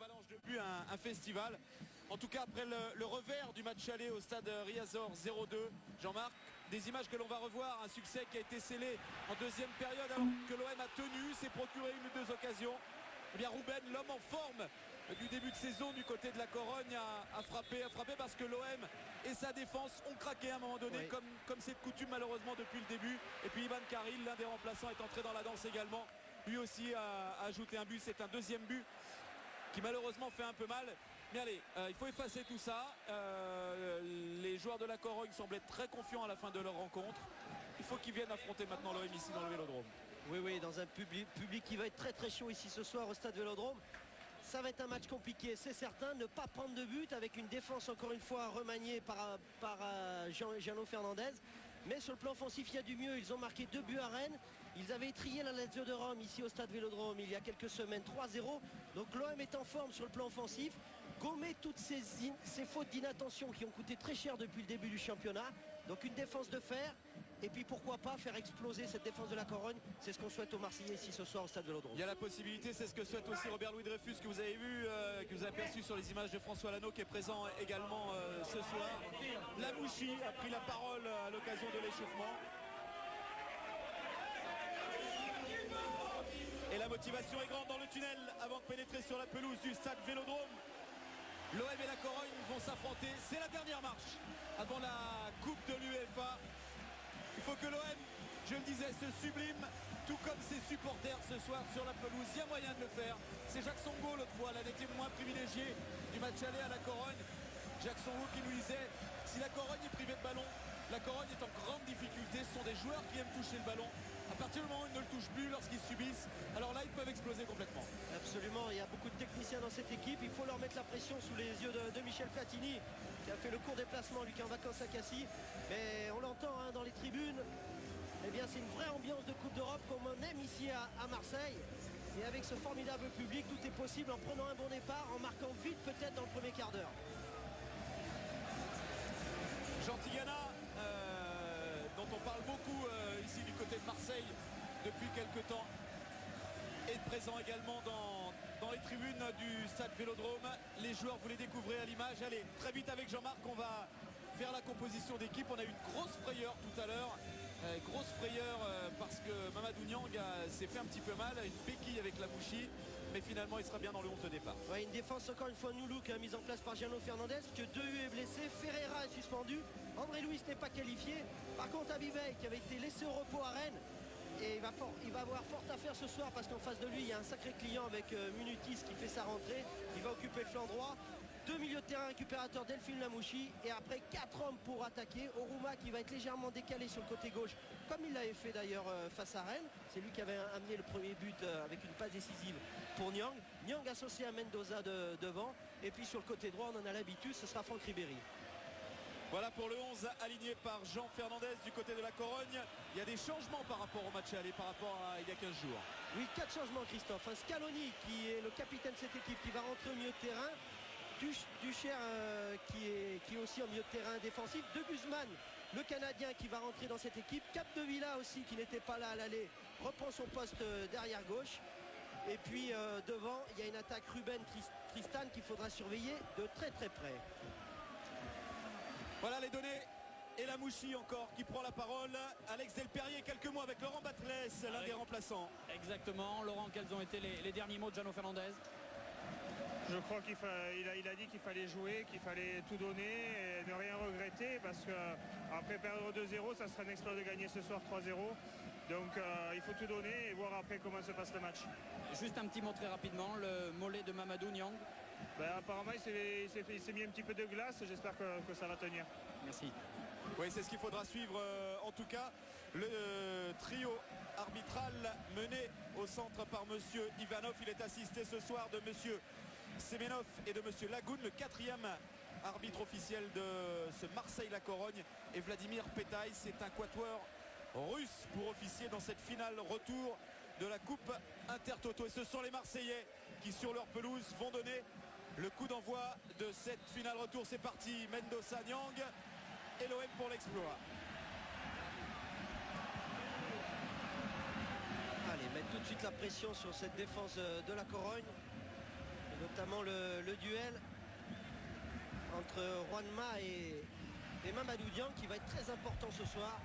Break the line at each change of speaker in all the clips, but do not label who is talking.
avalanche de buts, un festival. En tout cas, après le revers du match aller au stade Riazor 0-2, Jean-Marc, des images que l'on va revoir, un succès qui a été scellé en deuxième période alors que l'OM a tenu, s'est procuré une ou deux occasions. Eh bien Ruben, l'homme en forme du début de saison du côté de la Corogne, a frappé parce que l'OM et sa défense ont craqué à un moment donné, oui, comme c'est de coutume malheureusement depuis le début. Et puis Ivan Karil, l'un des remplaçants, est entré dans la danse également. Lui aussi a ajouté un but, c'est un deuxième but qui malheureusement fait un peu mal. Mais allez, il faut effacer tout ça. Les joueurs de la Corogne semblent être très confiants à la fin de leur rencontre. Il faut qu'ils viennent affronter maintenant l'OM ici dans le Vélodrome.
Oui, dans un public qui va être très très chaud ici ce soir au stade Vélodrome. Ça va être un match compliqué, c'est certain. Ne pas prendre de but avec une défense encore une fois remaniée par Gianlo Fernandez. Mais sur le plan offensif, il y a du mieux. Ils ont marqué 2 buts à Rennes. Ils avaient étrié la Lazio de Rome ici au stade Vélodrome il y a quelques semaines, 3-0. Donc l'OM est en forme sur le plan offensif. Gommer toutes ces fautes d'inattention qui ont coûté très cher depuis le début du championnat. Donc une défense de fer. Et puis pourquoi pas faire exploser cette défense de la Corogne. C'est ce qu'on souhaite aux Marseillais ici ce soir au stade Vélodrome.
Il y a la possibilité, c'est ce que souhaite aussi Robert Louis Dreyfus, que vous avez vu, que vous avez aperçu sur les images de François Lano, qui est présent également ce soir. Lamouchi a pris la parole à l'occasion de l'échauffement. Et la motivation est grande dans le tunnel avant de pénétrer sur la pelouse du stade Vélodrome. L'OM et la Corogne vont s'affronter. C'est la dernière marche avant la Coupe de l'UEFA. Il faut que l'OM, je le disais, se sublime, tout comme ses supporters ce soir sur la pelouse. Il y a moyen de le faire. C'est Jacques Songo l'autre fois, l'un des témoins privilégiés du match aller à la Corogne. Jacques Songo qui nous disait, si la Corogne est privée de ballon, la Corogne est en grande difficulté. Ce sont des joueurs qui aiment toucher le ballon. À partir du moment où ils ne le touchent plus, lorsqu'ils subissent, alors là ils peuvent exploser complètement.
Absolument, il y a beaucoup de techniciens dans cette équipe. Il faut leur mettre la pression sous les yeux de Michel Platini, qui a fait le court déplacement, lui qui est en vacances à Cassis. Mais on l'entend dans les tribunes. Eh bien c'est une vraie ambiance de Coupe d'Europe comme on aime ici à Marseille. Et avec ce formidable public, tout est possible en prenant un bon départ, en marquant vite peut-être dans le premier quart d'heure.
Jean Tigana, dont on parle beaucoup ici du côté de Marseille depuis quelques temps, est présent également dans les tribunes du stade Vélodrome. Les joueurs, vous les découvrez à l'image. Allez, très vite avec Jean-Marc, on va faire la composition d'équipe. On a eu une grosse frayeur tout à l'heure. Grosse frayeur parce que Mamadou Niang s'est fait un petit peu mal, une béquille avec la Mouchi, mais finalement il sera bien dans le 11 de départ.
Ouais, une défense encore une fois Noulouk mise en place par Gianlo Fernandez, que Dehu est blessé, Ferreira est suspendu, André Luis n'est pas qualifié. Par contre Abibey qui avait été laissé au repos à Rennes, et il va avoir fort à faire ce soir parce qu'en face de lui il y a un sacré client avec Munutis qui fait sa rentrée, il va occuper le flanc droit. 2 milieux de terrain récupérateurs, Delphine Lamouchi, et après 4 hommes pour attaquer. Oruma qui va être légèrement décalé sur le côté gauche, comme il l'avait fait d'ailleurs face à Rennes. C'est lui qui avait amené le premier but avec une passe décisive pour Niang. Niang associé à Mendoza devant. Et puis sur le côté droit, on en a l'habitude, ce sera Franck Ribéry.
Voilà pour le 11 aligné par Jean Fernandez du côté de la Corogne. Il y a des changements par rapport au match aller, par rapport à il y a 15 jours.
Oui, 4 changements Christophe. Scaloni qui est le capitaine de cette équipe qui va rentrer au milieu de terrain. Ducher qui est aussi en milieu de terrain défensif. De Guzman, le Canadien qui va rentrer dans cette équipe. Capdevila aussi qui n'était pas là à l'aller, reprend son poste derrière gauche. Et puis devant, il y a une attaque Ruben Tristan qu'il faudra surveiller de très très près.
Voilà les données. Et la Mouchi encore qui prend la parole. Alex Delperrier, quelques mots avec Laurent Batles, l'un des remplaçants.
Exactement. Laurent, quels ont été les derniers mots de Gianlo Fernandez?
Je crois qu'il a dit qu'il fallait jouer, qu'il fallait tout donner et ne rien regretter parce qu'après perdre 2-0, ça serait un exploit de gagner ce soir 3-0. Donc il faut tout donner et voir après comment se passe le match.
Juste un petit mot très rapidement, le mollet de Mamadou Niang.
Apparemment il s'est mis un petit peu de glace, j'espère que ça va tenir.
Merci.
Oui, c'est ce qu'il faudra suivre en tout cas. Le trio arbitral mené au centre par monsieur Ivanov. Il est assisté ce soir de monsieur Semenov et de monsieur Lagoun, le 4e arbitre officiel de ce Marseille-La Corogne, et Vladimir Petaï. C'est un quatuor russe pour officier dans cette finale retour de la Coupe Intertoto. Et ce sont les Marseillais qui sur leur pelouse vont donner le coup d'envoi de cette finale retour. C'est parti, Mendoza, Niang et l'OM pour l'exploit.
Allez, mettre tout de suite la pression sur cette défense de la Corogne, notamment Vraiment le duel entre Juanma et Mamadou Niang qui va être très important ce soir.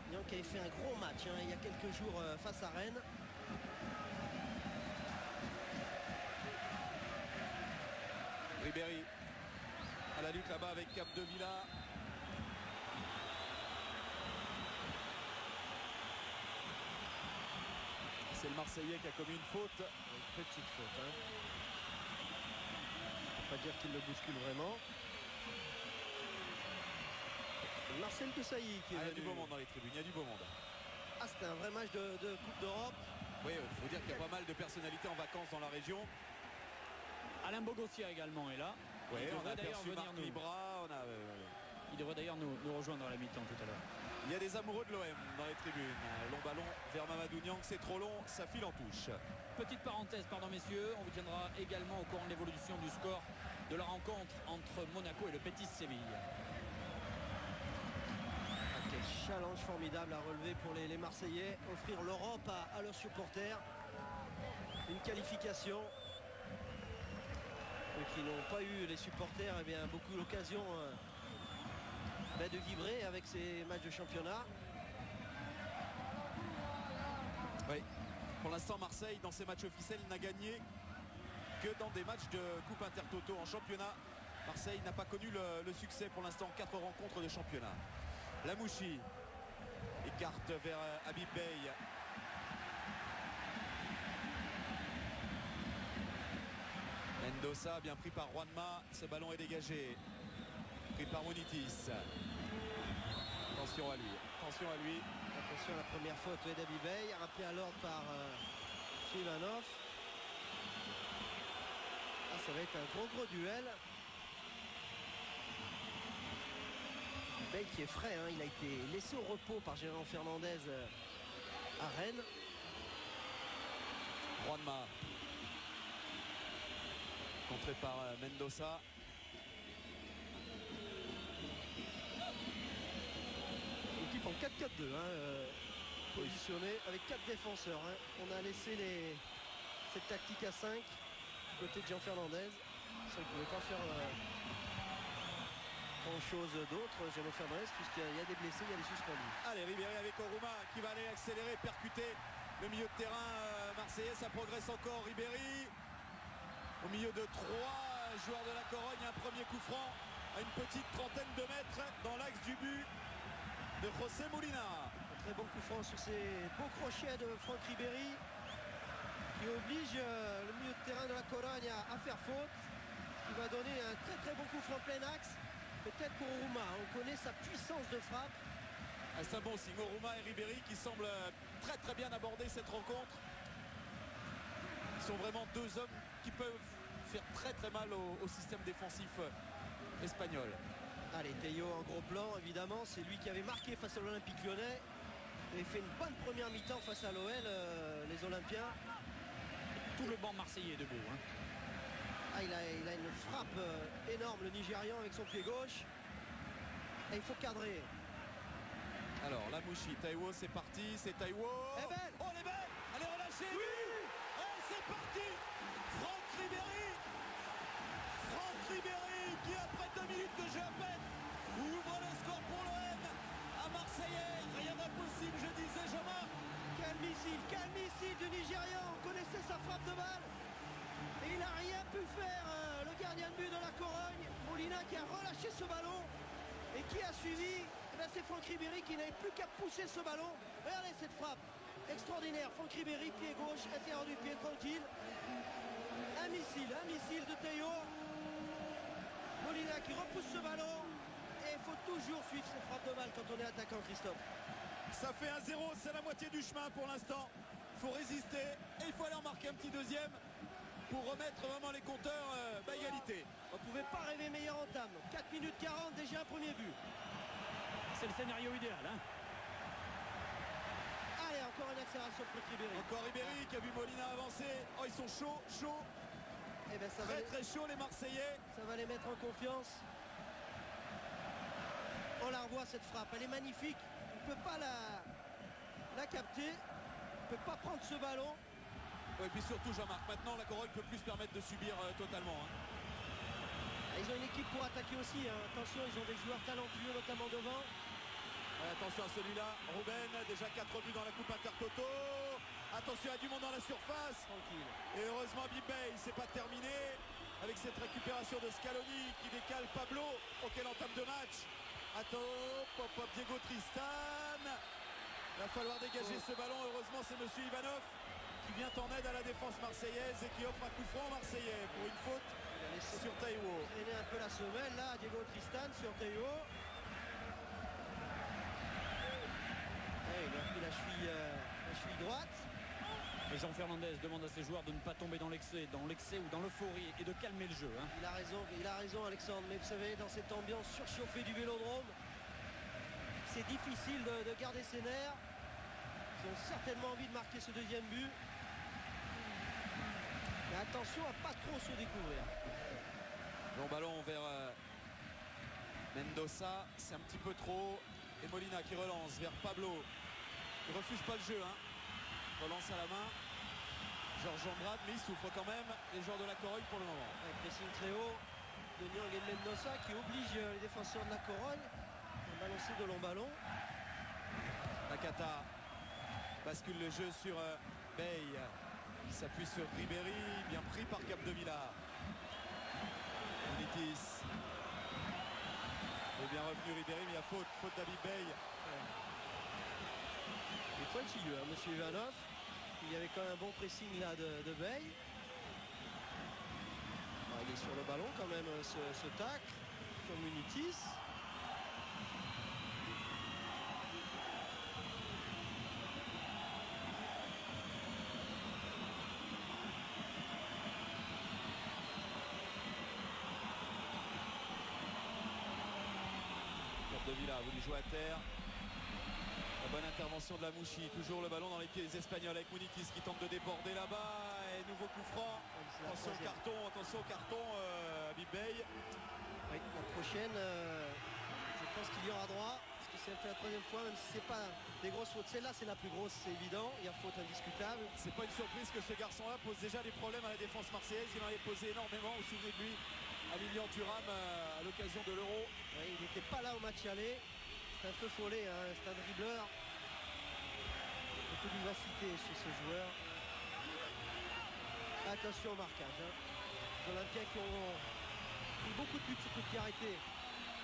Niang qui avait fait un gros match il y a quelques jours face à Rennes.
Ribéry à la lutte là-bas avec Capdevila. C'est le Marseillais qui a commis une faute.
Une petite faute. On ne peut pas dire qu'il le bouscule vraiment. Marcel Desailly qui est
Il y a
venu.
du beau monde dans les tribunes, il y a du beau monde.
Ah, c'était un vrai match de Coupe d'Europe.
Oui, il faut dire qu'il y a pas mal de personnalités en vacances dans la région.
Alain Bogossier également est là.
Oui,
Il
on
devrait
a
d'ailleurs
aperçu
venir
Marc
nous-
Libra,
Il devrait d'ailleurs nous rejoindre à la mi-temps tout à l'heure.
il y a des amoureux de l'OM dans les tribunes. Long ballon vers Mamadou Niang, c'est trop long, ça file en touche.
Petite parenthèse, pardon messieurs, on vous tiendra également au courant de l'évolution du score de la rencontre entre Monaco et le Betis Séville.
Quel challenge formidable à relever pour les Marseillais. Offrir l'Europe à leurs supporters. Une qualification. Eux qui n'ont pas eu les supporters, eh bien, beaucoup l'occasion de vibrer avec ces matchs de championnat.
Oui. Pour l'instant, Marseille, dans ses matchs officiels, n'a gagné que dans des matchs de Coupe Intertoto en championnat. Marseille n'a pas connu le succès pour l'instant en 4 rencontres de championnat. Lamouchi écarte vers Habib Bey. Mendoza bien pris par Juanma. Ce ballon est dégagé. Pris par Monitis. Attention à lui. Attention à lui.
Attention à la première faute d'Habib Bey, rappelé à l'ordre par Chivanov. Ah, ça va être un gros duel. Bey qui est frais, il a été laissé au repos par Gérard Fernandez à Rennes.
Juanma. Contré par Mendoza.
Équipe en 4-4-2, positionnée avec 4 défenseurs. On a laissé cette tactique à 5 côté de Jean Fernandez. Ça ne pouvait pas faire grand chose d'autre, Jean Fernandez, puisqu'il y a des blessés, il y a des suspendus.
Allez, Ribéry avec Oruma qui va aller accélérer, percuter le milieu de terrain marseillais. Ça progresse encore. Ribéry au milieu de 3 joueurs de la Corogne. Un premier coup franc à une petite trentaine de mètres dans l'axe du but de José Molina.
Un très bon coup franc sur ces beaux crochets de Franck Ribéry qui oblige le milieu de terrain de la Corogne à faire faute. Qui va donner un très bon coup franc plein axe. Peut-être pour Oruma. On connaît sa puissance de frappe.
C'est un bon signe. Oruma et Ribéry qui semblent très bien aborder cette rencontre. Ils sont vraiment deux hommes qui peuvent faire très mal au système défensif espagnol.
Allez, Théo en gros plan, évidemment. C'est lui qui avait marqué face à l'Olympique Lyonnais. Il avait fait une bonne première mi-temps face à l'OL, les Olympiens.
Tout le banc marseillais debout.
Ah, il a une frappe énorme, le Nigérian, avec son pied gauche. Et il faut cadrer.
Alors, Lamouchi, Taiwo, c'est parti, c'est Taiwo.
Elle est belle.
Oh, elle est belle. Elle est relâchée.
Oui.
Et c'est parti. Franck Ribéry. Franck Ribéry qui, après 2 minutes de jeu à peine, ouvre le score pour l'OM à Marseillais. Rien d'impossible, je disais, Jean-Marc.
Quel missile du Nigérian. On connaissait sa frappe de balle. Et il n'a rien pu faire, le gardien de but de la Corogne. Molina qui a relâché ce ballon. Et qui a suivi. C'est Franck Ribéry qui n'avait plus qu'à pousser ce ballon. Regardez cette frappe extraordinaire. Franck Ribéry, pied gauche, intérieur du pied, tranquille. Un missile de Théo. Molina qui repousse ce ballon. Et il faut toujours suivre ses frappes de balle quand on est attaquant, Christophe.
Ça fait 1-0, c'est la moitié du chemin pour l'instant. Il faut résister et il faut aller en marquer un petit deuxième pour remettre vraiment les compteurs à égalité.
On ne pouvait pas rêver meilleure entame. 4 minutes 40, déjà un premier but.
C'est le scénario idéal.
Allez, encore une accélération pour Ribéry.
Encore Ribéry qui a vu Molina avancer. Oh, ils sont chauds.
Eh ben, ça va
Très chauds les Marseillais.
Ça va les mettre en confiance. On la revoit cette frappe, elle est magnifique. On ne peut pas la capter. On ne peut pas prendre ce ballon.
Et puis surtout Jean-Marc, maintenant la Corogne ne peut plus se permettre de subir totalement. Hein.
Ils ont une équipe pour attaquer aussi. Hein. Attention, ils ont des joueurs talentueux, notamment devant.
Attention à celui-là, Ruben, déjà 4 buts dans la Coupe Intertoto. Attention à du monde dans la surface.
Tranquille.
Et heureusement Bibey, c'est pas terminé avec cette récupération de Scaloni qui décale Pablo auquel entame de match. Attends, pop Diego Tristan. Il va falloir dégager ce ballon. Heureusement c'est monsieur Ivanov qui vient en aide à la défense marseillaise et qui offre un coup franc marseillais pour une faute sur Taiwo.
Il a un peu la semelle là, Diego Tristan sur Taiwo. Il a pris la cheville droite.
Et Jean Fernandez demande à ses joueurs de ne pas tomber dans l'excès ou dans l'euphorie et de calmer le jeu. Hein.
Il a raison Alexandre, mais vous savez, dans cette ambiance surchauffée du Vélodrome, c'est difficile de garder ses nerfs. Ils ont certainement envie de marquer ce deuxième but. Mais attention à pas trop se découvrir.
Long ballon vers Mendoza, c'est un petit peu trop. Et Molina qui relance vers Pablo. Il refuse pas le jeu. Hein. Relance à la main. Georges Andrade, mais il souffre quand même les joueurs de la Corogne pour le moment.
Avec pressing très haut de Nyang et de Mendoza qui oblige les défenseurs de la Corogne à balancer de longs ballons.
Nakata bascule le jeu sur Bey qui s'appuie sur Ribéry, bien pris par Capdevila. Munitis. Et bien revenu Ribéry, mais il y a faute d'Habib Bey.
Il faut le milieu, hein, monsieur Ivanov. Il y avait quand même un bon pressing là de Bey. Il est sur le ballon quand même ce tacle sur Munitis.
Capdevila a voulu jouer à terre. La bonne intervention de la Mouchi, toujours le ballon dans les pieds des Espagnols avec Munitis qui tente de déborder là-bas et nouveau coup franc. Attention au carton, Habib Bey.
Oui, la prochaine, je pense qu'il y aura droit, parce que c'est la troisième fois, même si c'est pas des grosses fautes. Celle-là c'est la plus grosse, c'est évident, il y a faute indiscutable.
C'est pas une surprise que ce garçon-là pose déjà des problèmes à la défense marseillaise, il en avait posé énormément, vous vous souvenez de lui, à Lilian Thuram à l'occasion de l'Euro.
Oui, il n'était pas là au match aller. C'est un feu follet, hein, c'est un dribbleur. Beaucoup de vivacité chez ce joueur. Attention au marquage. Hein. Les Olympiens qui ont pris beaucoup de buts sur coup de pied arrêté.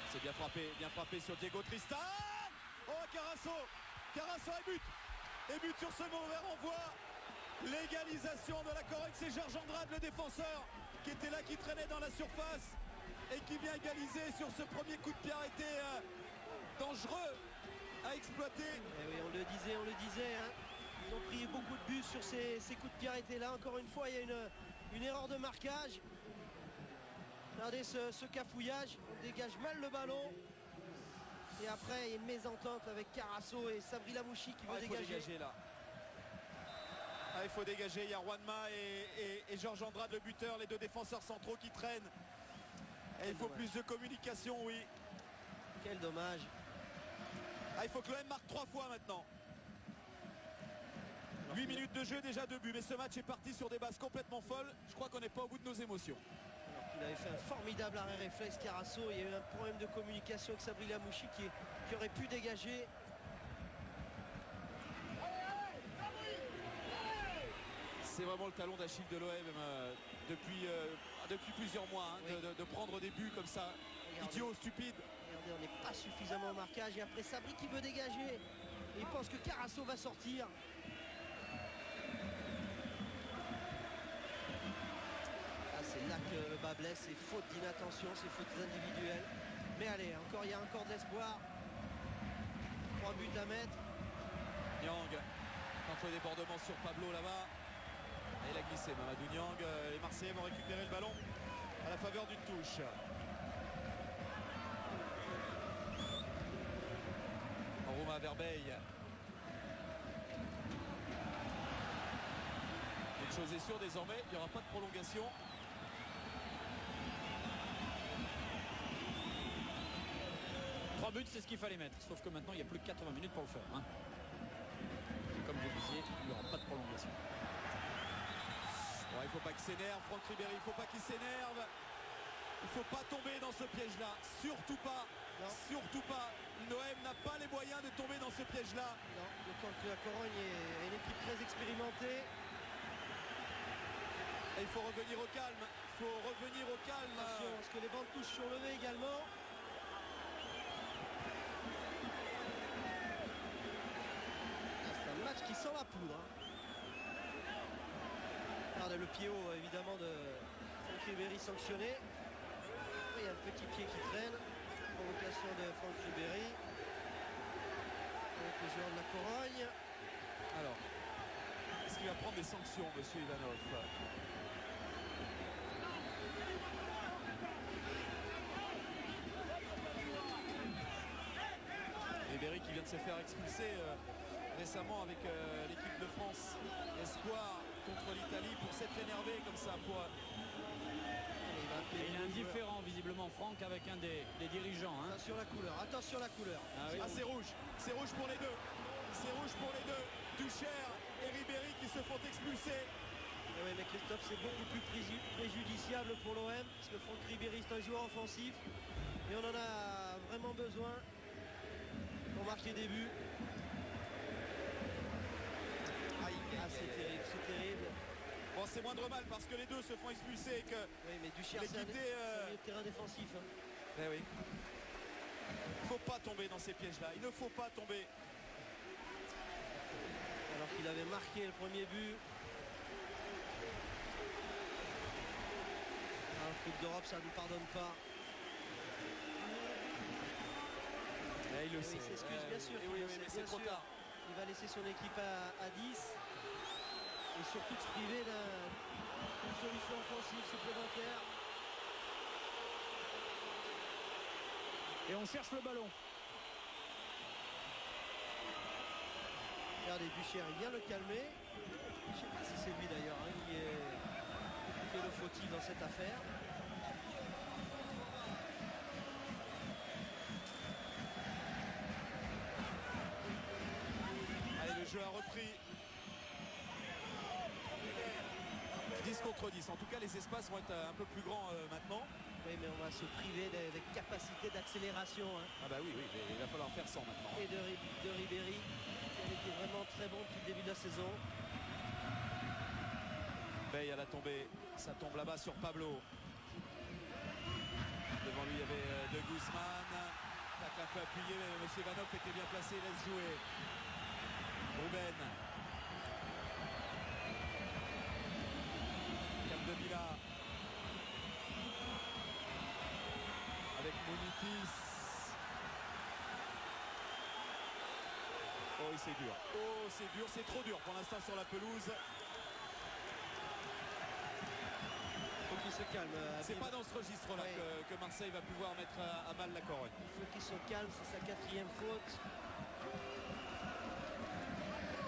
C'est bien frappé sur Diego Tristan. Oh Carasso et but sur ce mauvais renvoi. L'égalisation de la Corogne, c'est Georges Andrade, le défenseur, qui était là, qui traînait dans la surface et qui vient égaliser sur ce premier coup de pied arrêté. Dangereux à exploiter.
Et oui, on le disait. Hein. Ils ont pris beaucoup de buts sur ces coups de pied arrêtés là. Encore une fois, il y a une erreur de marquage. Regardez ce cafouillage. On dégage mal le ballon. Et après, il y a une mésentente avec Carasso et Sabri Lamouchi qui veut dégager.
Il faut dégager là. Il faut dégager. Il y a Juanma et Georges Andrade, le buteur, les deux défenseurs centraux qui traînent. Et il faut plus de communication, oui.
Quel dommage.
Il faut que l'OM marque 3 fois maintenant. 8 minutes de jeu, déjà 2 buts. Mais ce match est parti sur des bases complètement folles. Je crois qu'on n'est pas au bout de nos émotions.
Alors qu'il avait fait un formidable arrêt réflexe, Carasso. Il y a eu un problème de communication avec Sabri Lamouchi qui aurait pu dégager.
C'est vraiment le talon d'Achille de l'OM depuis plusieurs mois. Hein, oui. de prendre des buts comme ça. Regardez. Idiot, stupide.
Regardez, on n'est pas suffisamment au marquage. Et après Sabri qui veut dégager. Et il pense que Carasso va sortir. C'est là que le bas blesse, c'est faute d'inattention, c'est faute individuelle. Mais allez, il y a encore de l'espoir. 3 buts à mettre.
Nyang tente le débordement sur Pablo là-bas. Et il a glissé Mamadou Nyang. Les Marseillais vont récupérer le ballon à la faveur d'une touche. Romain Verbeil. Une chose est sûre désormais, il n'y aura pas de prolongation.
Trois buts, c'est ce qu'il fallait mettre. Sauf que maintenant, il n'y a plus que 80 minutes pour le faire. Hein. Comme vous disiez, il n'y aura pas de prolongation.
Alors, il ne faut pas qu'il s'énerve, Franck Ribéry, il ne faut pas qu'il s'énerve. Il ne faut pas tomber dans ce piège-là. Surtout pas.
Non.
Surtout pas. L'OM n'a pas les moyens de tomber dans ce piège-là.
Non, d'autant que la Corogne est une équipe très expérimentée.
Et il faut revenir au calme. Il faut revenir au calme.
Attention, parce que les bandes touches sont levées également. C'est un match qui sent la poudre. Hein. Regardez le pied haut évidemment de Franck Ribéry sanctionné. Il y a un petit pied qui traîne. Provocation de Franck Ribéry. Avec le joueur de la Corogne.
Alors, est-ce qu'il va prendre des sanctions, monsieur Ivanov? Ribéry qui vient de se faire expulser récemment avec l'équipe de France. Espoir contre l'Italie pour s'être énervé comme ça.
Et il est indifférent visiblement Franck avec un des dirigeants. Hein.
Attention la couleur, attention la couleur.
Ah oui.
Ah, c'est rouge pour les deux. C'est rouge pour les deux. Tuchel et Ribéry qui se font expulser.
Et oui, mais Christophe, c'est beaucoup plus préjudiciable pour l'OM parce que Franck Ribéry c'est un joueur offensif et on en a vraiment besoin pour marquer des buts. C'est terrible, c'est terrible.
Bon, c'est moindre mal parce que les deux se font expulser et que
Oui, mais Duchère, c'est un
l'équité,
milieu de terrain défensif. Hein.
Eh oui. Il ne faut pas tomber dans ces pièges-là. Il ne faut pas tomber.
Alors qu'il avait marqué le premier but. En Coupe d'Europe, ça ne nous pardonne pas.
Il le
Et
sait.
il s'excuse, bien sûr.
Et oui,
qu'il le
oui,
sait,
mais c'est
bien
trop
sûr.
tard.
Il va laisser son équipe à 10. Et surtout de se priver d'une solution offensive supplémentaire.
Et on cherche le ballon.
Regardez, Duchère, il vient le calmer. Je ne sais pas si c'est lui d'ailleurs hein, qui est le fautif dans cette affaire.
Allez, le jeu a repris. 10 contre 10. En tout cas, les espaces vont être un peu plus grands maintenant.
Oui, mais on va se priver des capacités d'accélération. Hein.
Ah bah oui, mais il va falloir faire 100 maintenant.
Et de Ribéry, qui avait été vraiment très bon depuis le début de la saison.
Veille à la tombée. Ça tombe là-bas sur Pablo. Devant lui, il y avait De Guzman. Tacle un peu appuyé, mais M. Ivanov était bien placé. Il laisse jouer. Ruben. Capdevila. Avec Munitis. Oh, c'est dur. Oh, c'est dur. C'est trop dur pour l'instant sur la pelouse.
Il faut qu'il se calme.
C'est
Habib.
pas dans ce registre-là
Oui.
que Marseille va pouvoir mettre à mal la Corogne.
Il faut qu'il se calme, c'est sa 4e faute.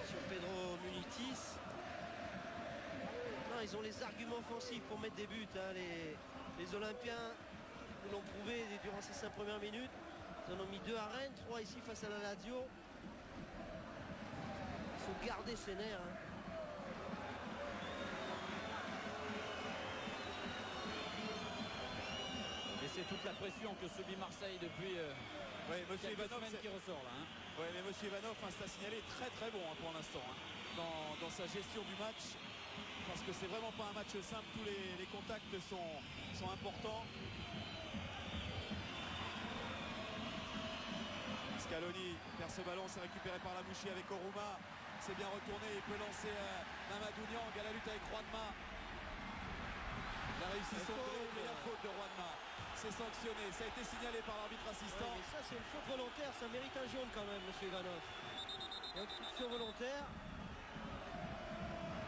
Sur Pedro Munitis. Non, ils ont les arguments offensifs pour mettre des buts. Hein. Les Olympiens nous l'ont prouvé durant ces 5 premières minutes. Ils en ont mis 2 à Rennes, 3 ici face à la Lazio. Il faut garder ses nerfs. Hein.
Et c'est toute la pression que subit Marseille depuis
Oui, monsieur
quelques
Ivanov,
semaines qui ressort là. Hein.
ouais, mais monsieur Ivanov, c'est à signaler, très très bon hein, pour l'instant dans sa gestion du match. Parce que c'est vraiment pas un match simple, tous les contacts sont importants. Scaloni perd ce ballon, c'est récupéré par la Mouchi avec Oruma. C'est bien retourné, il peut lancer Mamadou Niang à la lutte avec Juanma. Il a réussi son dribble et la faute de Juanma. C'est sanctionné, ça a été signalé par l'arbitre assistant.
Ouais, mais ça c'est une faute volontaire, ça mérite un jaune quand même, monsieur Ivanov. Il y a une faute volontaire.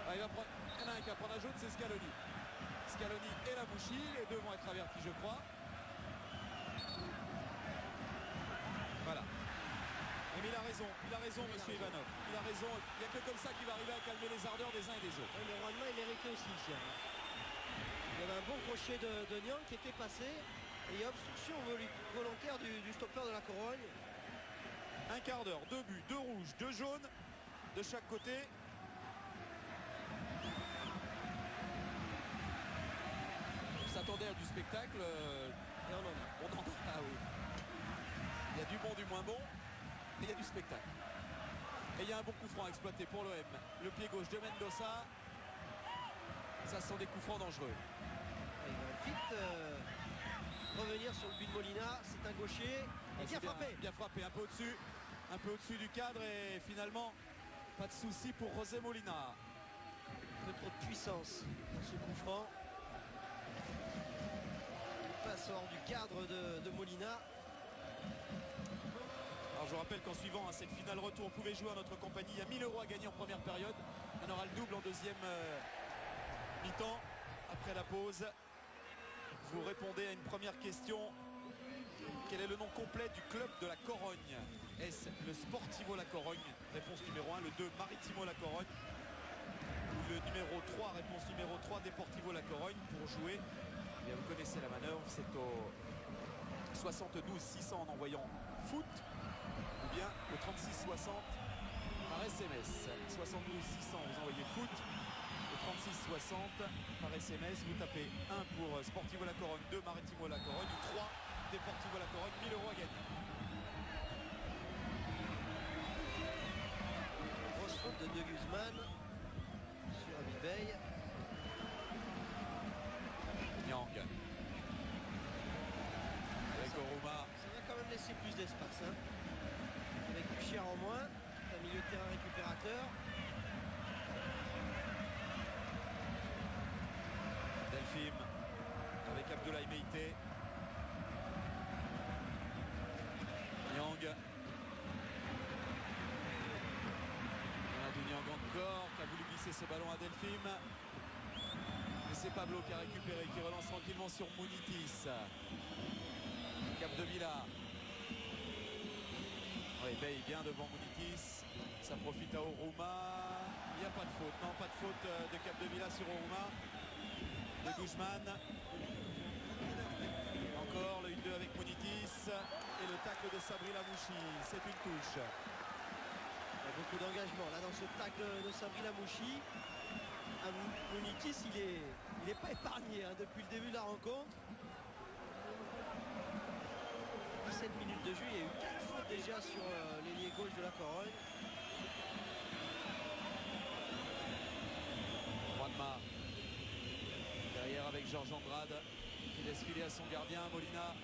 Ah, il y en a un qui va prendre un jaune, c'est Scaloni. Scaloni et la Mouchi, les deux vont être avertis, je crois. Voilà. Mais il a raison, monsieur Ivanov. Il a raison, il n'y a que comme ça qu'il va arriver à calmer les ardeurs des uns et des autres.
Oui, mais Juanma il méritait aussi ici. Il y avait un bon crochet de Niang qui était passé. Et il y a obstruction volontaire du stoppeur de la Corogne.
Un quart d'heure, 2 buts, 2 rouges, 2 jaunes de chaque côté. s'attendait à du spectacle.
Et on en a.
On en a, oui. Il y a du bon, du moins bon, mais il y a du spectacle. Et il y a un bon coup franc exploité pour l'OM. Le pied gauche de Mendoza. Ça, ce sont des coups francs dangereux.
Il va vite revenir sur le but de Molina. C'est un gaucher. Et bien frappé.
Bien frappé, un peu au-dessus du cadre. Et finalement, pas de souci pour José Molina.
Un peu trop de puissance dans ce coup franc. Le passe hors du cadre de Molina.
Alors je vous rappelle qu'en suivant cette finale retour, vous pouvez jouer à notre compagnie. Il y a 1000 € à gagner en première période. Il y en aura le double en deuxième mi-temps. Après la pause, vous répondez à une première question. Quel est le nom complet du club de la Corogne? Est-ce le Sportivo La Corogne? Réponse numéro 1. Le 2, Maritimo La Corogne. Ou le numéro 3, réponse numéro 3, Deportivo La Corogne. Pour jouer, eh bien, vous connaissez la manœuvre. C'est au 72 600 en envoyant foot. Ou bien au 36 60 par SMS. 72 600 vous envoyez foot, au 36 60 par SMS vous tapez 1 pour Sportivo La Corogne, 2 Maritimo La Corogne ou 3 Deportivo La Corogne, 1000 € à gagner.
Grosse faute de Guzman sur Abibey.
Nyang avec Oruma.
Ça va quand même laisser plus d'espace. Avec Buchier en moins, un milieu de terrain récupérateur.
Delphine avec Abdoulaye Meïté. Nyang. Mamadou Nyang encore qui a voulu glisser ce ballon à Delphine. Mais c'est Pablo qui a récupéré, qui relance tranquillement sur Munitis. Capdevila. Oui, Bey bien devant Munitis. Ça profite à Oruma. Il n'y a pas de faute. Non, pas de faute de Capdevila sur Oruma. De Guzman. Encore le 1-2 avec Munitis. Et le tacle de Sabri Lamouchi. C'est une touche.
Il y a beaucoup d'engagement là dans ce tacle de Sabri Lamouchi. Munitis, il est pas épargné depuis le début de la rencontre. 17 minutes de jeu, il y a eu 4 fautes déjà sur l'ailier gauche de la Corogne.
Juanma derrière avec Georges Andrade qui laisse filer à son gardien Molina.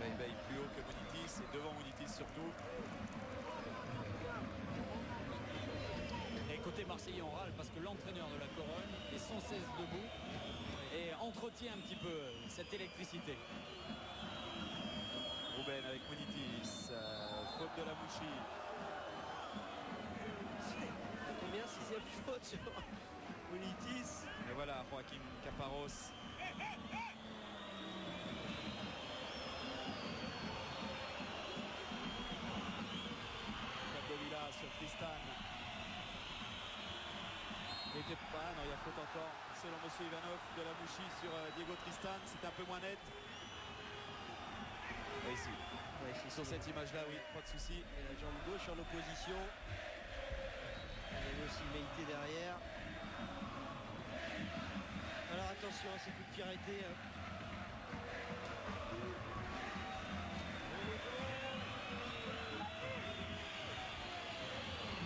Bey plus haut que Munitis et devant Munitis surtout.
Et côté marseillais on râle parce que l'entraîneur de la Corogne est sans cesse debout et entretient un petit peu cette électricité.
Rouben avec Munitis, faute de Lamouchi.
Combien 6e faute sur Munitis.
Et voilà Joaquim Caparros. Capdevila sur Tristan. Il était pas, non, il y a faute encore selon monsieur Ivanov de Lamouchi sur Diego Tristan. C'est un peu moins net. Et ici.
Ouais,
Sur cette image-là, oui, pas de souci.
Et la jambe gauche en opposition. Il y avait aussi Meïté derrière. Alors attention à ces coups de pied arrêtés.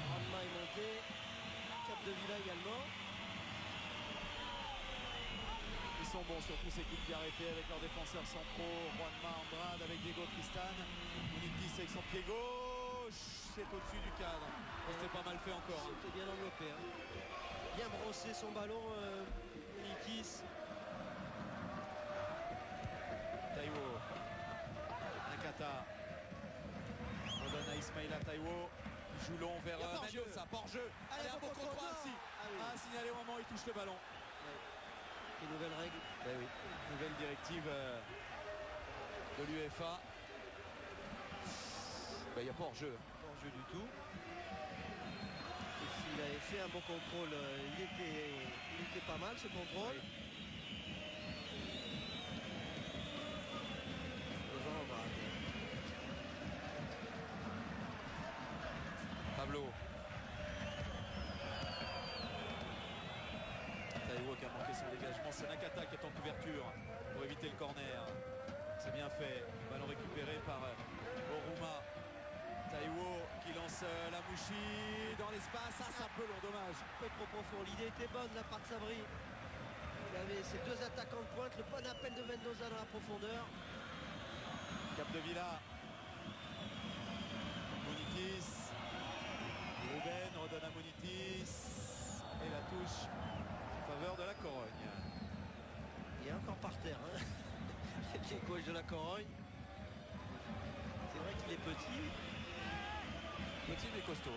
Juanma est monté. Capdevila également.
Ils sont bons sur tous ces coups de pied arrêtés avec leurs défenseurs centraux. Juanma, Andrade avec Diego Tristan. Munitis avec son pied gauche. C'est au-dessus du cadre. C'était pas mal fait encore.
C'était bien enveloppé. Bien brossé son ballon. Munitis.
Taiwo. Nakata. On donne à Ismaïla Taiwo. Il joue long vers
Il y a hors-jeu.
Mendoza. Hors-jeu. Allez, un beau
contre
contre
non.
ainsi.
Ah oui.
À signaler au moment où il touche le ballon.
Les nouvelles règles.
Eh oui. Nouvelle directive de l'UEFA. Il n'y a pas hors-jeu.
Pas en jeu du tout. Et s'il avait fait un bon contrôle, il était pas mal ce contrôle.
Oui.
Devant Andrade.
Pablo. Taiwo qui a manqué son dégagement. C'est Nakata qui est en couverture pour éviter le corner. C'est bien fait. Ballon récupéré par Oruma. Taiwo qui lance la Mouchi dans l'espace. Ah, c'est un peu long, dommage.
Un peu trop profond. L'idée était bonne de la part de Sabri. Il avait ses deux attaquants de pointe. Le bon appel de Mendoza dans la profondeur.
Capdevila. Munitis. Ruben redonne à Munitis. Et la touche en faveur de la Corogne.
Il est encore par terre. Hein. Le pied gauche de la Corogne. C'est vrai qu'il est petit.
Petit mais costaud.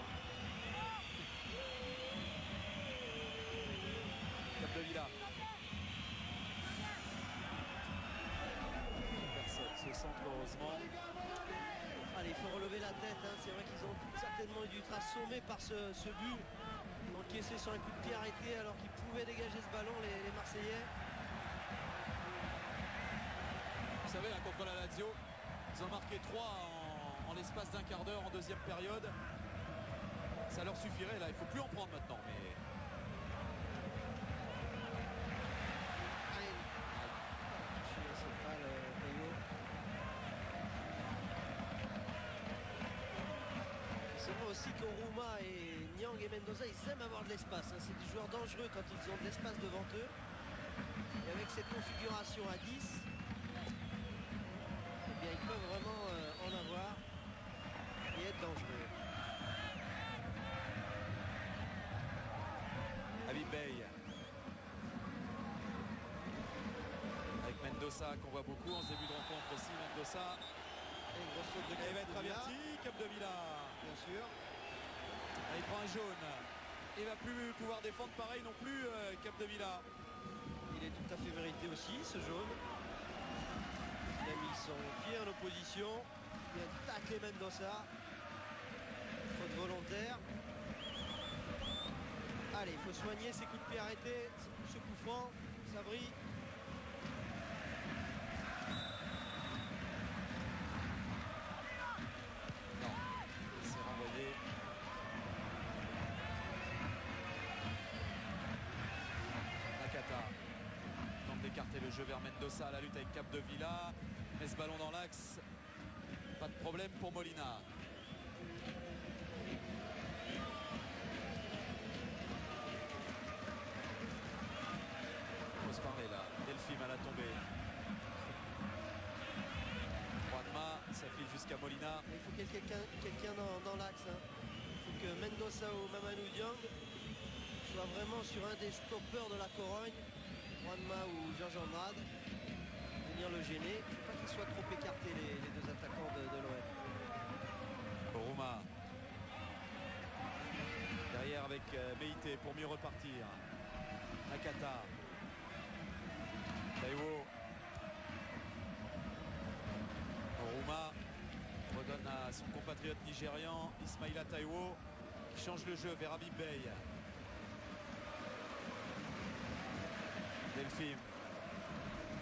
Capdevila. Personne se centre heureusement.
Allez, il faut relever la tête. Hein. C'est vrai qu'ils ont certainement dû être assommés par ce but. Ils ont encaissé sur un coup de pied arrêté alors qu'ils pouvaient dégager ce ballon, les Marseillais.
Vous savez, hein, contre la Lazio, ils ont marqué 3 en l'espace d'un quart d'heure en deuxième période. Ça leur suffirait là, il ne faut plus en prendre maintenant. Mais
Allez. C'est pas le Taiwo. C'est vrai aussi qu'Oruma et Niang et Mendoza, ils aiment avoir de l'espace. Hein. C'est des joueurs dangereux quand ils ont de l'espace devant eux. Et avec cette configuration à 10, eh bien, ils peuvent vraiment en avoir et être dangereux.
Habib Bey avec Mendoza qu'on voit beaucoup en ce début de rencontre aussi. Mendoza,
Et une grosse faute de
il va être
Capdevila,
averti. Capdevila,
bien sûr.
il prend un jaune. Il va plus pouvoir défendre pareil non plus. Capdevila.
Il est tout à fait mérité aussi, ce jaune. Il a mis son pied en opposition. Il a taclé Mendoza. Faute volontaire. Allez, il faut soigner ces coups de pied arrêtés. Ce coup franc, Sabri.
Non, c'est renvoyé. Nakata tente d'écarter le jeu vers Mendoza à la lutte avec Capdevila. Met ce ballon dans l'axe. Pas de problème pour Molina. Faut se parler là. Delphine à la tombée. Juanma, ça file jusqu'à Molina.
Il faut quelqu'un dans l'axe. Hein. Il faut que Mendoza ou Mamadou Diang soient vraiment sur un des stoppeurs de la Corogne. Juanma ou Georges Andrade. Venir le gêner. Il ne faut pas qu'ils soient trop écartés les deux attaquants de l'OM.
Oruma. Derrière avec Meite pour mieux repartir. Nakata. Taiwo. Oruma redonne à son compatriote nigérian Ismaïla Taiwo qui change le jeu vers Habib Bey. Delphine.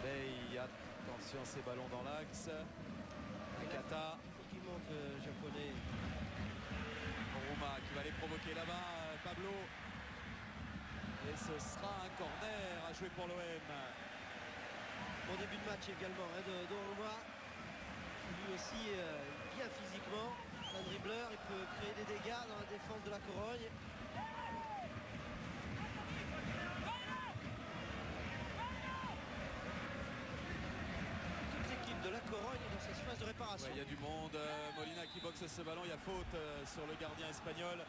Bey, attention ces ballons dans l'axe. Nakata.
Il faut qu'il monte le japonais.
Oruma qui va aller provoquer là-bas Pablo. Et ce sera un corner à jouer pour l'OM.
Bon début de match également hein, d'Oruma. Lui aussi bien physiquement. Un dribbleur, il peut créer des dégâts dans la défense de la Corogne. Toute l'équipe de la Corogne est dans sa phase de réparation.
Il y a du monde. Molina qui boxe ce ballon. Il y a faute sur le gardien espagnol.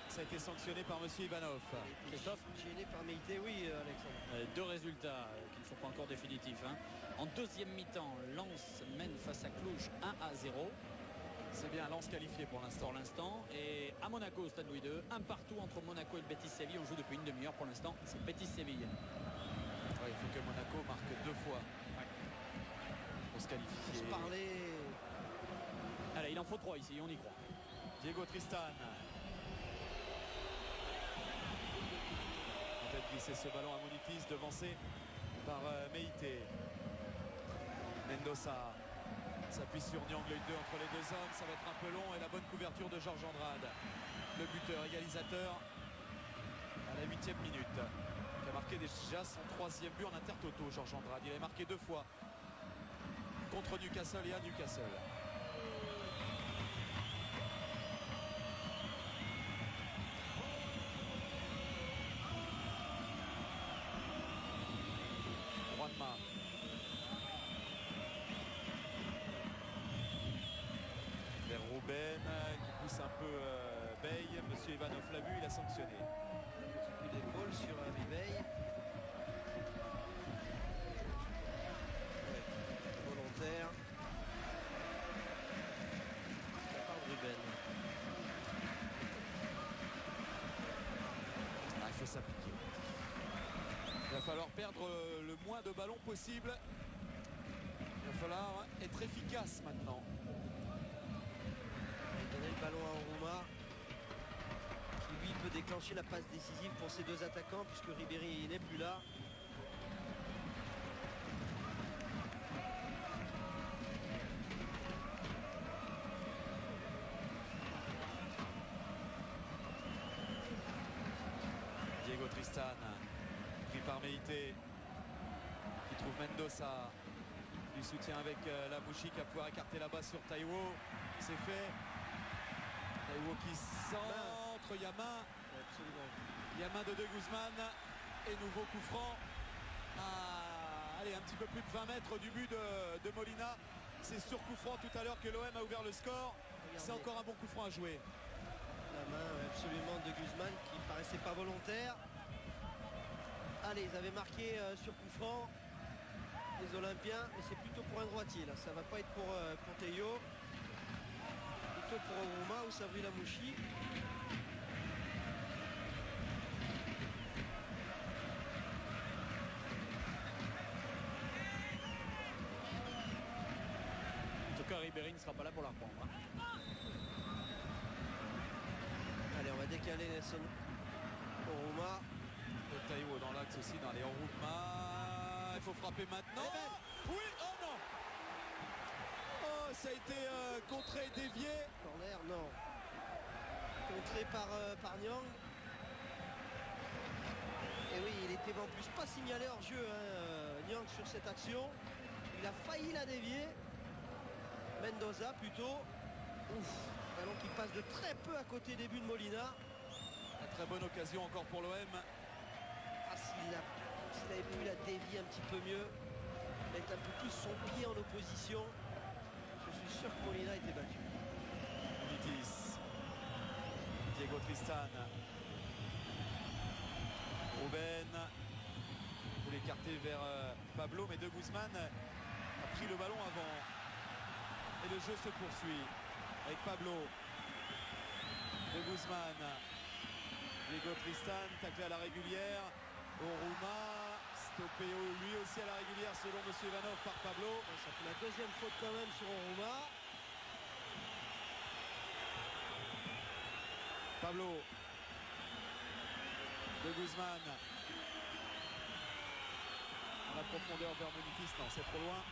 Ça a été sanctionné par monsieur Ivanov.
Christophe,
Gêné par Meite, oui Alexandre.
deux résultats qui ne sont pas encore définitifs. Hein. En deuxième mi-temps, Lens mène face à Cluj 1-0
C'est bien Lens qualifié pour
pour
l'instant.
l'instant. Et à Monaco, au Stade Louis II, un partout entre Monaco et le Betis Séville. On joue depuis une demi-heure pour l'instant. C'est Betis Séville.
Ouais, il faut que Monaco marque 2 fois pour se
Faut
qualifier.
se parler.
Allez, il en faut 3 ici, on y croit.
Diego Tristan. Peut-être glisser ce ballon à Monitis, devancé par Meite. Mendoza s'appuie sur Niang, l'œil 2 entre les deux hommes. Ça va être un peu long et la bonne couverture de Georges Andrade. Le buteur égalisateur à la 8e minute. Qui a marqué marqué déjà son 3e but en intertoto, Georges Andrade. Il a marqué 2 fois contre Newcastle et à Newcastle. Juanma. Vers Ruben qui pousse un peu Bey. Monsieur Ivanov l'a vu, il a sanctionné.
Un petit coup d'épaule sur Abibey. Ouais, volontaire. De la part de Ruben.
Ah, il faut s'appliquer. Il va falloir perdre le moins de ballons possible. Il va falloir être efficace maintenant.
Et donner le ballon à Oruma, qui lui peut déclencher la passe décisive pour ses 2 attaquants puisque Ribéry n'est plus là.
Diego Tristan, pris par Meïté, qui trouve Mendoza, du soutien avec Lamouchi qui va pouvoir écarter la balle sur Taiwo. C'est fait. Taiwo qui centre, il y a main.
Absolument.
Il y a main de Guzman et nouveau coup franc. Allez, un petit peu plus de 20 mètres du but de Molina. C'est sur coup franc tout à l'heure que l'OM a ouvert le score. C'est encore un bon coup franc à jouer.
La main absolument de Guzman qui paraissait pas volontaire. Allez, ils avaient marqué sur coup franc les Olympiens, mais c'est plutôt pour un droitier là. Ça va pas être pour Théo. Plutôt pour Oruma ou Sabri Lamouchi.
En tout cas, Ribéry ne sera pas là pour la reprendre. Hein.
Allez, on va décaler Nelson Oruma.
Et Taiwo dans l'axe aussi, dans les Oruma. Il faut frapper maintenant. Oui, oh non. Oh, ça a été contré, dévié.
Corner, non. Contré par Nyang. Et oui, il était en plus pas signalé hors jeu, hein, Nyang sur cette action. Il a failli la dévier. Mendoza plutôt. Ouf, ballon qui passe de très peu à côté des buts de Molina.
Une très bonne occasion encore pour l'OM.
Ah, s'il avait pu la dévier un petit peu mieux, mettre un peu plus son pied en opposition, je suis sûr que Molina était battu.
Nitis. Diego Tristan. Ruben. Pour l'écarter vers Pablo, mais De Guzman a pris le ballon avant. Et le jeu se poursuit avec Pablo. De Guzman. Diego Tristan, taclé à la régulière. Oruma, stoppé lui aussi à la régulière selon M. Ivanov par Pablo.
Ça fait la 2e faute quand même sur Oruma.
Pablo. De Guzman. Dans la profondeur vers Munitis, non c'est trop loin.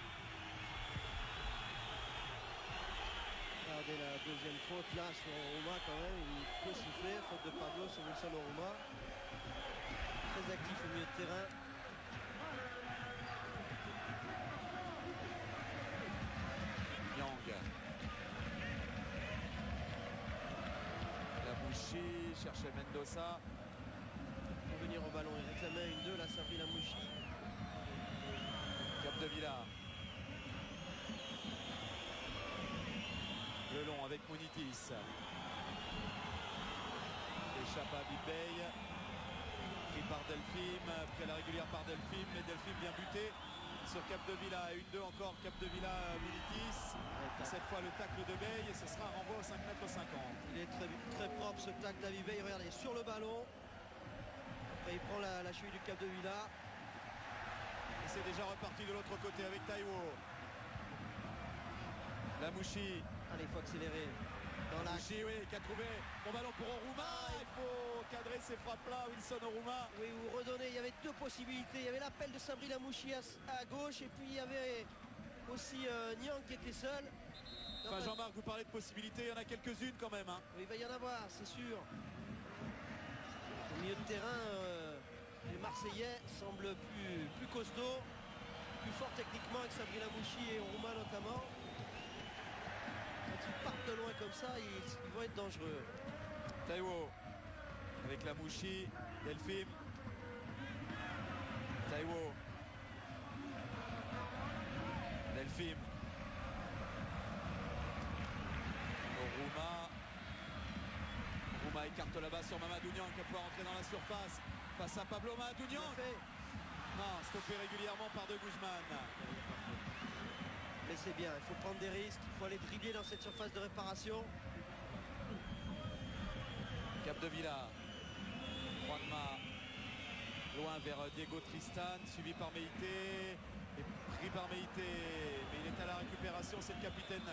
Regardez la 2e faute là sur Oruma quand même, il peut siffler, faute de Pablo sur Wilson Oruma. Très actif au milieu de terrain.
Yang. Lamouchi cherchait Mendoza.
Pour venir au ballon, il réclamait une 2, là Sabri Lamouchi.
Capdevila. Le long avec Munitis. Échappe à Bibey. Pris par Delphine. Pris à la régulière par Delphine. Mais Delphine vient buter sur Capdevila. 1-2 encore Capdevila Munitis. Cette fois le tacle de Bey. Et ce sera un renvoi au 5,50 m.
Il est très, très propre ce tacle d'Abibey. Regardez, sur le ballon. Après il prend la cheville du Capdevila.
Et c'est déjà reparti de l'autre côté avec Taiwo. Lamouchi.
Allez, il faut accélérer. Dans l'axe.
Lamouchi, oui, qui a trouvé mon ballon pour Oruma. Il faut cadrer ces frappes-là, Wilson Oruma.
Oui, vous redonnez, il y avait 2 possibilités. Il y avait l'appel de Sabri Lamouchi à gauche et puis il y avait aussi Nyang qui était seul.
Enfin, Jean-Marc, vous parlez de possibilités, il y en a quelques-unes quand même. Hein.
Il va y en avoir, c'est sûr. Au milieu de terrain, Les Marseillais semblent plus costauds, plus forts techniquement avec Sabri Lamouchi et Rouma notamment. Quand ils partent de loin comme ça, ils vont être dangereux.
Taiwo avec Lamouchi, Delphine. Taiwo. Delphine. Rouma écarte là-bas sur Mamadou Niang qui va pouvoir entrer dans la surface face à Pablo Mamadou Niang. Non, stoppé régulièrement par De Guzman.
Mais c'est bien, il faut prendre des risques, il faut aller dribbler dans cette surface de réparation.
Capdevila. Juanma. Loin vers Diego Tristan, suivi par Meïté. Et pris par Meïté. Mais il est à la récupération, c'est le capitaine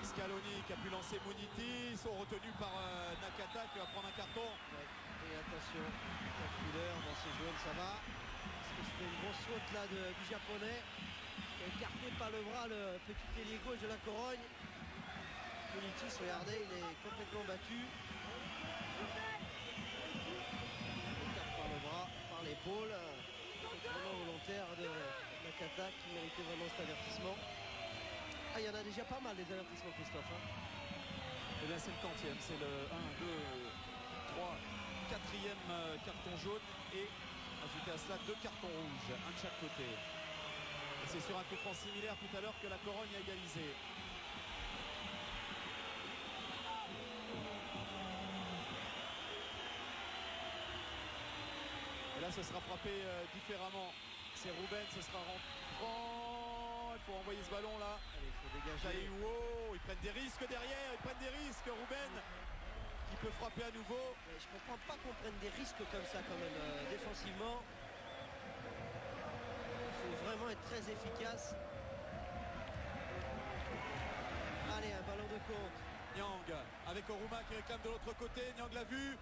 Scaloni qui a pu lancer Muniti. Ils sont retenus par Nakata qui va prendre un carton.
Ouais. Et attention, la couleur dans ces jaunes, ça va. Parce que c'était une grosse saute là du japonais. Qui a écarté par le bras le petit ailier gauche de la Corogne. Munitis, regardez, il est complètement battu. Écarte par le bras, par l'épaule. Vraiment volontaire de Nakata qui méritait vraiment cet avertissement. Ah, il y en a déjà pas mal des avertissements, Christophe.
Et bien c'est le 40e, c'est le 1, 2, 3, 4e carton jaune et ajouté à cela 2 cartons rouges, un de chaque côté. Et c'est sur un coup franc similaire tout à l'heure que la Corogne a égalisé. Et là ce sera frappé différemment. C'est Ruben, ce sera rentrant. Il faut envoyer ce ballon là.
Allez, il faut dégager.
Taiwo, ils prennent des risques derrière, ils prennent des risques. Ruben qui peut frapper à nouveau.
Mais je comprends pas qu'on prenne des risques comme ça quand même défensivement. Il faut vraiment être très efficace. Allez, un ballon de contre.
Niang avec Oruma qui réclame de l'autre côté. Niang l'a vu.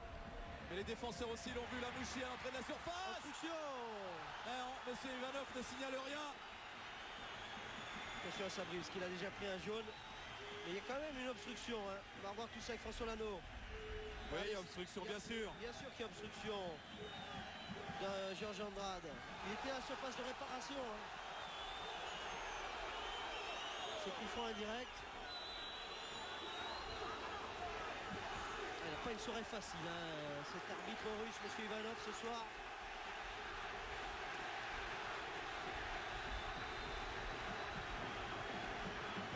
Mais les défenseurs aussi l'ont vu. Lamouchi à l'entrée de la surface.
Obstruction.
Non, monsieur Ivanov ne signale rien.
Attention à Sabri parce qu'il a déjà pris un jaune. Mais il y a quand même une obstruction. Hein. On va revoir tout ça avec François Lano.
Oui, obstruction bien sûr.
Bien sûr qu'il y a obstruction de Georges Andrade. Il était à la surface de réparation. Hein. Ce coup franc indirect. Il n'a pas une soirée facile, hein, cet arbitre russe, monsieur Ivanov, ce soir.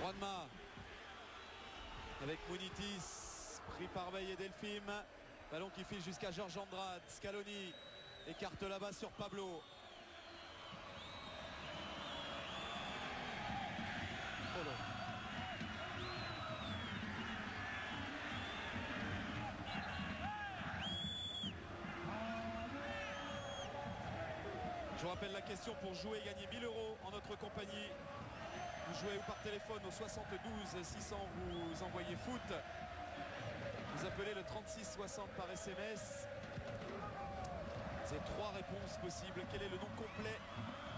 Juanma avec Munitis, pris par Veil et Delphine. Ballon qui file jusqu'à Georges Andrade. Scaloni écarte là-bas sur Pablo.
Oh non.
Je vous rappelle la question pour jouer et gagner 1000 € en notre compagnie. Vous jouez ou par téléphone au 72 600, vous envoyez foot. Vous appelez le 36 60 par SMS. C'est 3 réponses possibles. Quel est le nom complet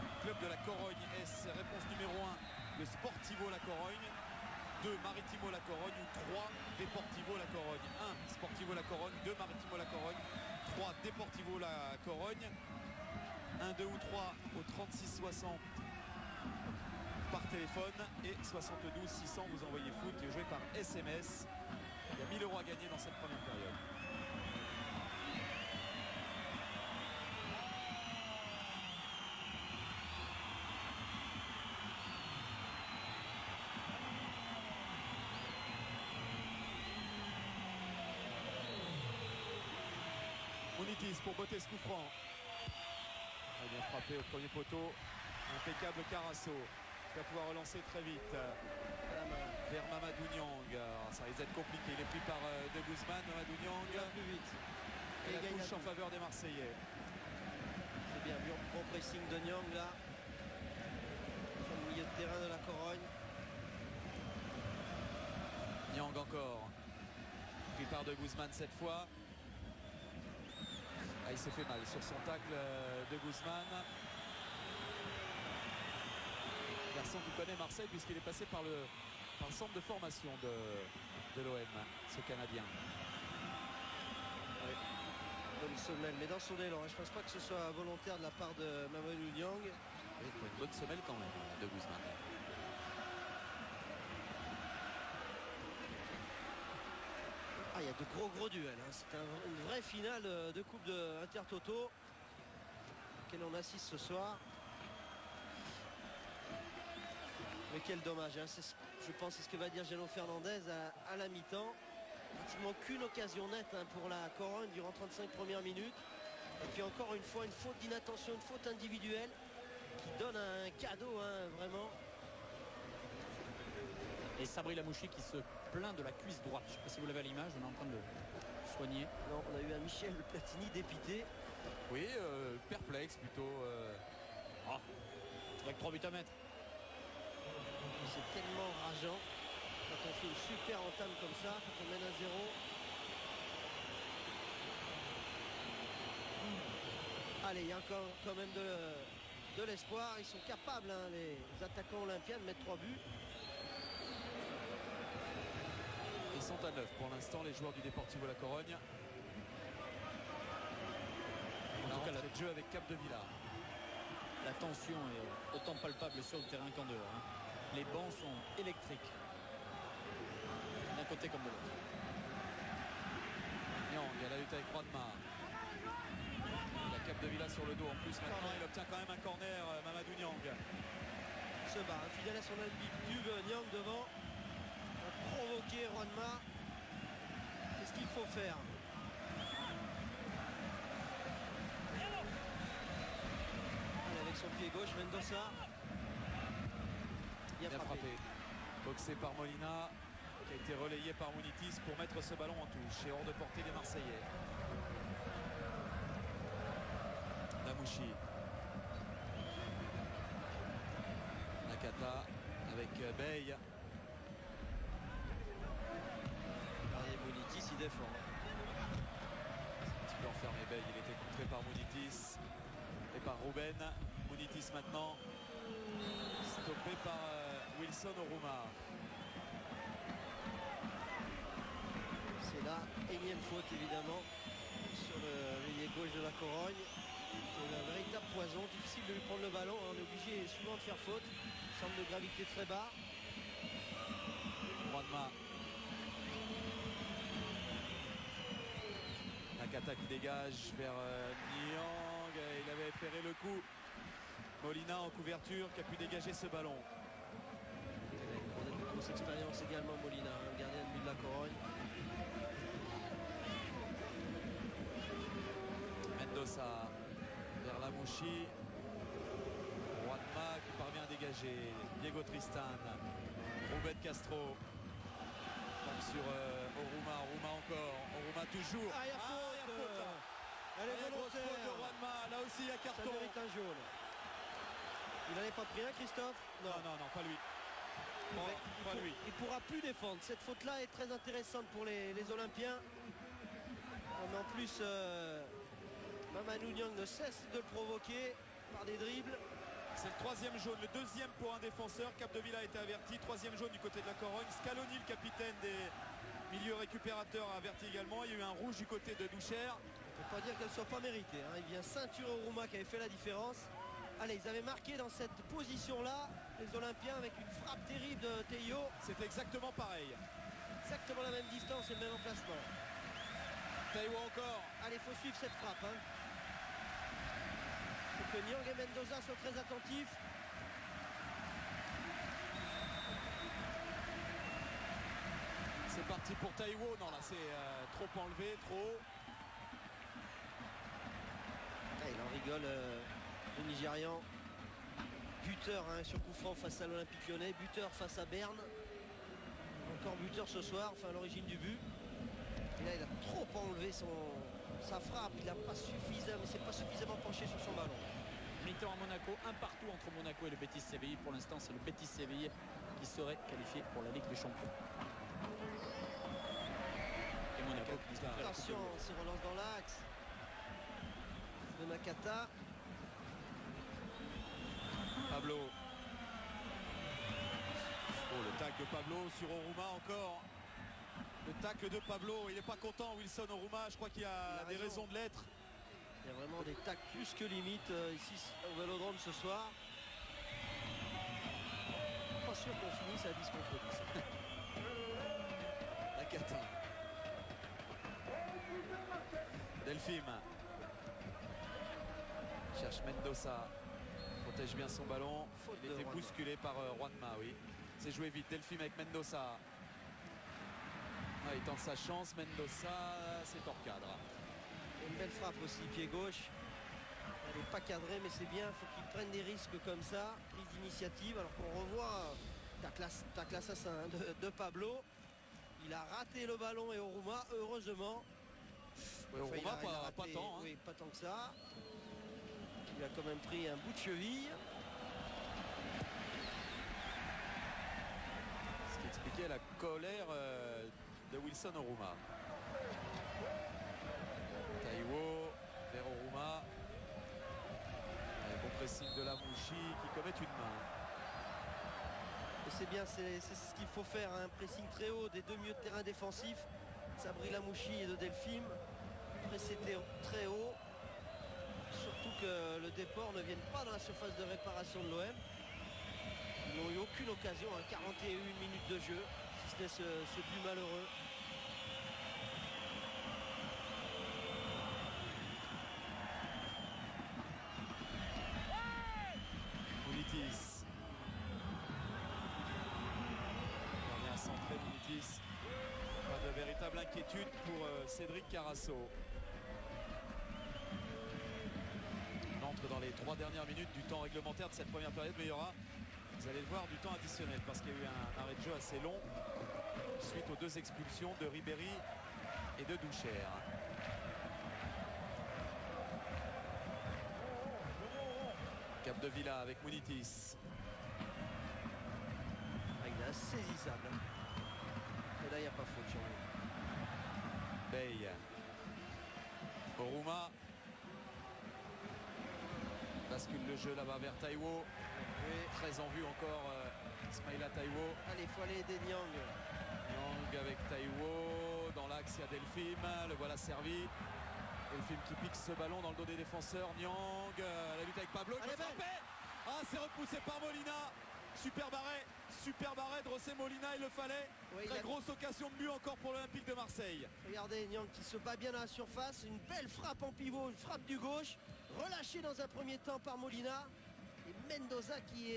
du club de la Corogne? Est-ce réponse numéro 1, le Sportivo La Corogne, 2, Maritimo La Corogne ou 3, Deportivo La Corogne? 1, Sportivo La Corogne, 2, Maritimo La Corogne, 3, Deportivo La Corogne. 1, 2 ou 3 au 36 60 par téléphone et 72 600 vous envoyez foot et vous jouez par SMS. Il y a 1000 € à gagner dans cette première période. Munitis pour botter ce coup franc. Il a bien frappé au premier poteau. Impeccable Carasso qui va pouvoir relancer très vite vers Mamadou Niang. Ça risque d'être compliqué. Il est pris par De Guzman. Mamadou Niang.
Il va plus vite.
Et la
il gagne
touche
la
en
touche.
faveur des Marseillais.
C'est bien, bon pressing de Niang là. Sur le milieu de terrain de la Corogne.
Niang encore. Pris par De Guzman cette fois. Ah, il s'est fait mal sur son tacle De Guzman. Garçon qui connaît Marseille puisqu'il est passé par le centre de formation de l'OM, ce Canadien.
Ouais. Bonne semelle, mais dans son élan. Je pense pas que ce soit volontaire de la part de Mamadou Niang.
Oui, pour une bonne semelle quand même de Guzman.
Ah, il y a de gros duels. Hein. C'est une vraie finale de Coupe de Intertoto auquel on assiste ce soir. Mais quel dommage. Hein. Je pense c'est ce que va dire Geno Fernandez à la mi-temps. Pratiquement qu'une occasion nette hein, pour la Corogne durant 35 premières minutes. Et puis encore une fois, une faute d'inattention, une faute individuelle qui donne un cadeau, hein, vraiment.
Et Sabri Lamouchi qui se plaint de la cuisse droite. Je ne sais pas si vous l'avez à l'image, on est en train de le soigner.
Non, on a eu un Michel Platini dépité.
Oui, perplexe plutôt.
Ah, avec 3 buts à mettre.
C'est tellement rageant quand on fait une super entame comme ça, quand on mène à 0. Allez, il y a encore quand même de l'espoir. Ils sont capables, hein, les attaquants olympiens, de mettre 3 buts.
Ils sont à 9 pour l'instant, les joueurs du Deportivo La Corogne.
En tout cas,
le jeu avec Capdevila.
la tension est autant palpable sur le terrain qu'en dehors. Hein. Les bancs sont électriques. D'un côté comme de l'autre.
Niang, il y a la lutte avec Roidma. Il y a Capdevila sur le dos en plus maintenant. Il obtient quand même un corner, Mamadou Niang.
Se bat, hein, fidèle à son habitude, Niang devant. A provoqué Roidma. Qu'est-ce qu'il faut faire? Allez, avec son pied gauche, Mendoza. Bien frappé.
Boxé par Molina, qui a été relayé par Munitis pour mettre ce ballon en touche. Et hors de portée des Marseillais. Lamouchi. Nakata avec Bey.
Et Munitis, il défend.
Un petit peu enfermé Bey, il était contré par Munitis et par Ruben. Munitis maintenant stoppé par Wilson Oruma.
C'est la énième faute évidemment sur le l'ailier gauche de la Corogne. C'est un véritable poison, difficile de lui prendre le ballon, hein. On est obligé souvent de faire faute. Centre de gravité très bas.
Roidma. Nakata qui dégage vers Niang. Il avait ferré le coup. Molina en couverture qui a pu dégager ce ballon.
On a de grosse expérience également Molina, hein, le gardien de but de la Corogne.
Mendoza vers Lamouchi. Roidma qui parvient à dégager. Diego Tristan. Ruben Castro. Tombe sur Oruma. Oruma encore. Oruma toujours.
Ah, il y a faute,
il y a faute, là.
Elle est
Et grosse faute de
volontaire.
Roidma. Là aussi il y a
Ça
carton.
mérite un jaune. Il n'en est pas pris un, Christophe?
Non, pas lui. Non, pas lui.
Il ne pourra plus défendre. Cette faute-là est très intéressante pour les Olympiens. Mais en plus, Mamadou Niang ne cesse de le provoquer par des dribbles.
C'est le troisième jaune, le deuxième pour un défenseur. Capdevila a été averti. Troisième jaune du côté de la Corogne. Scaloni, le capitaine des milieux récupérateurs, a averti également. Il y a eu un rouge du côté de Doucher.
On ne peut pas dire qu'elle ne soit pas méritée, hein. Il vient ceinturer Oruma qui avait fait la différence. Allez, ils avaient marqué dans cette position-là les Olympiens avec une frappe terrible de Théo.
C'est exactement pareil.
Exactement la même distance et le même emplacement.
Taïwa encore.
Allez, il faut suivre cette frappe, hein. Il faut que Niang et Mendoza soient très attentifs.
C'est parti pour Taïwo. Non, là, c'est trop enlevé, trop.
Ah, il en rigole, le Nigérian. Buteur, hein, sur coup franc face à l'Olympique Lyonnais. Buteur face à Berne. Encore buteur ce soir, enfin à l'origine du but. Et là, il a trop enlevé sa frappe. Il n'a pas suffisamment, s'est pas suffisamment penché sur son ballon.
Mi-temps à Monaco, un partout entre Monaco et le Betis Séville. Pour l'instant, c'est le Betis Séville qui serait qualifié pour la Ligue des Champions. Et Monaco qui disparaît.
Attention, on se relance dans l'axe de Nakata.
Pablo. Oh, le tag de Pablo sur Oruma encore. Le tacle de Pablo, il n'est pas content Wilson Oruma, je crois qu'il a des raisons de l'être.
Il y a vraiment des tacles plus que limite ici au Vélodrome ce soir. Pas sûr qu'on finisse à 10 contre 10.
La cata. Delphine cherche Mendoza, protège bien son ballon.
Faute
Il
de
était
Juanma.
bousculé par Juanma, oui. C'est joué vite. Delphine avec Mendoza. Ah, il tente sa chance. Mendoza, c'est hors cadre.
Une belle frappe aussi, pied gauche. Elle n'est pas cadrée, mais c'est bien. Il faut qu'il prenne des risques comme ça. Prise d'initiative. Alors qu'on revoit tacle assassin de Pablo. Il a raté le ballon et Oruma, heureusement.
Ouais,
Enfin,
Oruma,
il a
pas
raté,
tant. Hein.
oui, pas tant que ça. Il a quand même pris un bout de cheville.
Ce qui expliquait la colère de Wilson Oruma. Taiwo vers Oruma. Et bon pressing de la Mouchi qui commet une main.
Et c'est bien, c'est ce qu'il faut faire, un pressing très haut des deux milieux de terrain défensifs, Sabri Lamouchi et de Delphine. Presser très haut, surtout que le déport ne vienne pas dans la surface de réparation de l'OM. Ils n'ont eu aucune occasion, 41 minutes de jeu, si ce n'est ce but malheureux.
Moulitis. On vient centrer Moulitis. Pas de véritable inquiétude pour Cédric Carasso. On entre dans les 3 dernières minutes du temps réglementaire de cette première période, mais il y aura, vous allez le voir, du temps additionnel parce qu'il y a eu un arrêt de jeu assez long suite aux 2 expulsions de Ribéry et de Doucher. Capdevila avec Mounitis.
Il est insaisissable. Et là, il n'y a pas faute sur lui.
Bey. Oruma. Bascule le jeu là-bas vers Taiwo. Très en vue encore Ismaïla Taiwo.
Allez, il faut aller aider Nyang.
Nyang avec Taiwo. Dans l'axe, il y a Delphine. Le voilà servi. Delphine qui pique ce ballon dans le dos des défenseurs. Nyang, la lutte avec Pablo. Il
Allez,
peut frapper. Ah, c'est repoussé par Molina. Super arrêt de José Molina, il le fallait.
Oui,
Très grosse occasion de but encore pour l'Olympique de Marseille.
Regardez Nyang qui se bat bien dans la surface. Une belle frappe en pivot, une frappe du gauche. Relâchée dans un premier temps par Molina. Et Mendoza qui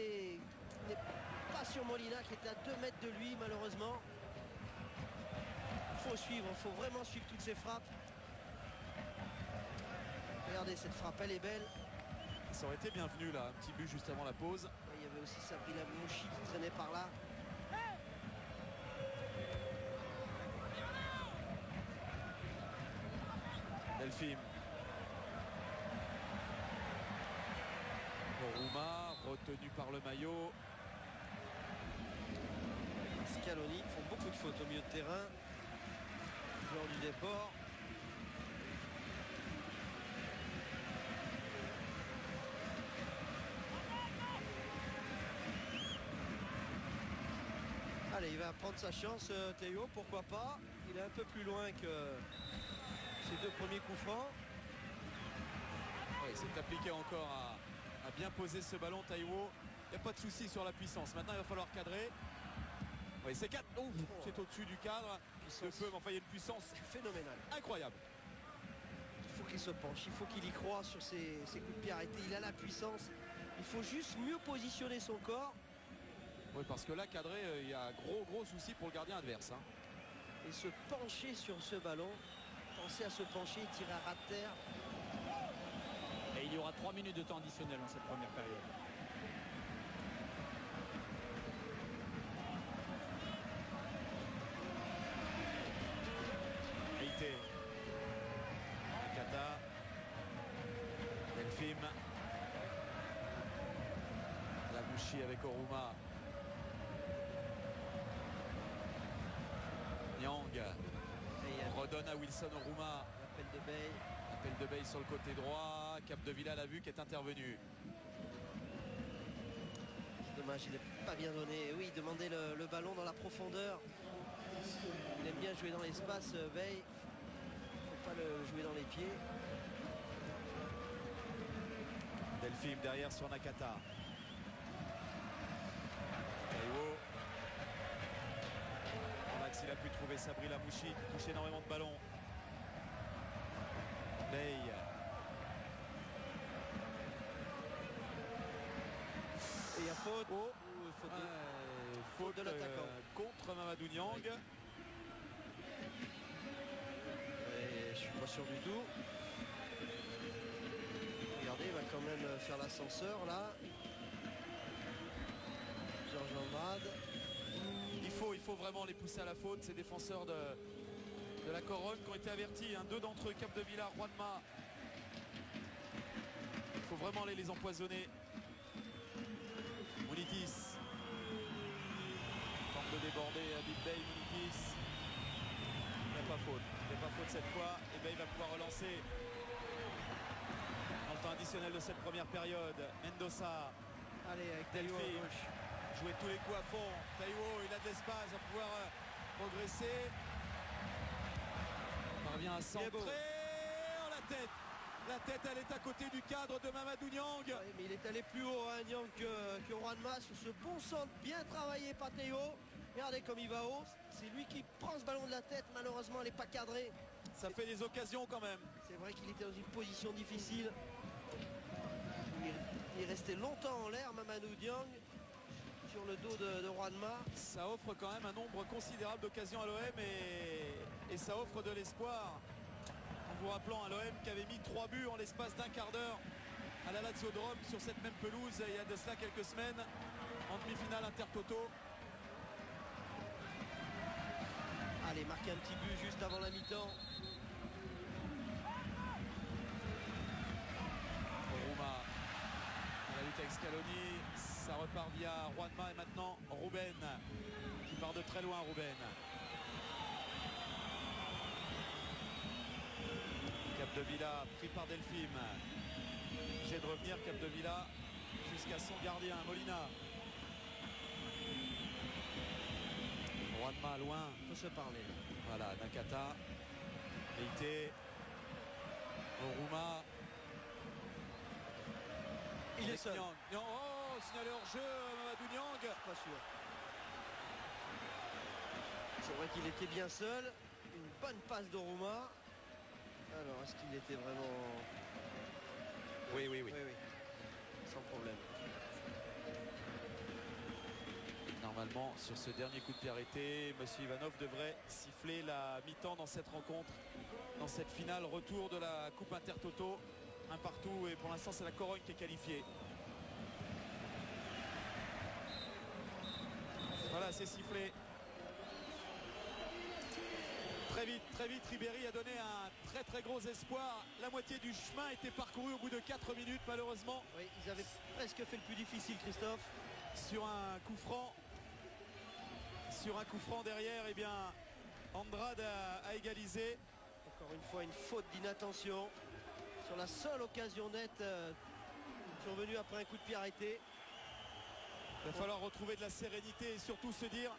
n'est pas sur Molina, qui était à 2 mètres de lui malheureusement. Il faut suivre, il faut vraiment suivre toutes ces frappes. Regardez cette frappe, elle est belle.
Ça aurait été bienvenu là, un petit but juste avant la pause.
Il y avait aussi Sabri Lamouchi qui traînait par là.
Delphine. Oruma, retenu par le maillot.
Scaloni font beaucoup de fautes au milieu de terrain. Joueur du déport. Allez, il va prendre sa chance, Théo, pourquoi pas. Il est un peu plus loin que ses 2 premiers coups francs.
Ouais, il s'est appliqué encore à bien poser ce ballon, Taiwo. Il n'y a pas de souci sur la puissance. Maintenant, il va falloir cadrer. Oui, c'est 4. Oh, c'est au-dessus du cadre. De peu, mais enfin, il y a une puissance
Phénoménal.
incroyable.
Il faut qu'il se penche, il faut qu'il y croit sur ses coups de pied arrêtés. Il a la puissance. Il faut juste mieux positionner son corps.
Oui, parce que là, cadré, il y a gros souci pour le gardien adverse. Hein.
Et se pencher sur ce ballon. Penser à se pencher et tirer à ras de terre.
Et il y aura 3 minutes de temps additionnel dans cette première période.
Haïté. Nakata. Delphine. Lamouchi avec Oruma. Nyang. On redonne à Wilson Oruma.
L'appel de Bey.
Appel de Bey sur le côté droit. Capdevila l'a vu qui est intervenu.
Dommage, il n'est pas bien donné. Oui, demander le ballon dans la profondeur. Il aime bien jouer dans l'espace, Veil. Faut pas le jouer dans les pieds.
Delphine derrière sur Nakata. Taiwo. En axe, il a pu trouver Sabri Lamouchi qui touche énormément de ballons. Bey.
Et il y a faute.
Oh.
Faute de l'attaquant.
Contre Mamadou Niang.
Et je suis pas sûr du tout. Regardez, il va quand même faire l'ascenseur là. Georges Andrade.
Il faut vraiment les pousser à la faute, ces défenseurs de la Corogne qui ont été avertis. Deux d'entre eux, Capdevila, Juanma. Il faut vraiment aller les empoisonner. Munitis. Tente de déborder Habib Bey, Munitis. Il n'y a pas faute. Il n'y a pas faute cette fois. Et Bey va pouvoir relancer. Dans le temps additionnel de cette première période. Mendoza.
Allez, avec Taiwo à
Delphine.
gauche.
Jouer tous les coups à fond. Taiwo, il a de l'espace, va pouvoir progresser. Il parvient à centrer. Oh, la tête. La tête, elle est à côté du cadre de Mamadou Niang.
Ouais, mais il est allé plus haut, hein, Niang, que Juanma sur ce bon centre bien travaillé par Taiwo. Regardez comme il va haut. C'est lui qui prend ce ballon de la tête. Malheureusement, elle n'est pas cadrée.
Ça fait des occasions quand même.
C'est vrai qu'il était dans une position difficile. Il est resté longtemps en l'air, Mamadou Niang, sur le dos de Juanma.
Ça offre quand même un nombre considérable d'occasions à l'OM et ça offre de l'espoir. En vous rappelant à l'OM qui avait mis 3 buts en l'espace d'un quart d'heure à la Lazio-Drome sur cette même pelouse il y a de cela quelques semaines en demi-finale Intertoto.
Allez, marquer un petit but juste avant la mi-temps.
Rouma à la lutte avec Scaloni, ça repart via Juanma et maintenant Ruben qui part de très loin. Ruben. Capdevila pris par Delphine. Obligé de revenir Capdevila jusqu'à son gardien Molina. Juanma loin.
Il faut se parler.
Voilà, Nakata. Leite. Oruma.
Il est seul.
Niang. Oh, signalé hors jeu, Mamadou Niang.
Pas sûr. C'est vrai qu'il était bien seul. Une bonne passe d'Oruma. Alors, est-ce qu'il était vraiment...
Oui.
Oui. Sans problème.
Normalement, sur ce dernier coup de pied arrêté, M. Ivanov devrait siffler la mi-temps dans cette rencontre, dans cette finale retour de la Coupe Intertoto. Un partout et pour l'instant c'est la Corogne qui est qualifiée. Voilà, c'est sifflé. Très vite, Ribéry a donné un très gros espoir. La moitié du chemin était parcouru au bout de 4 minutes malheureusement.
Oui, ils avaient presque fait le plus difficile, Christophe.
Sur un coup franc derrière, eh bien Andrade a égalisé.
Encore une fois, une faute d'inattention sur la seule occasion nette survenue après un coup de pied arrêté.
Il va falloir retrouver de la sérénité et surtout se dire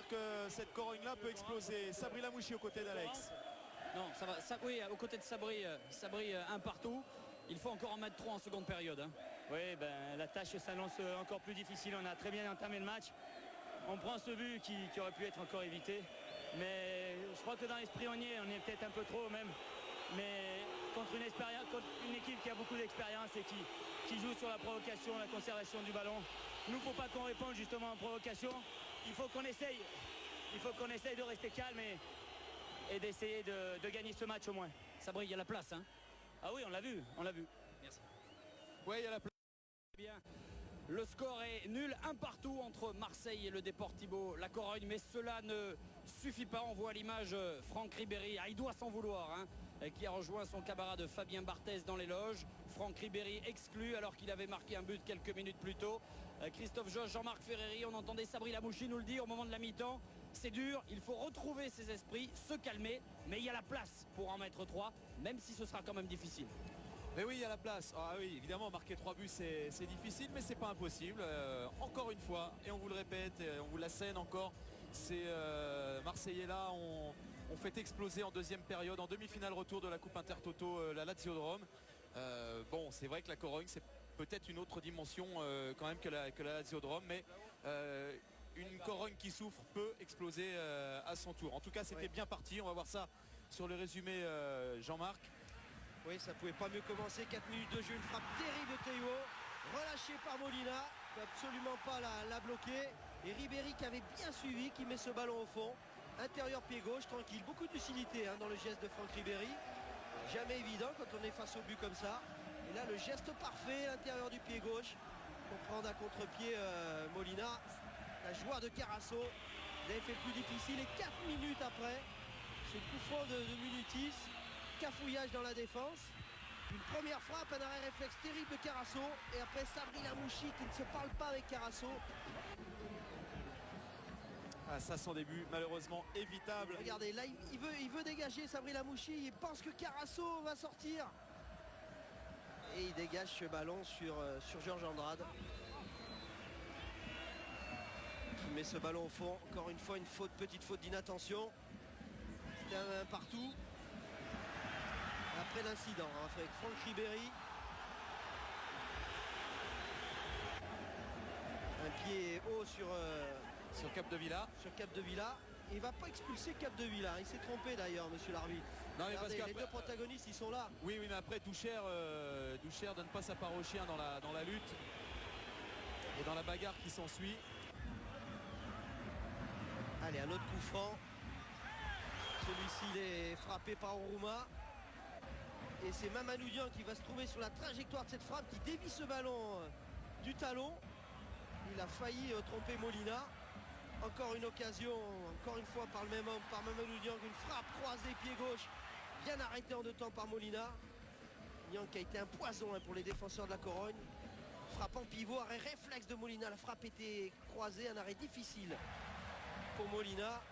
que cette Corogne là peut exploser. Sabri Lamouchi aux côtés d'Alex.
Non, ça va. Oui, aux côtés de Sabri, un partout. Il faut encore en mettre 3 en seconde période. Hein.
Oui, la tâche s'annonce encore plus difficile. On a très bien entamé le match. On prend ce but qui aurait pu être encore évité. Mais je crois que dans l'esprit on y est peut-être un peu trop même. Mais contre une équipe qui a beaucoup d'expérience et qui joue sur la provocation, la conservation du ballon. Nous, il ne faut pas qu'on réponde justement en provocation. Il faut qu'on essaye. De rester calme et d'essayer de gagner ce match au moins.
Sabri, il y a la place. Hein.
Ah oui, on l'a vu.
Merci.
Oui, il y a la place.
Bien. Le score est nul, un partout entre Marseille et le Deportivo La Corogne, mais cela ne suffit pas. On voit à l'image Franck Ribéry, il doit s'en vouloir, qui a rejoint son camarade Fabien Barthez dans les loges. Franck Ribéry exclu alors qu'il avait marqué un but quelques minutes plus tôt. Christophe Josse, Jean-Marc Ferreri, on entendait Sabri Lamouchi nous le dire au moment de la mi-temps. C'est dur, il faut retrouver ses esprits, se calmer, mais il y a la place pour en mettre 3, même si ce sera quand même difficile.
Mais oui, il y a la place. Ah oui, évidemment, marquer 3 buts, c'est difficile, mais c'est pas impossible. Encore une fois, et on vous le répète, et on vous l'assène encore, Ces Marseillais-là ont fait exploser en deuxième période, en demi-finale retour de la Coupe Intertoto, la Lazio de Rome. Bon, c'est vrai que la Corogne, c'est peut-être une autre dimension quand même que la Lazio de Rome, mais une Corogne qui souffre peut exploser à son tour. En tout cas, c'était bien parti. On va voir ça sur le résumé, Jean-Marc.
Oui, ça pouvait pas mieux commencer. 4 minutes de jeu, une frappe terrible de Théo, relâchée par Molina, qui peut absolument pas la bloquer. Et Ribéry qui avait bien suivi, qui met ce ballon au fond. Intérieur pied gauche, tranquille. Beaucoup de lucidité dans le geste de Franck Ribéry. Jamais évident quand on est face au but comme ça. Et là, le geste parfait, intérieur du pied gauche, pour prendre à contre-pied Molina. La joie de Carasso. Il avait fait plus difficile. Et 4 minutes après, ce coup franc de Munitis. Cafouillage dans la défense. Une première frappe, un arrêt réflexe terrible de Carasso. Et après Sabri Lamouchi qui ne se parle pas avec Carasso.
Ah, ça, son début malheureusement évitable.
Regardez, là il veut dégager Sabri Lamouchi. Il pense que Carasso va sortir. Et il dégage ce ballon sur Georges Andrade. Qui met ce ballon au fond. Encore une fois, une petite faute d'inattention. C'était un partout. Après l'incident avec Franck Ribéry. Un pied haut sur
Capdevila.
Sur Capdevila. Et il va pas expulser Capdevila. Il s'est trompé d'ailleurs, monsieur l'arbitre.
Non, mais parce
les deux protagonistes, ils sont là.
Oui, mais après Doucher donne pas sa part au chien dans la lutte et dans la bagarre qui s'ensuit.
Allez, un autre coup franc. Celui-ci, il est frappé par Oruma. Et c'est Mamanoudian qui va se trouver sur la trajectoire de cette frappe, qui dévie ce ballon du talon. Il a failli tromper Molina. Encore une occasion, encore une fois par le même homme, par Mamanoudian, une frappe croisée pied gauche, bien arrêtée en deux temps par Molina. Niang qui a été un poison pour les défenseurs de la Corogne. Frappe en pivot, arrêt réflexe de Molina. La frappe était croisée, un arrêt difficile pour Molina.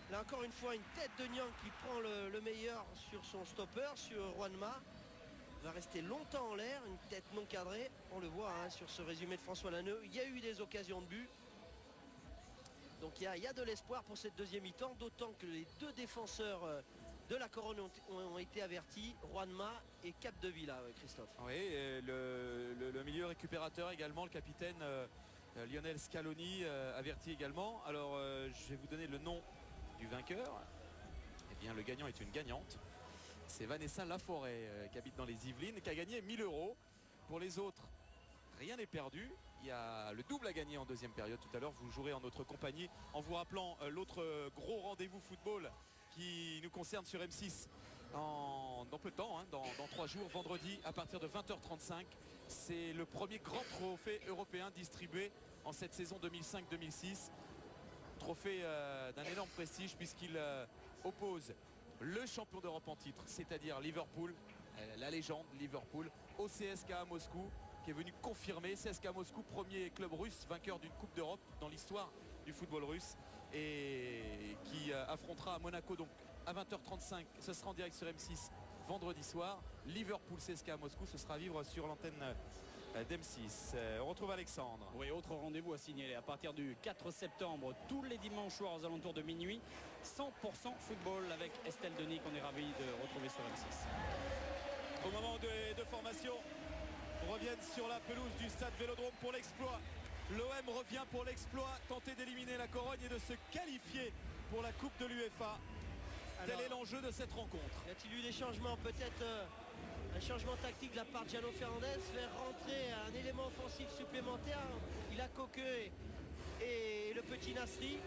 Là encore une fois, une tête de Niang qui prend le meilleur sur son stopper, sur Juanma. Il va rester longtemps en l'air, une tête non cadrée. On le voit sur ce résumé de François Lanneux. Il y a eu des occasions de but. Donc il y a de l'espoir pour cette deuxième mi-temps, d'autant que les deux défenseurs de la Corogne ont été avertis, Juanma et Capdevila, Christophe.
Oui, et le milieu récupérateur également, le capitaine Lionel Scaloni, averti également. Alors je vais vous donner le nom du vainqueur. Eh bien, le gagnant est une gagnante. C'est Vanessa Laforêt qui habite dans les Yvelines, qui a gagné 1000 €. Pour les autres, rien n'est perdu. Il y a le double à gagner en deuxième période. Tout à l'heure, vous jouerez en notre compagnie en vous rappelant l'autre gros rendez-vous football qui nous concerne sur M6 dans peu de temps, dans 3 jours, vendredi à partir de 20h35. C'est le premier grand trophée européen distribué en cette saison 2005-2006. Trophée d'un énorme prestige puisqu'il oppose le champion d'Europe en titre, c'est-à-dire Liverpool, la légende Liverpool, au CSKA Moscou, qui est venu confirmer. CSKA Moscou, premier club russe vainqueur d'une Coupe d'Europe dans l'histoire du football russe, et qui affrontera à Monaco donc à 20h35. Ce sera en direct sur M6 vendredi soir. Liverpool CSKA Moscou, ce sera à vivre sur l'antenne d'M6. On retrouve Alexandre.
Oui, autre rendez-vous à signaler à partir du 4 septembre, tous les dimanches soirs aux alentours de minuit, 100% football avec Estelle Denis qu'on est ravi de retrouver sur M6.
Au moment de formation, on revient sur la pelouse du stade Vélodrome pour l'exploit. L'OM revient pour l'exploit, tenter d'éliminer la Corogne et de se qualifier pour la Coupe de l'UEFA. Tel est l'enjeu de cette rencontre.
Y a-t-il eu des changements? Peut-être un changement tactique de la part de Gianno Fernandez, faire rentrer un élément offensif supplémentaire. Il a Coqueux et le petit Nasri.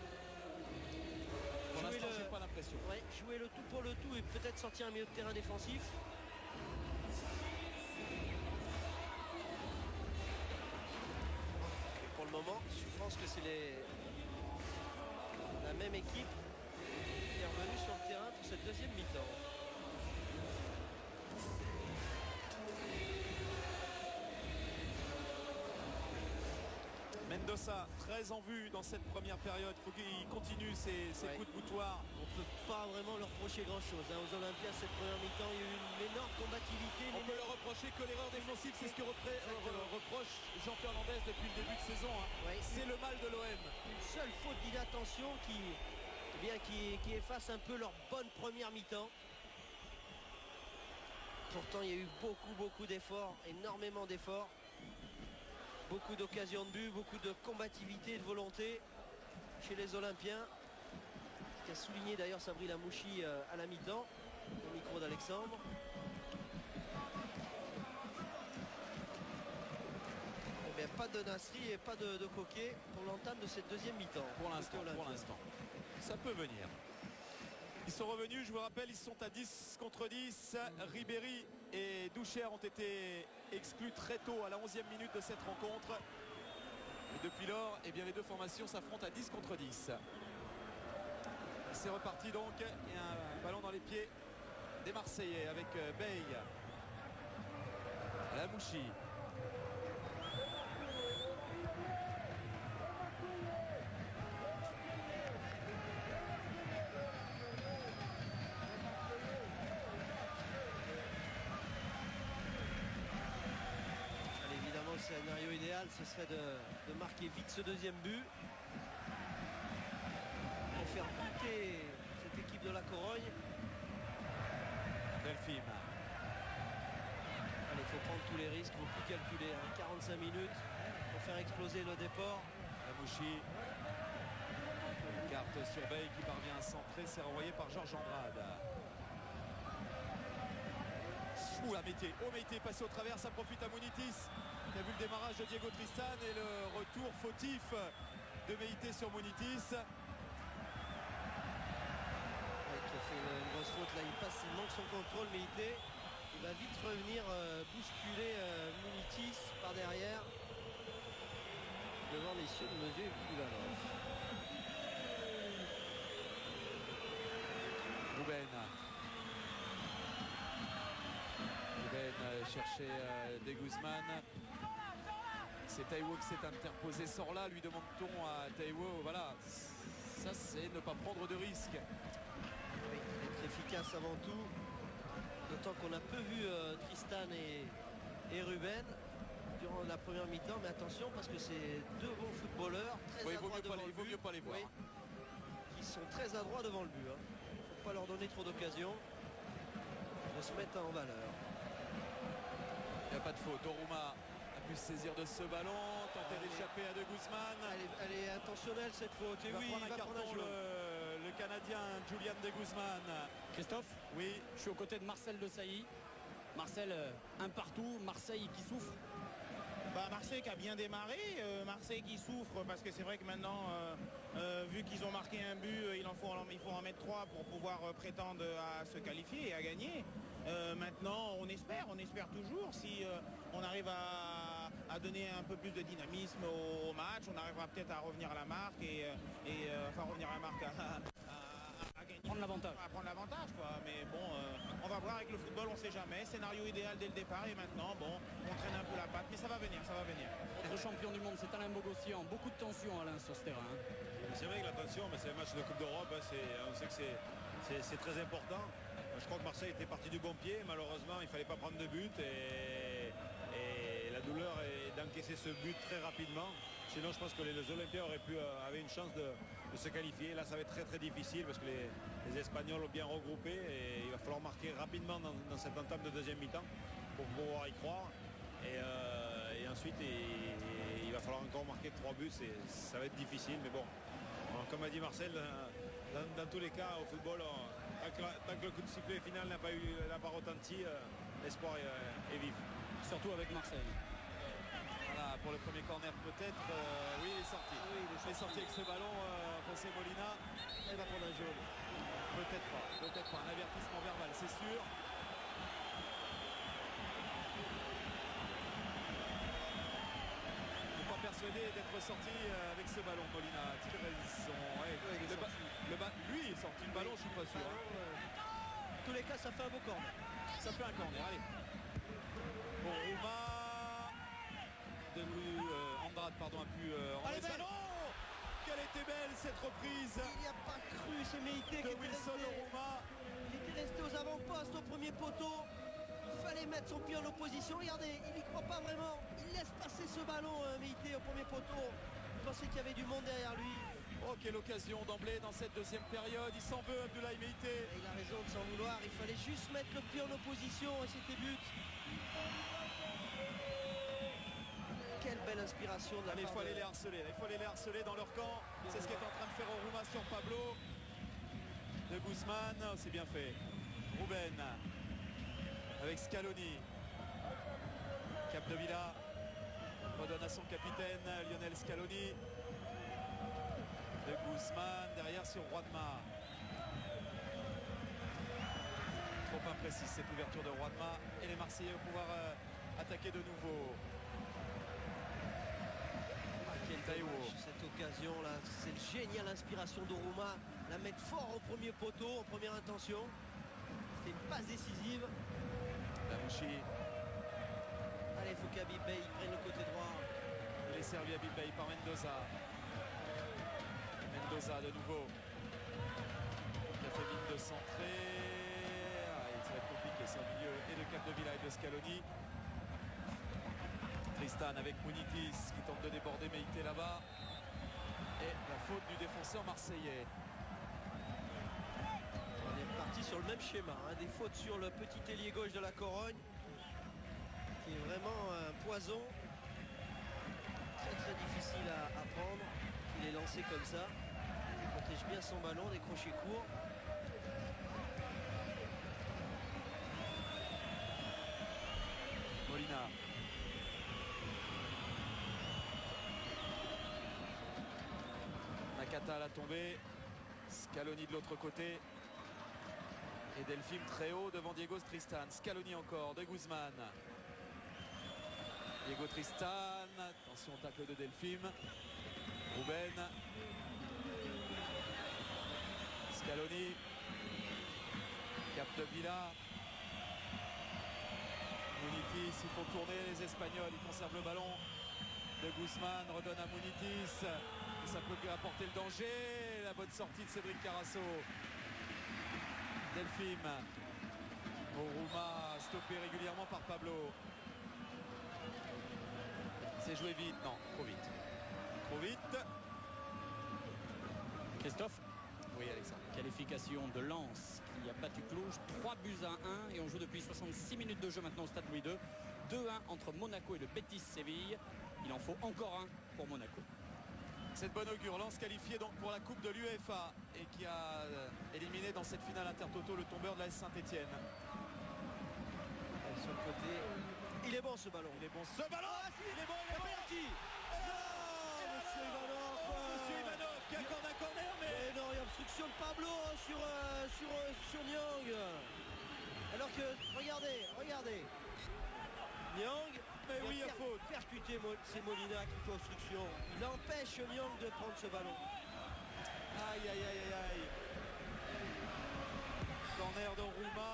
Pour l'instant, j'ai pas l'impression.
Ouais, jouer le tout pour le tout et peut-être sortir un milieu de terrain défensif. Et pour le moment, je pense que c'est la même équipe qui est revenue sur le terrain pour cette deuxième mi-temps.
Mendoza, très en vue dans cette première période. Il faut qu'il continue ses coups de boutoir.
On ne peut pas vraiment leur reprocher grand-chose. Aux Olympiens, cette première mi-temps, il y a eu une énorme combativité.
On peut leur reprocher que l'erreur défensive, c'est ce que reproche Jean Fernandez depuis le début de saison.
Ouais.
C'est le mal de l'OM.
Une seule faute d'inattention qui efface un peu leur bonne première mi-temps. Pourtant, il y a eu beaucoup d'efforts, énormément d'efforts. Beaucoup d'occasions de but, beaucoup de combativité et de volonté chez les Olympiens. Ce qu'a souligné d'ailleurs Sabri Lamouchi à la mi-temps, au micro d'Alexandre. Eh bien, pas de Nasri et pas de Coquet pour l'entame de cette deuxième mi-temps.
Pour l'instant. Ça peut venir. Ils sont revenus, je vous rappelle, ils sont à 10 contre 10. Ribéry et Doucher ont été exclus très tôt à la 11e minute de cette rencontre. Et depuis lors, eh bien, les deux formations s'affrontent à 10 contre 10. C'est reparti donc. Et un ballon dans les pieds des Marseillais avec Bey. Lamouchi.
Le scénario idéal, ce serait de marquer vite ce deuxième but pour faire buter cette équipe de la Corogne.
Delphine.
Allez, il faut prendre tous les risques, il ne faut plus calculer. 45 minutes pour faire exploser le déport.
Lamouchi. Carte sur Bey qui parvient à centrer. C'est renvoyé par Georges Andrade. Métier. Métier passé au travers, ça profite à Munitis qui a vu le démarrage de Diego Tristan et le retour fautif de Meïté sur Munitis.
Il a fait une grosse faute là, il manque son contrôle, Meïté. Il va vite revenir bousculer Munitis par derrière devant les cieux de Monsieur Ivanov.
Rouben chercher des Guzman. C'est Taiwo qui s'est interposé. Sort là, lui demande-t-on à Taiwo. Voilà, ça c'est ne pas prendre de risques.
Oui, être efficace avant tout. D'autant qu'on a peu vu Tristan et Ruben durant la première mi-temps. Mais attention parce que c'est deux bons footballeurs. Très adroits devant le but.
Il vaut mieux pas les voir.
Oui, qui sont très adroits devant le but. Il ne faut pas leur donner trop d'occasions de se mettre en valeur.
Il n'y a pas de faute. Oruma a pu se saisir de ce ballon, tenter d'échapper à De Guzman.
Elle est intentionnelle cette faute. Et oui, il va prendre un jaune.
Le Canadien Julian De Guzman.
Christophe,
oui,
je suis aux côtés de Marcel Desailly. Marcel, un partout, Marseille qui souffre.
Marseille qui a bien démarré, Marseille qui souffre parce que c'est vrai que maintenant, vu qu'ils ont marqué un but, il faut en mettre 3 pour pouvoir prétendre à se qualifier et à gagner. Maintenant, on espère toujours. Si on arrive à donner un peu plus de dynamisme au match, on arrivera peut-être à revenir à la marque revenir à la marque à gagner.
Prendre l'avantage.
À prendre l'avantage, quoi. Mais bon, on va voir avec le football, on ne sait jamais. Scénario idéal dès le départ et maintenant, bon, on traîne un peu la patte, mais ça va venir.
Notre champion du monde, c'est Alain Bogossian. Beaucoup de tension, Alain, sur ce terrain.
C'est vrai que la tension, mais c'est un match de Coupe d'Europe. On sait que c'est très important. Je crois que Marseille était parti du bon pied. Malheureusement, il ne fallait pas prendre de but. Et la douleur est d'encaisser ce but très rapidement. Sinon, je pense que les Olympiens avaient une chance de se qualifier. Là, ça va être très difficile parce que les Espagnols ont bien regroupé. Et il va falloir marquer rapidement dans cette entame de deuxième mi-temps pour pouvoir y croire. Et ensuite, il va falloir encore marquer 3 buts. Ça va être difficile. Mais bon, comme a dit Marcel, dans tous les cas, au football, tant que le coup de sifflet final n'a pas retenti, l'espoir est vif.
Surtout avec Marseille.
Voilà, pour le premier corner peut-être. Oui, il est sorti.
Oui,
il est sorti avec ce ballon, José Molina.
Elle va prendre un jaune.
Peut-être pas. Un avertissement verbal, c'est sûr. Persuadé d'être sorti avec ce ballon, Molina. A-t-il raison? Lui il est sorti le ballon, je suis pas sûr.
En tous les cas, ça fait un beau corner.
Ça fait un corner, allez. Bon, Rouma devenu Andrade. droite, pardon, a pu
Allez,
enlever ça.
belle.
Oh, quelle était belle cette reprise
Il n'y a pas cru, c'est Meïté qui
de
était
Wilson
resté.
Oruma.
Il était resté aux avant-postes au premier poteau. Il fallait mettre son pied en opposition. Regardez, il n'y croit pas vraiment. Il laisse passer ce ballon, Meïté, au premier poteau. Il pensait qu'il y avait du monde derrière lui.
Oh, quelle occasion d'emblée dans cette deuxième période. Il s'en veut, Abdoulaye Meïté.
Et il a raison de s'en vouloir. Il fallait juste mettre le pied en opposition et c'était but. Quelle belle inspiration de la
Mais il
part
faut aller
de-
les harceler. Il faut aller les harceler dans leur camp. C'est ce qu'est en train de faire Oruma sur Pablo. De Guzman, oh, c'est bien fait. Ruben avec Scaloni. Capdevila redonne à son capitaine Lionel Scaloni. De Guzman derrière sur Roidma. Trop imprécise cette ouverture de Roidma. Et les Marseillais vont pouvoir attaquer de nouveau.
Quel
Taiwo.
dommage, cette occasion là, c'est génial l'inspiration d'Oruma, la mettre fort au premier poteau, en première intention. C'est une passe décisive.
Damouchi.
Allez, il faut qu'Habib Bey prenne le côté droit.
Il est servi à Bilbao par Mendoza. Mendoza de nouveau. Qui a fait mine de centrer. Ça va être compliqué, c'est au milieu et de Capdevila et de Scaloni. Tristan avec Munitis qui tente de déborder Meïté là-bas. Et la faute du défenseur marseillais.
On est reparti sur le même schéma, des fautes sur le petit ailier gauche de la Corogne, qui est vraiment un poison. Très difficile à prendre. Il est lancé comme ça. Il protège bien son ballon, des crochets courts.
Molina. Nakata à la tombée. Scaloni de l'autre côté. Et Delphine très haut devant Diego Tristan. Scaloni encore de Guzman. Diego Tristan. Attention au tacle de Delphine. Ruben. Scaloni. Capdevila. Munitis, il faut tourner les Espagnols, ils conservent le ballon. De Guzman redonne à Munitis. Et ça peut lui apporter le danger. La bonne sortie de Cédric Carasso. Delphine. Oruma stoppé régulièrement par Pablo. C'est joué vite. Non, trop vite. Trop vite.
Christophe,
Oui, Alexandre.
qualification de Lens qui a battu Cluj 3-1 et on joue depuis 66 minutes de jeu maintenant au stade Louis II. 2-1 entre Monaco et le Betis Séville. Il en faut encore un pour Monaco.
Cette bonne augure, Lens qualifié donc pour la Coupe de l'UEFA et qui a éliminé dans cette finale Intertoto le tombeur de la Saint-Etienne.
Sur le côté. Il est bon ce ballon.
Il est bon ce ballon. Il est bon, il est bon.
Penalty. Monsieur Ivanov.
Monsieur Ivanov qui accorde un corner, mais
Mais non, il y a obstruction de Pablo sur Nyang. Alors que, regardez. Nyang.
Mais oui, il y a faute.
Percuté, c'est Molina qui fait obstruction. Il empêche Nyang de prendre ce ballon.
aïe aïe aïe aïe aïe. Corner de Rouma.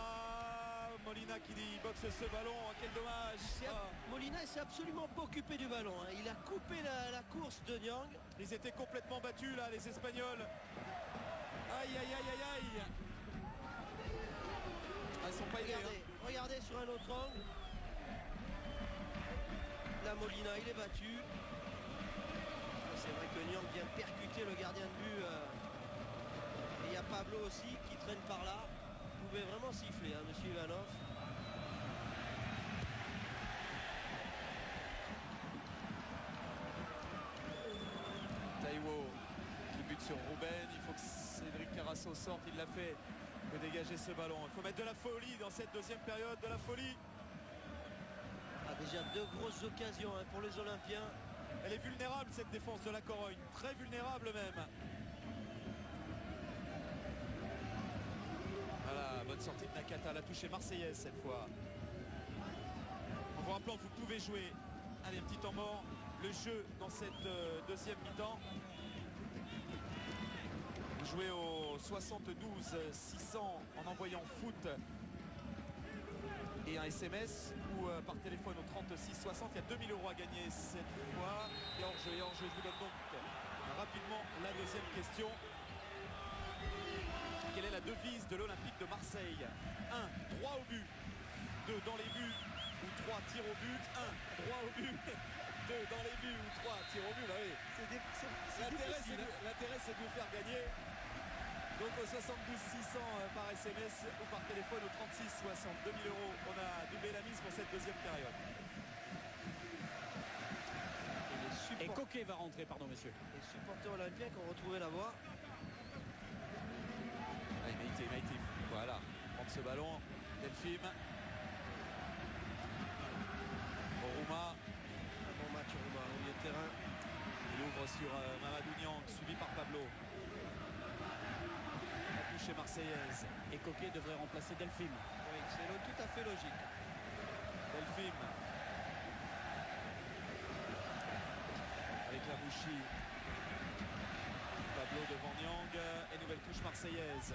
Molina qui boxe ce ballon. Quel dommage.
Molina il s'est absolument pas occupé du ballon. Il a coupé la course de Nyang.
Ils étaient complètement battus là, les Espagnols. Aïe aïe aïe aïe aïe. Ah, ils sont pas aidés.
Regardez sur un autre angle. Là Molina il est battu. C'est vrai que Nyang vient percuter le gardien de but. Et il y a Pablo aussi qui traîne par là. Vous pouvez vraiment siffler, monsieur Ivanov.
Taiwo qui bute sur Ruben. Il faut que Cédric Carasso sorte. Il l'a fait. Il faut dégager ce ballon. Il faut mettre de la folie dans cette deuxième période. De la folie.
Déjà deux grosses occasions pour les Olympiens.
Elle est vulnérable cette défense de la Corogne. Très vulnérable même. Voilà, bonne sortie de Nakata. La touche est marseillaise cette fois. En vous rappelant que vous pouvez jouer. Allez, un petit temps mort. Le jeu dans cette deuxième mi-temps. Jouez au 72 600 en envoyant foot et un SMS ou par téléphone au 36 60. Il y a 2000 € à gagner cette fois. Et hors jeu Je vous donne donc rapidement la deuxième question. Quelle est la devise de l'Olympique de Marseille? 1. Droit au but. 2. Dans les buts. Ou 3. Tir au but. 1. Droit au but. 2. Dans les buts. Ou 3. Tir au but. Bah oui. L'intérêt c'est de vous faire gagner. Donc au 72 600 par SMS ou par téléphone au 36 60. 2000 €. On a doublé la mise pour cette deuxième période.
Et Coquet va rentrer, pardon messieurs.
Les supporters olympiens qui ont retrouvé la voie.
Allez, Maïté. Voilà. Prendre ce ballon. Delphine. Oruma.
Bon match Oruma au milieu de terrain.
Il ouvre sur Mamadou Niang, suivi par Pablo. La touche est marseillaise.
Et Coquet devrait remplacer Delphine.
Oui, c'est tout à fait logique.
Delphine. Avec la Mouchi. Pablo devant Niang. Et nouvelle touche marseillaise.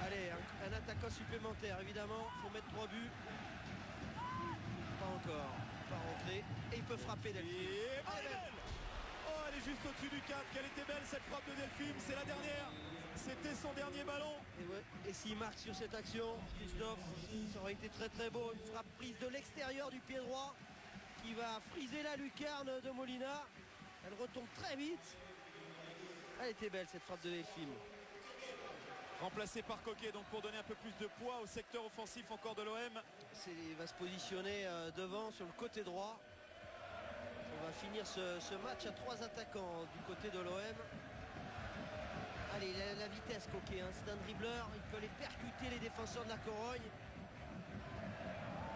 Allez, un attaquant supplémentaire, évidemment. Il faut mettre 3 buts. Pas encore. Pas rentré. Et il peut frapper Delphine.
Et Marinel. Oh, elle est juste au-dessus du cap. Quelle était belle cette frappe de Delphine. C'est la dernière. C'était son dernier ballon.
Et s'il marque sur cette action, Christophe, ça aurait été très très beau. Une frappe prise de l'extérieur du pied droit qui va friser la lucarne de Molina. Elle retombe très vite. Elle était belle cette frappe de Delphine.
Remplacé par Coquet, donc pour donner un peu plus de poids au secteur offensif encore de l'OM.
Il va se positionner devant sur le côté droit. On va finir ce match à 3 attaquants du côté de l'OM. Allez, il a la vitesse Coquet, hein. C'est un dribbleur, il peut aller percuter les défenseurs de la Corogne.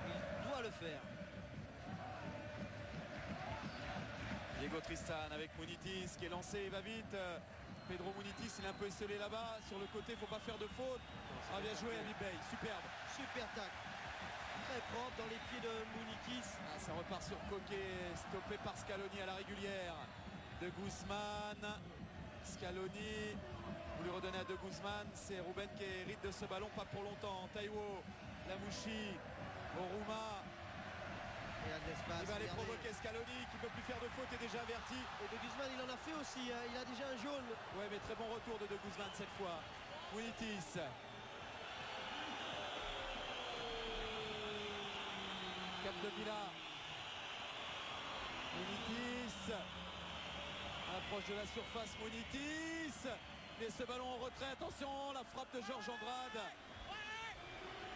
Il doit le faire.
Diego Tristan avec Munitis qui est lancé, il va vite. Pedro Munitis, il est un peu esselé là-bas. Sur le côté, il ne faut pas faire de faute. Ah, bien joué Habib Bey, superbe.
Super tac. Très propre dans les pieds de Munitis.
Ah, ça repart sur Coquet, stoppé par Scaloni à la régulière. De Guzman. Scaloni, vous lui redonnez à De Guzman. C'est Ruben qui hérite de ce ballon, pas pour longtemps. Taiwo, Lamouchi, Oruma.
Il y a de l'espace.
Il va aller
regardez.
provoquer Scaloni qui ne peut plus faire de faute, est déjà averti.
Et De Guzman, il en a fait aussi, hein. Il a déjà un jaune.
Ouais, mais très bon retour de Guzman cette fois. Munitis. Cap de Villa. Munitis. À l'approche de la surface, Munitis. Mais ce ballon en retrait, attention, la frappe de Georges Andrade.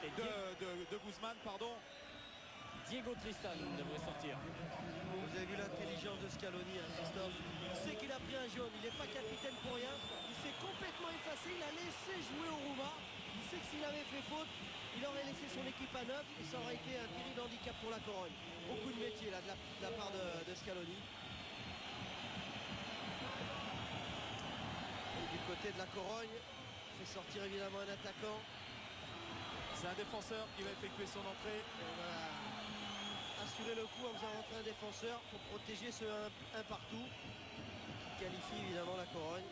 Et
De Guzman, pardon.
Diego Tristan devrait sortir.
Vous avez vu l'intelligence de Scaloni, hein, Christophe. Il sait qu'il a pris un jaune, il n'est pas capitaine pour rien. Il s'est complètement effacé, il a laissé jouer Oruma. Il sait que s'il avait fait faute, il aurait laissé son équipe à 9 et ça aurait été un terrible handicap pour la Corogne. Beaucoup de métier là de la part de Scaloni. Et du côté de la Corogne, il fait sortir évidemment un attaquant.
C'est un défenseur qui va effectuer son entrée.
Et on va assurer le coup en faisant rentrer un défenseur pour protéger ce 1 partout qui qualifie évidemment la Corogne.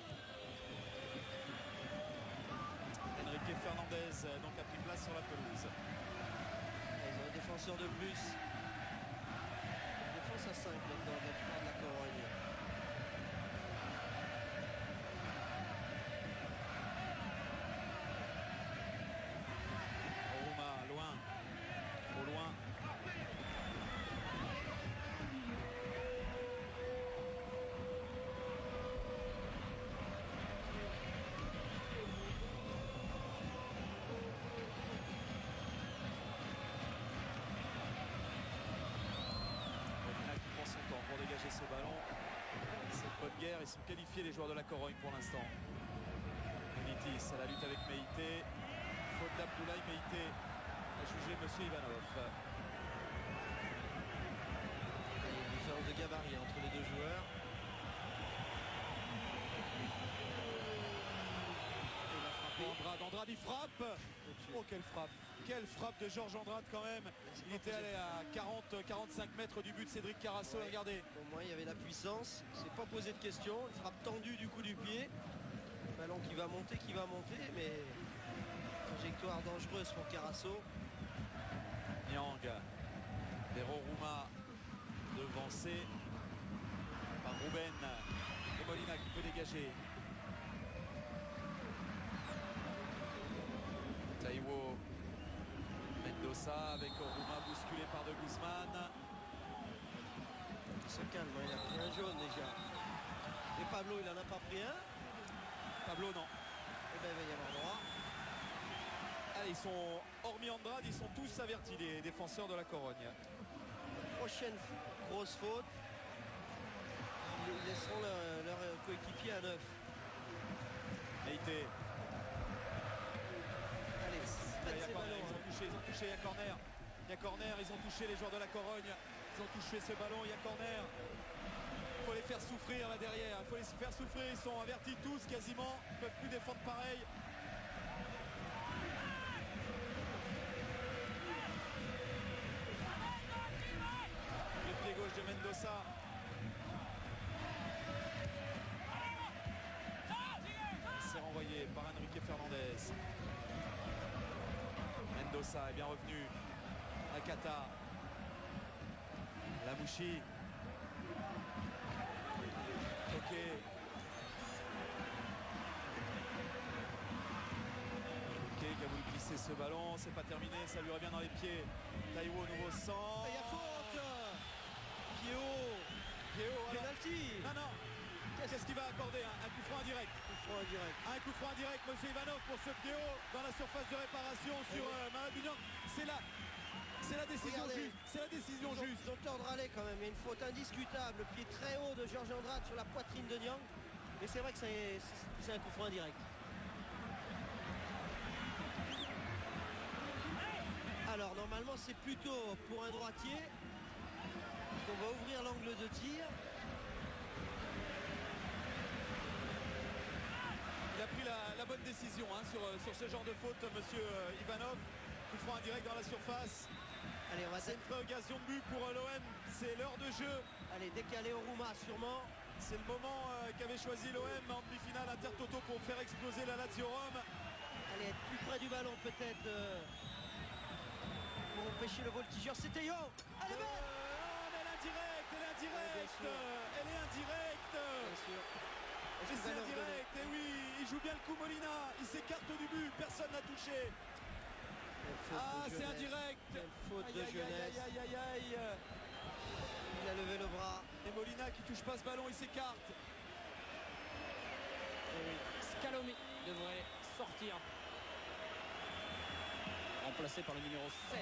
Enrique Fernandez donc a pris place sur la pelouse.
Ils ont un défenseur de plus. Une défense à 5 maintenant de la part de la Corogne.
Oruma, loin. Trop loin. Molina qui prend son temps pour dégager ce ballon. Cette bonne guerre, ils sont qualifiés les joueurs de la Corogne pour l'instant. Munitis à la lutte avec Meïté. Faute d'Abdoulaye Meïté a jugé Monsieur Ivanov.
Il y a une différence de gabarit entre les deux joueurs. Et il a frappé.
Andrade, il frappe. Oh, quelle frappe. Quelle frappe de Georges Andrade quand même. Il était allé à 40-45 mètres du but de Cédric Carasso.
Ouais.
Regardez.
Au moins il y avait la puissance. Il ne s'est pas posé de questions. Une frappe tendue du coup du pied. Ballon qui va monter, mais trajectoire dangereuse pour Carasso.
Niang. Vero Rouma devancé par Allen et Molina qui peut dégager. Taiwo, Mendoza avec Oruma bousculé par De Guzman.
Il se calme, hein, il a pris un jaune déjà. Et Pablo, il en a pas pris un.
Pablo, non.
Et ben il va y avoir droit.
Allez, ils sont, hormis Andrade, ils sont tous avertis, les défenseurs de la Corogne.
Prochaine grosse faute. Ils laisseront leur coéquipier à 9.
Meïté.
Allez,
Il y
prennent
a
ces
corner,
ballons.
ils ont touché, il y a corner. Il y a corner, ils ont touché les joueurs de la Corogne. Ils ont touché ce ballon, il y a corner. Il faut les faire souffrir là derrière. Il faut les faire souffrir, ils sont avertis tous quasiment. Ils ne peuvent plus défendre pareil. Le pied gauche de Mendoza. C'est renvoyé par Enrique Fernandez. Mendoza est bien revenu. Nakata. Lamouchi. Ok. Ok, qui a voulu glisser ce ballon. C'est pas terminé, ça lui revient dans les pieds. Taiwo au nouveau sang.
Et il y a faute. Pied-haut.
Pied-haut, alors.
Penalty.
Non, non. Qu'est-ce qu'il va accorder? Un coup franc indirect.
Coup franc indirect.
Un coup franc indirect, monsieur Ivanov, pour ce pied-haut dans la surface de réparation sur Mamadou Niang. C'est la décision
Regardez.
juste. C'est la décision juste.
Ils ont tort de râler quand même. Il y a une faute indiscutable. Le pied très haut de Georges Andrade sur la poitrine de Niang. Mais c'est vrai que c'est un coup franc indirect. Alors normalement c'est plutôt pour un droitier qu'on va ouvrir l'angle de tir.
Il a pris la bonne décision hein, sur ce genre de faute, monsieur Ivanov. Coup franc indirect dans la surface.
Allez, on va
C'est une vraie occasion de but pour l'OM. C'est l'heure de jeu.
aller décaler Oruma sûrement.
C'est le moment qu'avait choisi l'OM en demi-finale Intertoto pour faire exploser la Lazio Rome.
Allez, être plus près du ballon peut-être pour empêcher le voltigeur. C'était Yo. Allez, mais
Elle est indirecte, elle est indirecte.
sûr.
Elle est indirecte.
bien sûr. Est-ce
Et
qu'il va
c'est
leur donner
indirect. Et oui, il joue bien le coup Molina. Il s'écarte du but. Personne n'a touché.
Quelle faute
Ah,
de
c'est
jeunesse.
indirect.
Quelle faute de
Aïe, aïe,
jeunesse.
aïe, aïe, aïe, aïe.
Il a levé le bras.
Et Molina qui touche pas ce ballon, il s'écarte.
Scalomi devrait sortir. Remplacé par le numéro 16.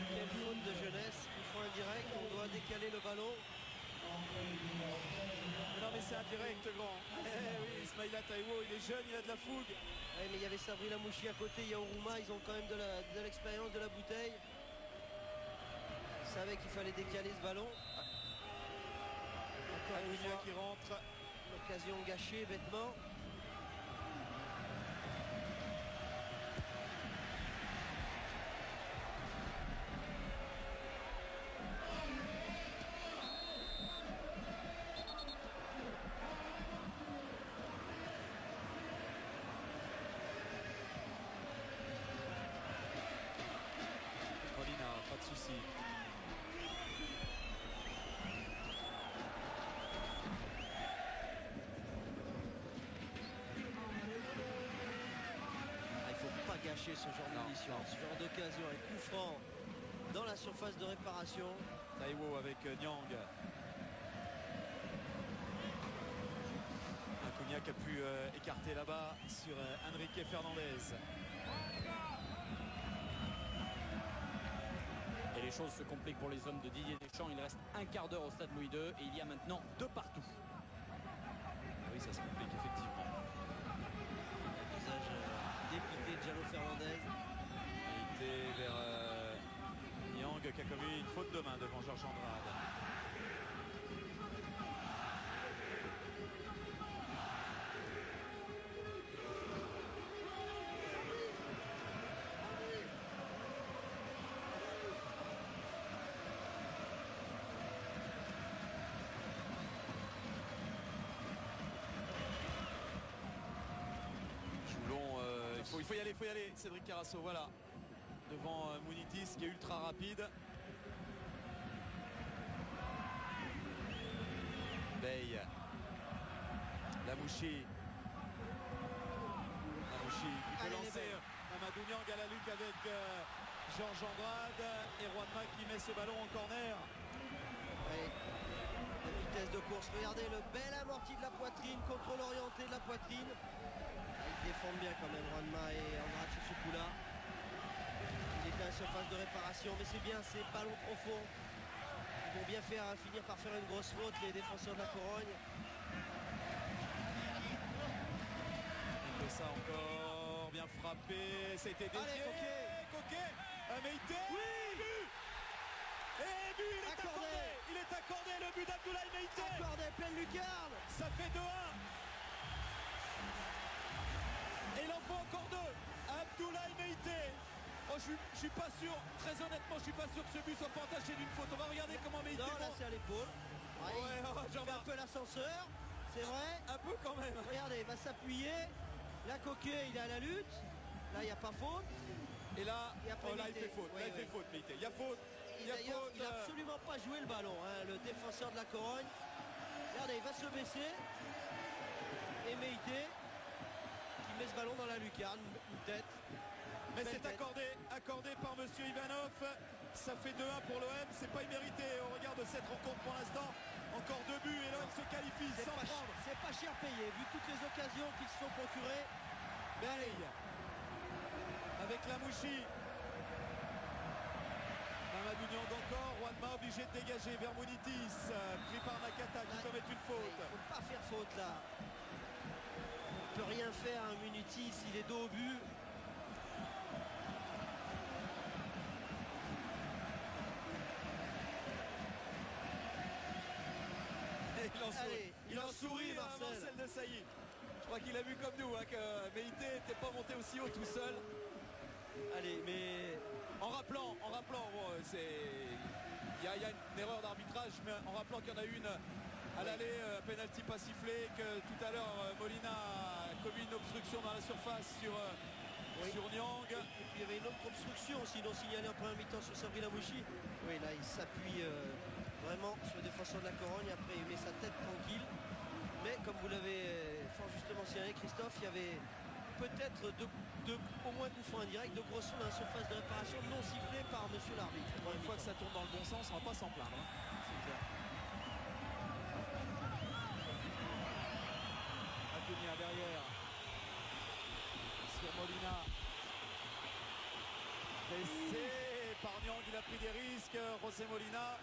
Quelle faute de jeunesse. Coup franc indirect. On doit décaler le ballon.
Mais non mais c'est indirect grand. Eh oui, Ismaïla Taiwo, il est jeune, il a de la fougue.
Ouais, mais il y avait Sabri Lamouchi à côté, il y a Oruma, ils ont quand même de l'expérience, de la bouteille. Ils savaient qu'il fallait décaler ce ballon. Encore une
Acuna
fois,
qui rentre.
l'occasion gâchée bêtement.
Molina, pas de souci.
Ah, il ne faut pas gâcher ce genre
Non,
d'émission,
non.
ce genre d'occasion. Un coup franc dans la surface de réparation.
Taiwo avec Niang. Acuna qui a pu écarter là-bas sur Enrique Fernandez.
Et les choses se compliquent pour les hommes de Didier Deschamps. Il reste un quart d'heure au stade Louis II et il y a maintenant 2 partout.
Oui, ça se complique effectivement.
Visage dépité de Gianlo Fernandez.
Il était vers Niang qui a commis une faute de main devant Georges Andrade. Joulon, il faut y aller, Cédric Carasso, voilà. Devant Mounitis qui est ultra rapide. Lamouchi. Lamouchi qui peut
Allez, les
lancer
belles.
Mamadou Niang à la lutte avec Georges Andrade et Juanma qui met ce ballon en corner.
Allez, la vitesse de course, regardez le bel amorti de la poitrine, contrôle orienté de la poitrine. Ils défendent bien quand même Juanma et Andrade sur ce coup-là. Il était à la surface de réparation, mais c'est bien, ces ballons profonds. Ils vont bien faire finir par faire une grosse faute, les défenseurs de la Corogne.
Et ça encore, bien frappé, ça a été dévié.
Allez, Coquet.
Coquet, Meïté.
Oui.
But. Et but, il est
Accordé.
accordé. Il est accordé, le but d'Abdoulaye Meïté.
Accordé, pleine lucarne.
Ça fait 2-1. Et il en faut encore 2. Abdoulaye Meïté. Oh, je suis pas sûr, très honnêtement, je suis pas sûr que ce but soit pas entaché d'une faute. On va regarder comment Meïté.
Non, là c'est à l'épaule.
Ouais,
Il fait un
Jean-Marc,
peu l'ascenseur, c'est vrai.
un peu quand même.
Regardez, il va s'appuyer. Là, Coquet, il est à la lutte. Là, il n'y a pas faute.
Et là,
Et après,
là il
Meïté.
fait faute.
Ouais,
Là, il
ouais.
fait faute, Meïté. Il y a faute. Il y a
D'ailleurs,
faute.
il n'a absolument pas joué le ballon, hein, le défenseur de la Corogne. Regardez, il va se baisser. Et Meïté qui met ce ballon dans la lucarne, une tête.
Mais
Belle
c'est
tête.
accordé par Monsieur Ivanov. Ça fait 2-1 pour l'OM. C'est pas immérité au regard de cette rencontre pour l'instant. Encore 2 buts et l'OM se qualifie
C'est
sans
pas,
prendre.
c'est pas cher payé, vu toutes les occasions qu'ils se sont procurées.
Bey avec Lamouchi. Mamadou Niang encore. Juanma obligé de dégager vers Mounitis. Pris par Nakata qui
Là,
peut mettre une
Il
faute.
ne faut pas faire faute là. Il ne peut rien faire à un Munitis, il est dos au but.
Et il en sourit.
Allez,
Il en sourit,
Marcel.
Marcel de Sailly. Je crois qu'il a vu comme nous que Meïté n'était pas monté aussi haut tout seul.
Allez, mais
En rappelant, bon, il y a une erreur d'arbitrage, mais en rappelant qu'il y en a une à l'aller, penalty pas sifflé, que tout à l'heure Molina a commis une obstruction dans la surface sur Niang.
et puis il y avait une autre obstruction aussi non signalée en première mi-temps sur Sabri Lamouchi. Oui, là il s'appuie vraiment sur le défenseur de la Corogne. Après il met sa tête tranquille. Mais comme vous l'avez fort justement signalé, Christophe, il y avait peut-être au moins coup franc indirect de gros sons dans la surface de réparation non sifflé par monsieur l'arbitre.
Une fois que ça tourne dans le bon sens, on va pas s'en plaindre.
C'est clair.
Acuña derrière. Sur Molina. Pressé par Niang, il a pris des risques. José Molina.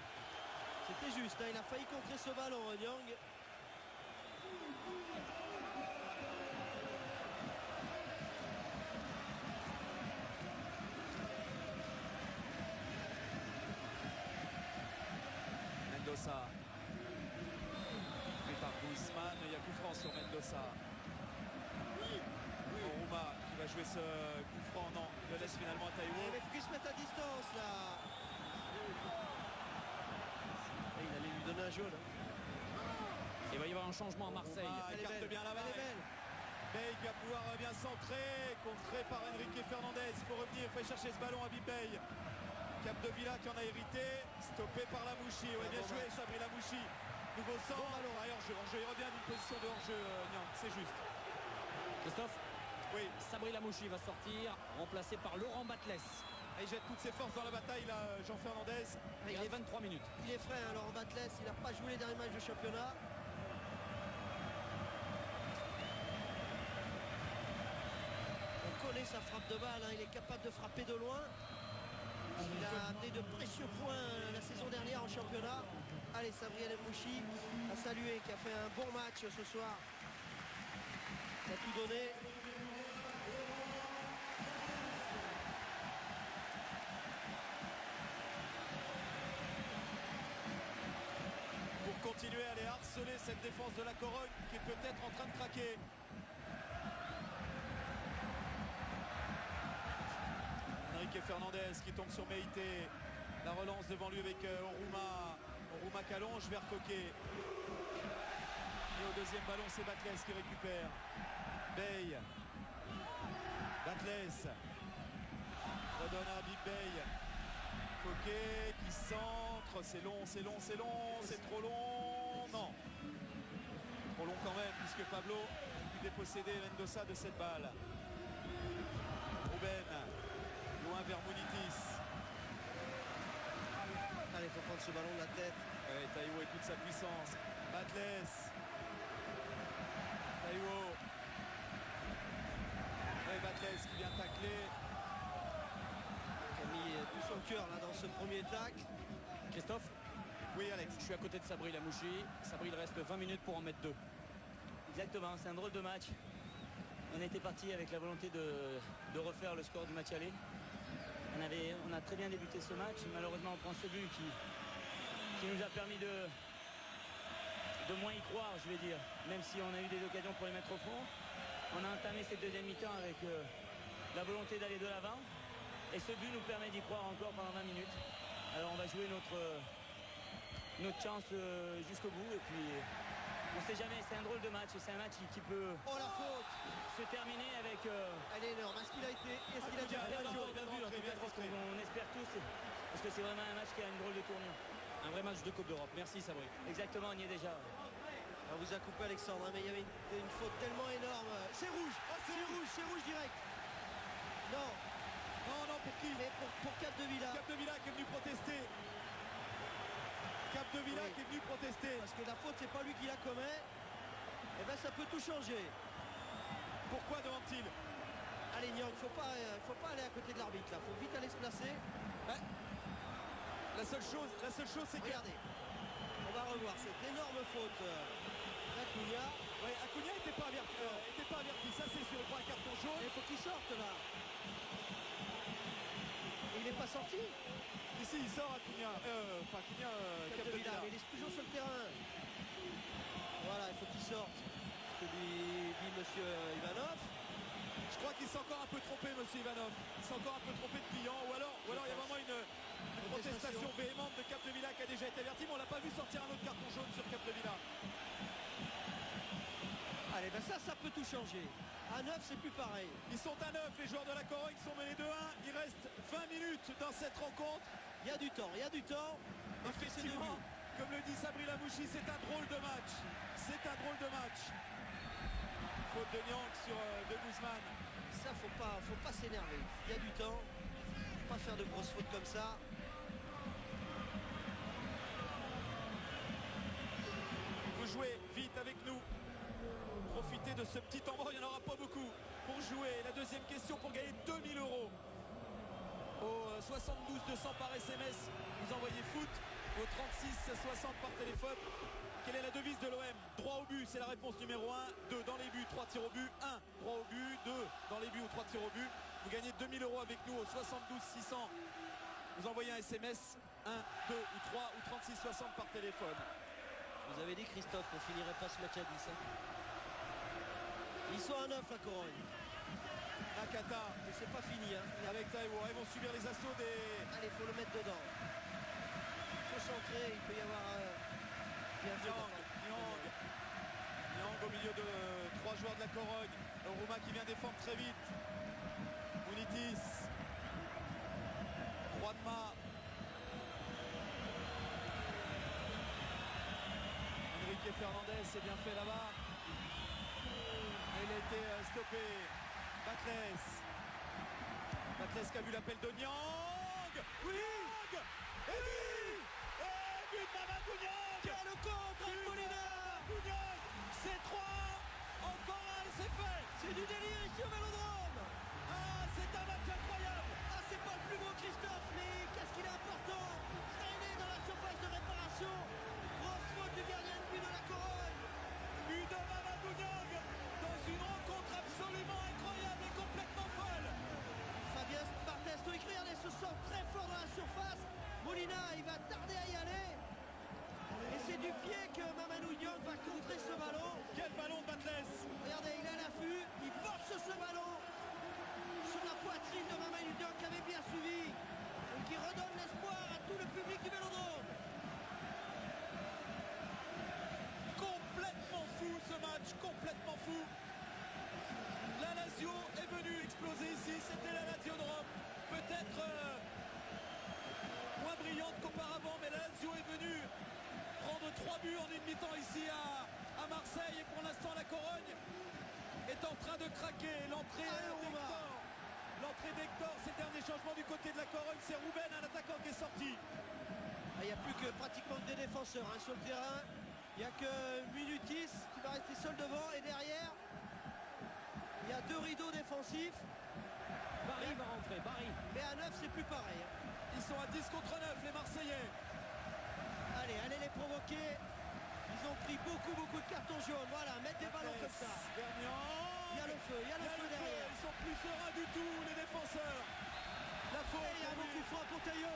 C'était juste, hein, il a failli contrer ce ballon, Niang.
Mendoza. Pris par Guzman. Il y a coup franc sur Mendoza. Oruma qui va jouer ce coup franc. Non, il le laisse finalement à
Il
Taïwo.
avait pu se mettre à distance là. Et il allait lui donner un jaune. Hein.
Il va y avoir un changement à Marseille.
Oruma
Elle est
écarte
belle,
bien la
elle est
balle.
belle.
Bey qui va pouvoir bien centrer, contré par Enrique Fernandez. Il faut revenir, il faut aller chercher ce ballon à Bey. Capdevila qui en a hérité, stoppé par Lamouchi. Ouais, bien
bon
joué
match.
Sabri Lamouchi. Nouveau centre.
Bon ballon.
Ah, hors-jeu. Hors-jeu. Il revient d'une position de hors-jeu, Niang. C'est juste.
Christophe,
Oui.
Sabri Lamouchi va sortir, remplacé par Laurent Batles.
Et il jette toutes ses forces dans la bataille, là, Jean Fernandez.
Il
Il
reste
est,
23 minutes.
il est frais, hein, Laurent Batles. Il n'a pas joué les derniers matchs de championnat. On connaît sa frappe de balle. Hein. Il est capable de frapper de loin. Il a amené de précieux points la saison dernière en championnat. Allez, Sabri Lamouchi à saluer, qui a fait un bon match ce soir. Il a tout donné.
Pour continuer à aller harceler cette défense de la Corogne qui est peut-être en train de craquer. Enrique Fernandez qui tombe sur Meïté. La relance devant lui avec Oruma. Oruma qui allonge vers Coquet. Et au deuxième ballon, c'est Batles qui récupère. Bey. Batles. Redonne à Bey. Coquet qui centre. C'est long, c'est long, c'est long. C'est trop long. Non. Trop trop long quand même, puisque Pablo a pu déposséder Mendoza de cette balle. Ruben, loin vers Munitis.
Allez, il faut prendre ce ballon de la tête.
Ouais, Taiwo et toute sa puissance. Batles. Taiwo. Et Batles qui vient tacler.
Qui a mis tout son cœur là dans ce premier tacle.
Christophe,
Oui, Alex.
je suis à côté de Sabri Lamouchi. Sabri, il reste 20 minutes pour en mettre 2.
Exactement, c'est un drôle de match. On était parti avec la volonté de refaire le score du match aller. On a très bien débuté ce match. Malheureusement, on prend ce but qui nous a permis de moins y croire, je vais dire. Même si on a eu des occasions pour les mettre au fond. On a entamé cette deuxième mi-temps avec la volonté d'aller de l'avant. Et ce but nous permet d'y croire encore pendant 20 minutes. Alors on va jouer notre chance jusqu'au bout. Et puis on ne sait jamais, c'est un drôle de match. C'est un match qui peut
Oh la faute.
se terminer avec...
Elle est énorme. Est-ce qu'il a été
bien vu, en tout cas, c'est ce qu'on espère tous. Parce que c'est vraiment un match qui a une drôle de tournure.
Un vrai match de Coupe d'Europe. Merci Sabri.
Exactement, on y est déjà.
On vous a coupé Alexandre, hein, mais il y avait une faute tellement énorme. C'est rouge, c'est rouge direct. Non,
Non, pour qui?
mais pour Capdevila.
Capdevila qui est venu protester. Capdevila
Oui.
qui est venu protester.
Parce que la faute, c'est pas lui qui la commet. Et ben ça peut tout changer.
Pourquoi demande-t-il?
Allez Nyang, faut pas aller à côté de l'arbitre là. Faut vite aller se placer.
La seule chose, c'est que...
Regardez. On va revoir cette énorme faute d'Acuna.
Ouais, Acuna n'était pas averti. Ça, c'est sûr. Il prend un carton jaune.
Il faut qu'il sorte là. Et il n'est pas sorti.
Ici, il sort Acuna. Pas Acuna,
Capdevila,
Capdevila.
mais il est toujours sur le terrain. Voilà, il faut qu'il sorte. Ce que lui dit monsieur Ivanov.
Je crois qu'il s'est encore un peu trompé, monsieur Ivanov. Il s'est encore un peu trompé de client. Ou alors il y a vraiment une protestation véhémente de Capdevila qui a déjà été averti, mais on l'a pas vu sortir un autre carton jaune sur Capdevila.
Allez, ben ça peut tout changer. À 9, c'est plus pareil.
Ils sont à 9, les joueurs de la Corogne sont menés 2-1. Il reste 20 minutes dans cette rencontre.
Il y a du temps.
Effectivement, comme le dit Sabri Lamouchi, c'est un drôle de match. Faute de Nyang sur De Guzman.
Ça, faut pas s'énerver. Il y a du temps. Faut pas faire de grosses fautes comme ça.
Vous jouez vite avec nous. Profitez de ce petit temps mort, il n'y en aura pas beaucoup pour jouer. La deuxième question pour gagner 2000 € au 72 200 par SMS. Vous envoyez foot au 36 60 par téléphone. Quelle est la devise de l'OM? Droit au but, c'est la réponse numéro 1. 2 dans les buts, 3 tirs au but. 1 droit au but, 2 dans les buts ou 3 tirs au but. Vous gagnez 2000 € avec nous au 72 600. Vous envoyez un SMS 1, 2 ou 3 ou 36 60 par téléphone.
Vous avez dit, Christophe, qu'on finirait pas ce match à 10. Hein. Ils sont à 9, la Corogne.
Nakata
Mais c'est pas fini. Hein.
avec Taiwo. Ils vont subir les assauts des...
Allez, il faut le mettre dedans. Il faut centrer. Il peut y avoir... bien fait
Nyang au milieu de 3 joueurs de la Corogne. Rouma qui vient défendre très vite. Munitis. Juanma. Enrique Fernandez, c'est bien fait là-bas. Il a été stoppé. Batles qui a vu l'appel de Nyang. Oui. Et oui. Et but de Mamadou Nyang.
Quel contre Molina.
C'est 3. Encore un, c'est fait.
C'est du délire ici au Vélodrome.
Ah, c'est un match incroyable.
Ah, c'est pas le plus beau, Christophe, mais qu'est-ce qu'il est important. Traîné dans la surface de réparation. Grosse faute du gardien de but de la Corogne.
But de Mamadou Nyang dans une rencontre absolument incroyable et complètement folle.
Fabien Barthez, regardez, se sent très fort dans la surface. Molina, il va tarder à y aller. Et c'est du pied que Mamadou Nyang va contrer ce ballon.
Quel ballon de Batles.
Regardez, il est à l'affût, il force ce ballon sur la poitrine de Mamadou Nyang qui avait bien suivi et qui redonne l'espoir à tout le public du Vélodrome.
Complètement fou ce match, complètement fou. La Lazio est venue exploser ici, c'était la Lazio de Rome. Peut-être moins brillante qu'auparavant, mais la Lazio est venue prendre 3 buts en une mi-temps ici à à Marseille et pour l'instant la Corogne est en train de craquer. L'entrée d'Hector. L'entrée d'Hector, c'est le dernier changement du côté de la Corogne. C'est Rouben, un attaquant qui est sorti.
Il n'y a plus que pratiquement que des défenseurs sur le terrain. Il n'y a que Minutis qui va rester seul devant. Et derrière, il y a 2 rideaux défensifs.
Barry va rentrer, Barry.
Mais à 9, c'est plus pareil.
Ils sont à 10 contre 9, les Marseillais.
Allez les provoquer. Ils ont pris beaucoup de cartons jaunes. Voilà, mettre des ballons comme ça.
Vergniand.
Il y a le feu, derrière.
Ils sont plus sereins du tout, les défenseurs. La faute.
Et il y a un bon coup franc pour Tayo.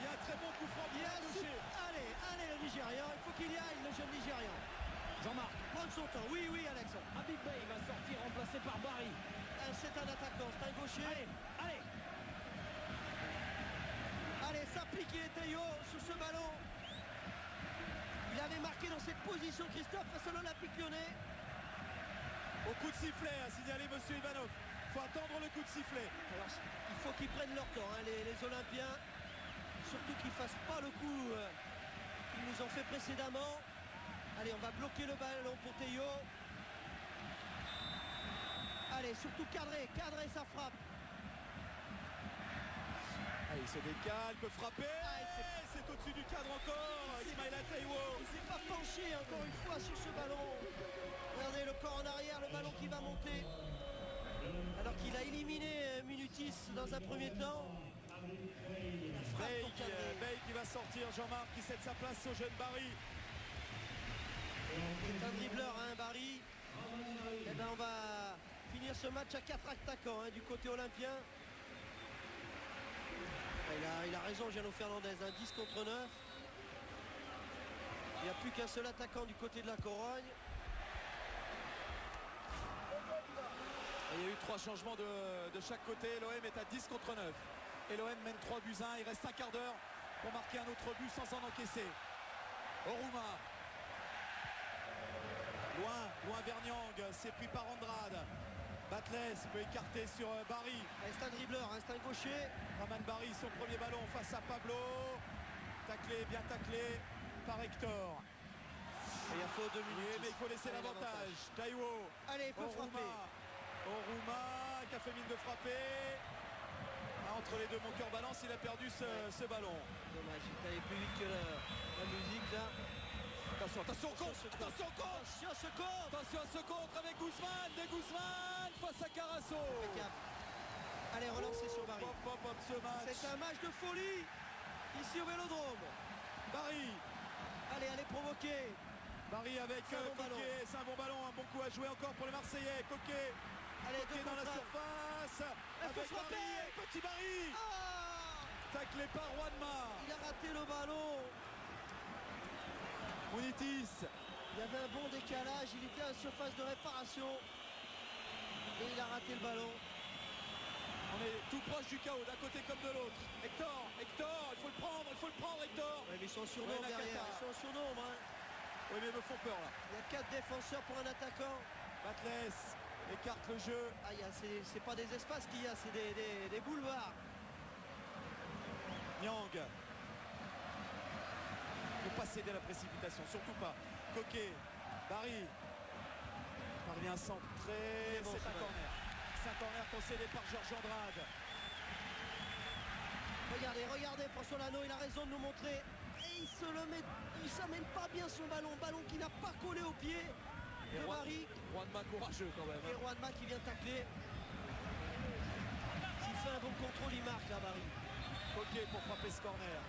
Il y a un très bon coup franc pour gaucher.
Allez le Nigérian, il faut qu'il y aille, le jeune Nigérian.
Jean-Marc.
Prendre son temps, oui Alex.
Habib Bey va sortir remplacé par Barry.
C'est un attaquant, c'est un gaucher. Allez, s'appliquer Tayo sur ce ballon. Il avait marqué dans cette position Christophe face à l'Olympique Lyonnais.
Au coup de sifflet, a signalé monsieur Ivanov. Il faut attendre le coup de sifflet.
Alors, il faut qu'ils prennent leur temps, les Olympiens. Surtout qu'ils ne fassent pas le coup qu'ils nous ont fait précédemment. Allez, on va bloquer le ballon pour Tayo. Allez, surtout cadrer sa frappe.
Allez, il se décale, peut frapper. C'est au-dessus du cadre encore. Ismaïla Taïwo.
Il ne s'est pas penché encore une fois sur ce ballon. Regardez le corps en arrière, le ballon qui va monter. Alors qu'il a éliminé Minutis dans un premier temps.
Bey qui va sortir, Jean-Marc qui cède sa place au jeune Barry.
C'est un dribbleur, Barry. Et ben on va finir ce match à 4 attaquants du côté olympien. Il a raison Gianno Fernandez, 10 contre 9. Il n'y a plus qu'un seul attaquant du côté de la Corogne.
Et il y a eu 3 changements de chaque côté. L'OM est à 10 contre 9. Et l'OM mène 3 buts 1. Il reste un quart d'heure pour marquer un autre but sans en encaisser. Oruma. Loin Vergniand. C'est pris par Andrade. Batles peut écarter sur Barry.
C'est un dribbleur, c'est un gaucher.
Raman Barry, son premier ballon face à Pablo. Bien taclé par Hector.
Et il y a faute de minutes.
Mais il faut laisser l'avantage. Taïwo.
Allez, il peut frapper.
Oruma qui a fait mine de frapper. Entre les deux, mon cœur balance, il a perdu ce ballon.
Dommage, il allait plus vite que la musique là.
Attention au contre. Attention à ce contre avec Guzman. Guzman face à Carasso.
Allez, relancez sur Barry.
Ce match.
C'est un match de folie ici au Vélodrome.
Barry.
Allez provoquer.
Barry avec Coquet. C'est un bon ballon, un bon coup à jouer encore pour les Marseillais. Coquet.
Allez,
Coquet dans la surface. Avec Barry. Petit Barry. Taclé par Juanma.
Il a raté le ballon.
Munitis.
Il y avait un bon décalage, il était à la surface de réparation et il a raté le ballon.
On est tout proche du chaos, d'un côté comme de l'autre. Hector, il faut le prendre, Hector.
Ouais, mais ils sont en surnombre derrière, ils sont en surnombre.
Oui, mais ils me font peur là.
Il y a 4 défenseurs pour un attaquant.
Batles écarte le jeu.
C'est pas des espaces qu'il y a, c'est des boulevards.
Nyang. Il ne faut pas céder à la précipitation, surtout pas. Coquet, Barry parvient à centrer. C'est un corner. C'est un corner concédé par Georges Andrade.
Regardez, François Lano, il a raison de nous montrer. Et il s'amène pas bien son ballon qui n'a pas collé au pied de Barry.
Juanma courageux quand même.
Et Juanma qui vient tacler. S'il fait un bon contrôle, il marque là, Barry.
Coquet pour frapper ce corner.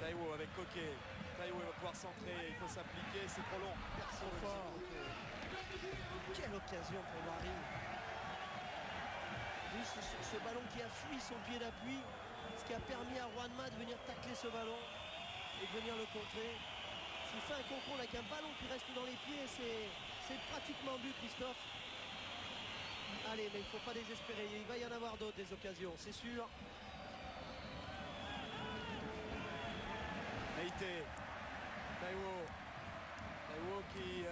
Taïwo avec Coquet. Taïwo va pouvoir centrer, il faut s'appliquer, c'est trop long. Trop fort.
Quelle occasion pour Barry. Juste sur ce ballon qui a fui son pied d'appui, ce qui a permis à Juanma de venir tacler ce ballon et de venir le contrer. S'il fait un contrôle avec un ballon qui reste dans les pieds, c'est pratiquement but, Christophe. Allez, mais il ne faut pas désespérer, il va y en avoir d'autres des occasions, c'est sûr.
Meïté, Taïwo, Taiwo qui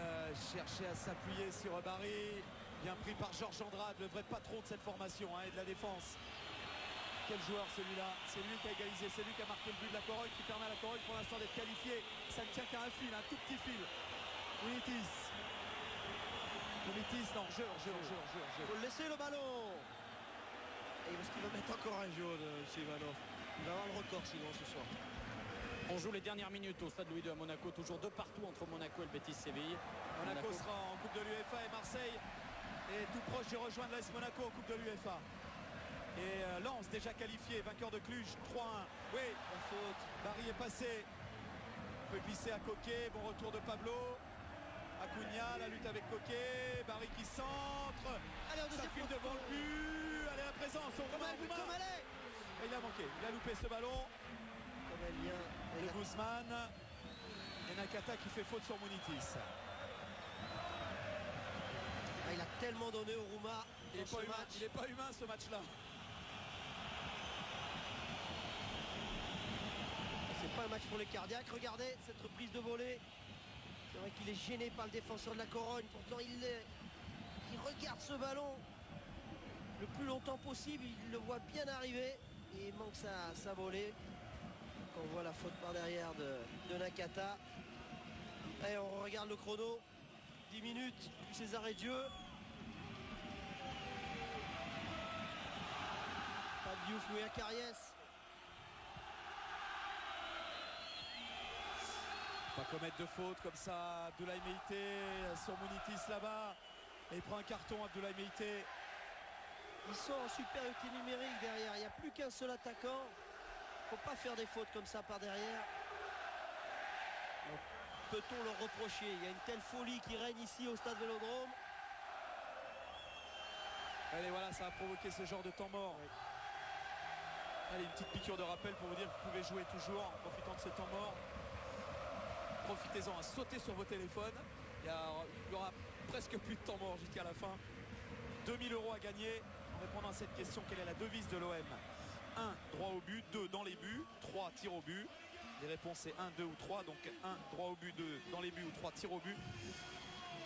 cherchait à s'appuyer sur Barry. Bien pris par Georges Andrade, le vrai patron de cette formation et de la défense. Quel joueur celui-là. C'est lui qui a égalisé, c'est lui qui a marqué le but de la Corogne, qui permet à la Corogne pour l'instant d'être qualifiée. Ça ne tient qu'à un fil, un tout petit fil. Munitis, non, jeu.
Il faut le laisser le ballon. Et parce qu'il va mettre encore un jaune, Ivanov. Il va avoir le record sinon ce soir.
On joue les dernières minutes au stade Louis II à Monaco, toujours 2 partout entre Monaco et le Betis Séville.
Monaco sera en Coupe de l'UEFA et Marseille est tout proche de rejoindre l'AS Monaco en Coupe de l'UEFA. Et Lens déjà qualifié, vainqueur de Cluj, 3-1. Oui, la faute. Barry est passé. On peut glisser à Coquet, bon retour de Pablo. Acuna, la lutte avec Coquet. Barry qui centre.
Allez, on
Ça file devant le but. Allez, à présent, son
Comme elle est.
Et il a manqué, il a loupé ce ballon.
Comme elle vient.
De Guzman. Et Nakata qui fait faute sur Munitis.
Il a tellement donné au Rouma.
Il n'est pas humain ce match-là.
C'est pas un match pour les cardiaques. Regardez cette reprise de volée. C'est vrai qu'il est gêné par le défenseur de la Corogne. Pourtant il regarde ce ballon le plus longtemps possible. Il le voit bien arriver. Et il manque sa volée. On voit la faute par derrière de Nakata. Et on regarde le chrono. 10 minutes, plus ces arrêts de jeu. Pas de Diouf ou Akariès.
Pas commettre de faute comme ça. Abdoulaye Meïté sur Munitis là-bas. Et il prend un carton, Abdoulaye Meïté.
Ils sont en supériorité numérique derrière. Il n'y a plus qu'un seul attaquant. Faut pas faire des fautes comme ça par derrière. Peut-on leur reprocher? Il y a une telle folie qui règne ici au stade Vélodrome.
Allez, voilà, ça a provoqué ce genre de temps mort.
Oui.
Allez, une petite piqûre de rappel pour vous dire que vous pouvez jouer toujours en profitant de ce temps mort. Profitez-en à sauter sur vos téléphones. Il y aura presque plus de temps mort jusqu'à la fin. 2000 € à gagner en répondant à cette question. Quelle est la devise de l'OM? 1, droit au but. 2, dans les buts. 3, tir au but. Les réponses c'est 1, 2 ou 3. Donc 1, droit au but. 2, dans les buts ou 3, tir au but.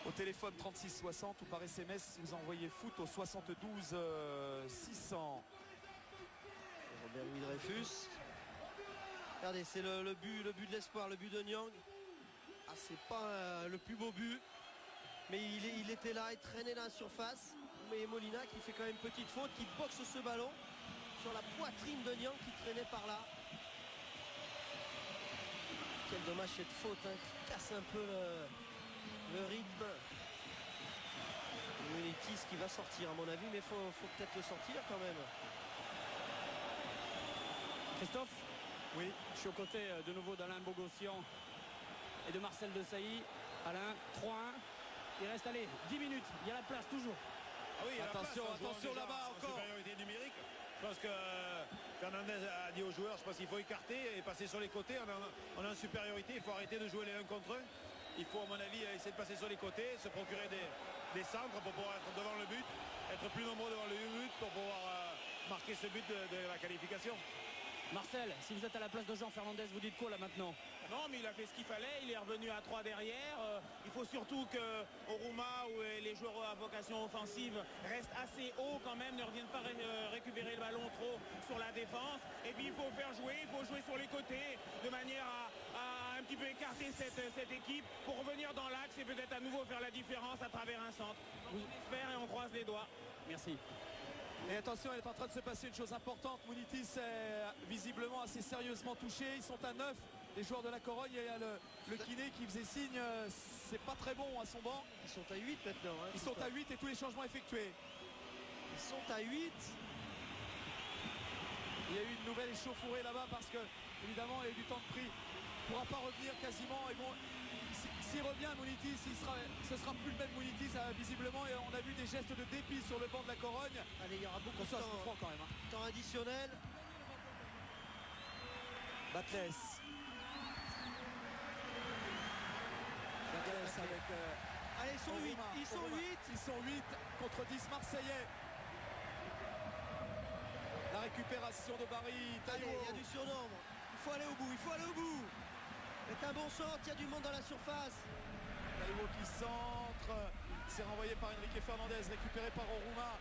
Au téléphone 3660 ou par SMS, vous envoyez foot au 72 600.
Robert Louis Dreyfus. Regardez, c'est le but de l'espoir, le but de Nyang. Ah, c'est pas le plus beau but. Mais il était là, il traînait dans la surface. Mais Molina qui fait quand même une petite faute, qui boxe ce ballon sur la poitrine de Nyang qui traînait par là. Quel dommage cette faute, hein, qui casse un peu le rythme. Munitis qui va sortir à mon avis, mais faut peut-être le sortir quand même.
Christophe? Oui, je suis aux côtés de nouveau d'Alain Bogossian et de Marcel Desailly. Alain, 3-1. Il reste, allez, 10 minutes. Il y a la place toujours.
Ah oui,
attention, attention là-bas encore.
Supériorité numérique. Je pense que Fernandez a dit aux joueurs, je pense qu'il faut écarter et passer sur les côtés. On est en supériorité, il faut arrêter de jouer les 1 contre 1. Il faut à mon avis essayer de passer sur les côtés, se procurer des centres pour pouvoir être devant le but, être plus nombreux devant le but pour pouvoir marquer ce but de la qualification.
Marcel, si vous êtes à la place de Jean Fernandez, vous dites quoi là maintenant?
Non, mais il a fait ce qu'il fallait, il est revenu à 3 derrière. Il faut surtout que Oruma ou les joueurs à vocation offensive restent assez haut quand même, ne reviennent pas récupérer le ballon trop sur la défense. Et puis il faut faire jouer, il faut jouer sur les côtés de manière à un petit peu écarter cette équipe pour revenir dans l'axe et peut-être à nouveau faire la différence à travers un centre. On espère et on croise les doigts.
Merci.
Et attention, il est en train de se passer une chose importante. Munitis est visiblement assez sérieusement touché. Ils sont à 9, les joueurs de la Corogne. Et il y a le kiné qui faisait signe, c'est pas très bon à son banc.
Ils sont à 8 maintenant. Hein,
Ils sont à 8 et tous les changements effectués.
Ils sont à 8.
Il y a eu une nouvelle échauffourée là-bas parce que, évidemment, il y a eu du temps de pris. Il ne pourra pas revenir quasiment. S'il revient, Munitis, ce sera plus le même Munitis visiblement. Et on a vu des gestes de dépit sur le banc de la Corogne.
Allez, il y aura beaucoup de
Ça,
temps,
c'est franc quand même.
temps additionnel.
Batles. Batles avec...
Allez, ils sont 8. Ils sont 8.
Ils sont 8 contre 10 Marseillais. La récupération de Barry.
Allez, il y a du surnombre. Il faut aller au bout, il faut aller au bout. C'est un bon centre, il y a du monde dans la surface.
Taiwo qui centre. C'est renvoyé par Enrique Fernandez, récupéré par Oruma.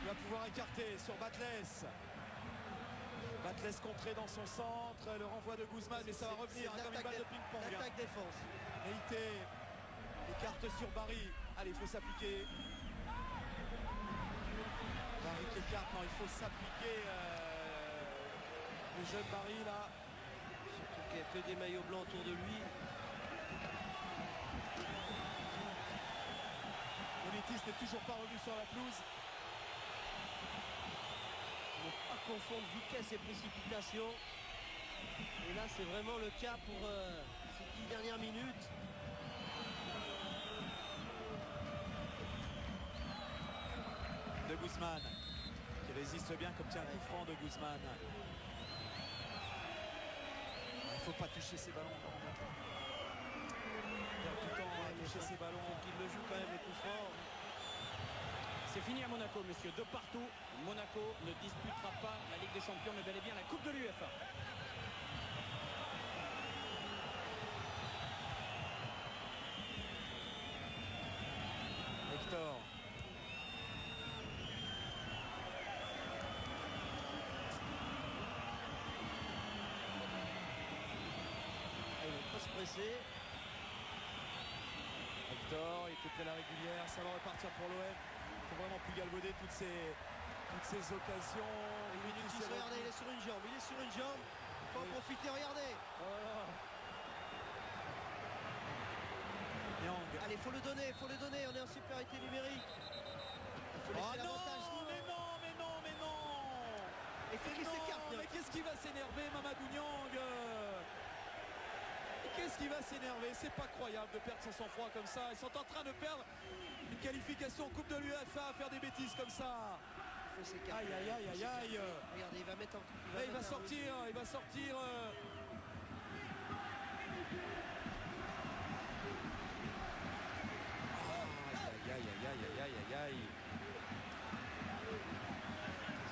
Il va pouvoir écarter sur Batles. Batles contré dans son centre. Le renvoi de Guzman, mais ça va revenir comme une balle de ping-pong.
L'attaque défense.
Meïté écarte sur Barry. Allez, il faut s'appliquer. Barry qui écarte. Non, il faut s'appliquer. Le jeune Barry là.
Surtout qu'il n'y a que des maillots blancs autour de lui.
Munitis n'est toujours pas revenu sur la pelouse.
Ne pas confondre vitesse et précipitation. Et là, c'est vraiment le cas pour ces 10 dernières minutes.
De Guzman qui résiste bien comme tient un coup franc de Guzman. Il ne faut pas toucher ces ballons. Il y a tout le temps à toucher ces ballons.
Il le joue quand même les coups francs.
C'est fini à Monaco, messieurs, de partout. Monaco ne disputera pas la Ligue des Champions, mais bel et bien la Coupe de l'UEFA.
Hector.
Ah, il ne faut pas se presser.
Hector, il était à la régulière, ça va repartir pour l'OM. Il faut vraiment plus galvauder toutes ces occasions.
Munitis, regardez, il est sur une jambe, il est sur une jambe. Il faut en profiter, regardez.
Voilà. Yang.
Allez, il faut le donner, on est en supériorité numérique. Il faut laisser l'avantage.
Mais non.
Et qui s'écarte.
Mais qu'est-ce qui va s'énerver, Mamadou Niang? Qu'est-ce qui va s'énerver? C'est pas croyable de perdre son sang-froid comme ça. Ils sont en train de perdre une qualification en Coupe de l'UEFA à faire des bêtises comme ça.
Il faut s'écarter.
Aïe.
Regardez, il va mettre en...
Là, il va sortir. Aïe.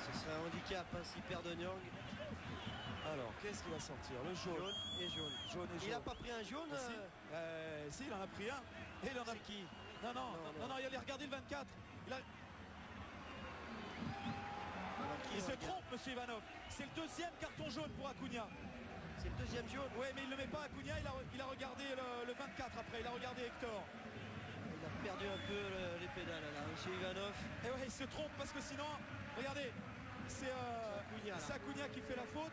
Ce serait un handicap hein, s'il perd de Nyang.
Alors, qu'est-ce qui va sortir? Le jaune.
Jaune. Il n'a pas pris un jaune.
Si, il en a pris un. Et il en a...
C'est qui?
Non, il allait regarder le 24. Il se trompe, monsieur Ivanov. C'est le deuxième carton jaune pour Acuna.
C'est le deuxième jaune.
Oui, mais il ne le met pas à Acuna. Il a regardé le 24 après. Il a regardé Hector.
Il a perdu un peu les pédales là, monsieur Ivanov.
Et ouais, il se trompe parce que sinon, regardez, c'est Acuna qui fait la faute.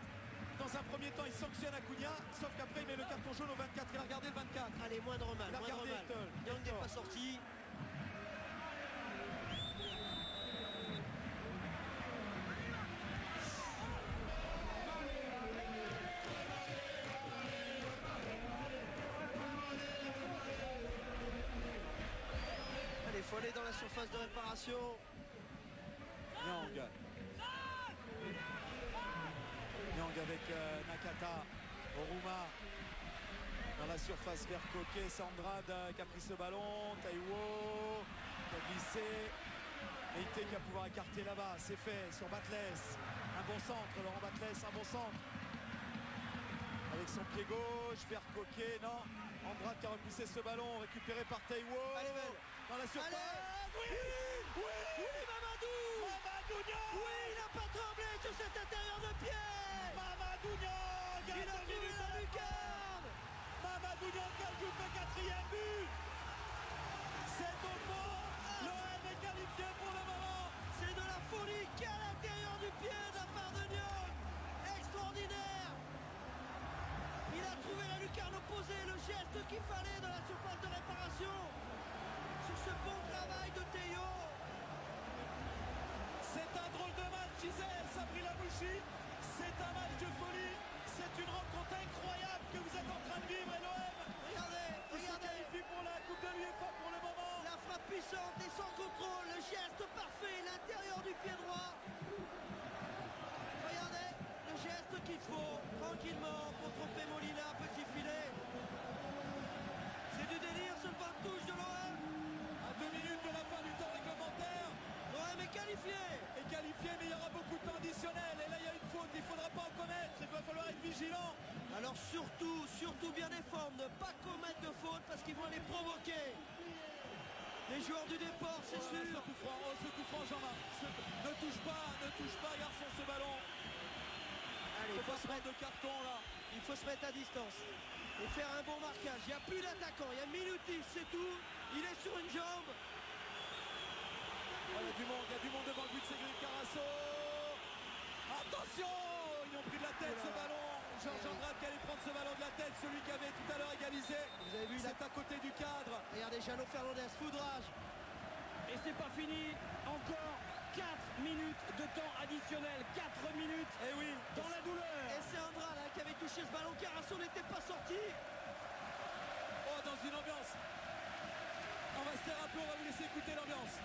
Dans un premier temps, il sanctionne Acuna, sauf qu'après, il met le carton jaune au 24. Il a regardé le 24.
Allez, moindre mal.
Il a regardé Hector.
Nyang n'est pas sorti. Allez, il faut aller dans la surface de réparation.
Nyang avec Nakata, Oruma dans la surface vers Coquet, Sandrade qui a pris ce ballon, Taiwo qui a glissé, Meïté qui va pouvoir écarter là-bas, c'est fait sur Batles, un bon centre, Laurent Batles, un bon centre avec son pied gauche vers Coquet, non, Andrade qui a repoussé ce ballon, récupéré par Taiwo dans la surface.
Oui, Mamadou Niang. Oui, il n'a pas tremblé sur cet intérieur de pied.
Mamadou Niang
il a trouvé la lucarne.
Mamadou Niang qui ajoute le 4e but. C'est au fond. L'OM est qualifié pour le moment.
C'est de la folie qui est à l'intérieur du pied de la part de Niang. Extraordinaire. Il a trouvé la lucarne opposée, le geste qu'il fallait dans la surface de réparation. Sur ce bon travail de Théo.
C'est un drôle de match, disait Sabri Lamouchi. C'est un match de folie. C'est une rencontre incroyable que vous êtes en train de vivre et l'OM qui se qualifie pour la Coupe de l'UEFA pour le moment.
La frappe puissante et sans contrôle, le geste parfait, l'intérieur du pied droit. Regardez, le geste qu'il faut, tranquillement, pour tromper Molina, petit filet. C'est du délire ce banc de touche de l'OM.
À 2 minutes de la fin du temps réglementaire.
L'OM est qualifié.
Mais il y aura beaucoup de temps additionnel. Et là, il y a une faute, il ne faudra pas en commettre. Il va falloir être vigilant.
Alors surtout bien défendre. jambes, ne pas commettre de faute parce qu'ils vont les provoquer. Les joueurs du déport, c'est sûr.
Ce coup franc, Jean-Marc. Ne touche pas, garçon, ce ballon.
Allez,
Il faut pas se mettre de carton là.
il faut se mettre à distance et faire un bon marquage. Il n'y a plus d'attaquant, il y a Minutis, c'est tout. Il est sur une jambe.
Il y a du monde devant le but de Cédric Carasso. Attention, ils ont pris de la tête ce ballon. Georges Andrade qui allait prendre ce ballon de la tête, celui qui avait tout à l'heure égalisé.
Vous avez vu,
c'est à côté du cadre.
Regardez Jano Fernandez, foudrage.
Et c'est pas fini. Encore 4 minutes de temps additionnel. 4 minutes
Et oui,
dans la douleur.
Et c'est Andrade qui avait touché ce ballon. Carasso n'était pas sorti.
oh, dans une ambiance. On va se taire un peu, on va vous laisser écouter l'ambiance.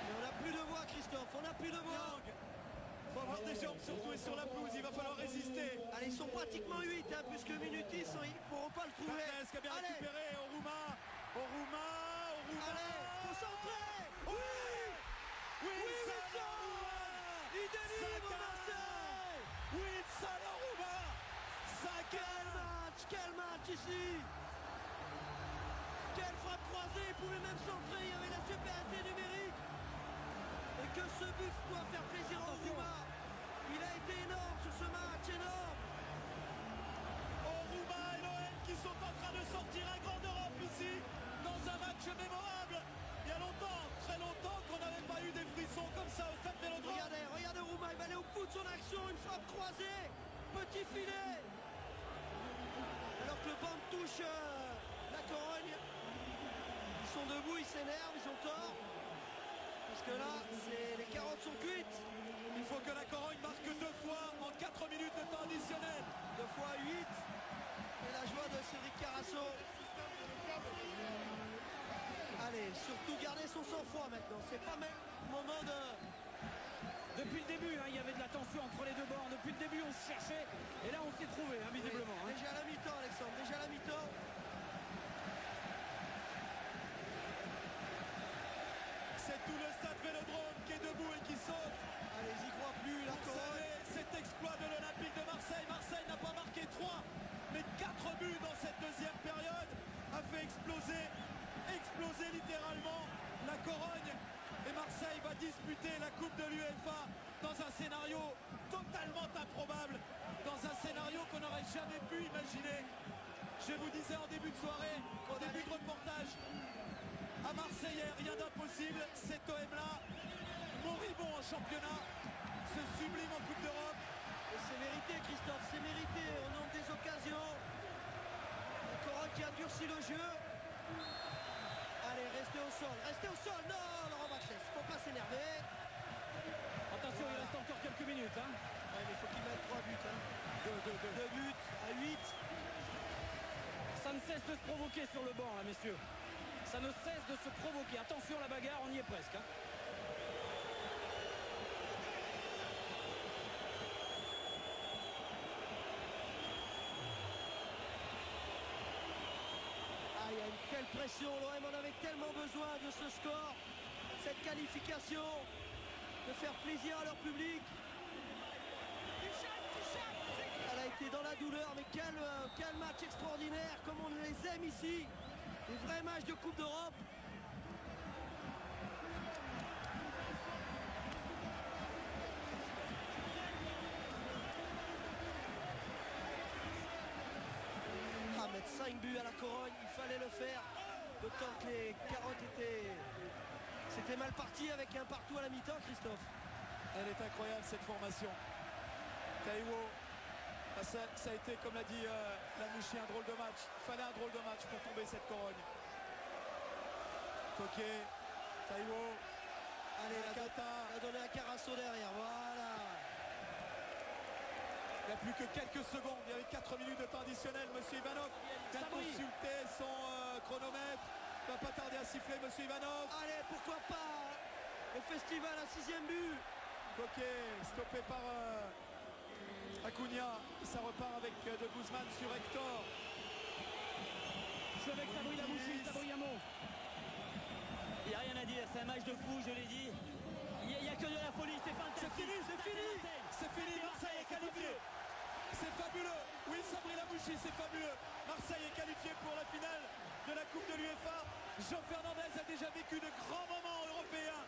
Mais on n'a plus de voix, Christophe, on n'a plus de voix.
Niang. Faut avoir des jambes surtout et sur la pelouse, il va falloir résister.
Allez, ils sont pratiquement 8, puisque Minutis, ils ne pourront pas le trouver.
Martinez qui a bien
Allez,
récupéré, Oruma.
allez, concentré. Oui, Wilson. Il délivre Marseille.
Wilson Oruma.
Quel match ici. Quelle frappe croisée, il pouvait même centrer, il y avait la supériorité numérique. Et que ce but doit faire plaisir à Oruma. Il a été énorme sur ce match, énorme.
Oruma et l'OM qui sont en train de sortir un grand d'Europe ici, dans un match mémorable. Il y a longtemps, très longtemps qu'on n'avait pas eu des frissons comme ça au Stade Vélodrome.
Regardez Oruma, il va aller au bout de son action, une frappe croisée, petit filet. Alors que le banc touche la Corogne. Ils sont debout, ils s'énervent, ils ont tort. Parce que là, les carottes sont cuites.
Il faut que la Corogne marque 2 fois en 4 minutes de temps additionnel.
2 fois 8. Et la joie de Cédric Carasso. Allez, surtout garder son sang-froid maintenant. C'est pas même moment de...
Depuis le début, il y avait de la tension entre les deux bords. Depuis le début, on se cherchait. Et là, on s'est trouvé, visiblement.
Déjà à la mi-temps, Alexandre. Déjà à la mi-temps.
C'est tout le Stade Vélodrome qui est debout et qui saute.
Allez, j'y crois plus. La
Vous
Corogne.
savez, cet exploit de l'Olympique de Marseille. Marseille n'a pas marqué 3, mais 4 buts dans cette deuxième période. A fait exploser littéralement la Corogne. Et Marseille va disputer la Coupe de l'UEFA dans un scénario totalement improbable, dans un scénario qu'on n'aurait jamais pu imaginer. Je vous disais en début de soirée, au début de reportage, à Marseille, rien d'impossible. Cet OM-là, moribond en championnat, se sublime en Coupe d'Europe.
Et c'est mérité, Christophe, c'est mérité au nombre des occasions. La Corogne qui a durci le jeu. Allez, restez au sol, non, Laurent Bachelès, faut pas s'énerver.
Attention, il reste encore quelques minutes.
Ouais, mais il faut qu'il mette 3 buts. 2 buts à 8.
Ça ne cesse de se provoquer sur le banc, là, messieurs. Ça ne cesse de se provoquer. Attention, la bagarre, on y est presque.
Ah, il y a une telle pression. L'OM en avait tellement besoin de ce score, cette qualification, de faire plaisir à leur public. Elle a été dans la douleur, mais quel match extraordinaire, comme on les aime ici. Des vrais matchs de Coupe d'Europe. Ah, mettre 5 buts à la Corogne, il fallait le faire. D'autant que les carottes étaient... C'était mal parti avec un partout à la mi-temps, Christophe.
Elle est incroyable cette formation. Taïwo, ça a été, comme l'a dit Lamouchi, un drôle de match. Il fallait un drôle de match pour tomber cette Corogne. Coquet, Taïwo,
Allez,
Kata.
la donné à Carasso derrière, voilà.
Il n'y a plus que quelques secondes, il y avait 4 minutes de temps additionnel. Monsieur Ivanov vient de
Sabri.
consulter son chronomètre. Il ne va pas tarder à siffler, Monsieur Ivanov.
Allez, pourquoi pas le festival à 6e but.
Coquet, stoppé par Acuna. Ça repart avec De Guzman sur Hector.
Je suis avec Sabri Lamouchi, Sabri Amo.
c'est un match de fou, je l'ai dit. Il n'y a que de la folie, c'est fantastique.
C'est fini, Marseille est qualifié. C'est fabuleux. Oui, Sabri Lamouchi, c'est fabuleux. Marseille est qualifié pour la finale de la Coupe de l'UEFA. Jean Fernandez a déjà vécu de grands moments européens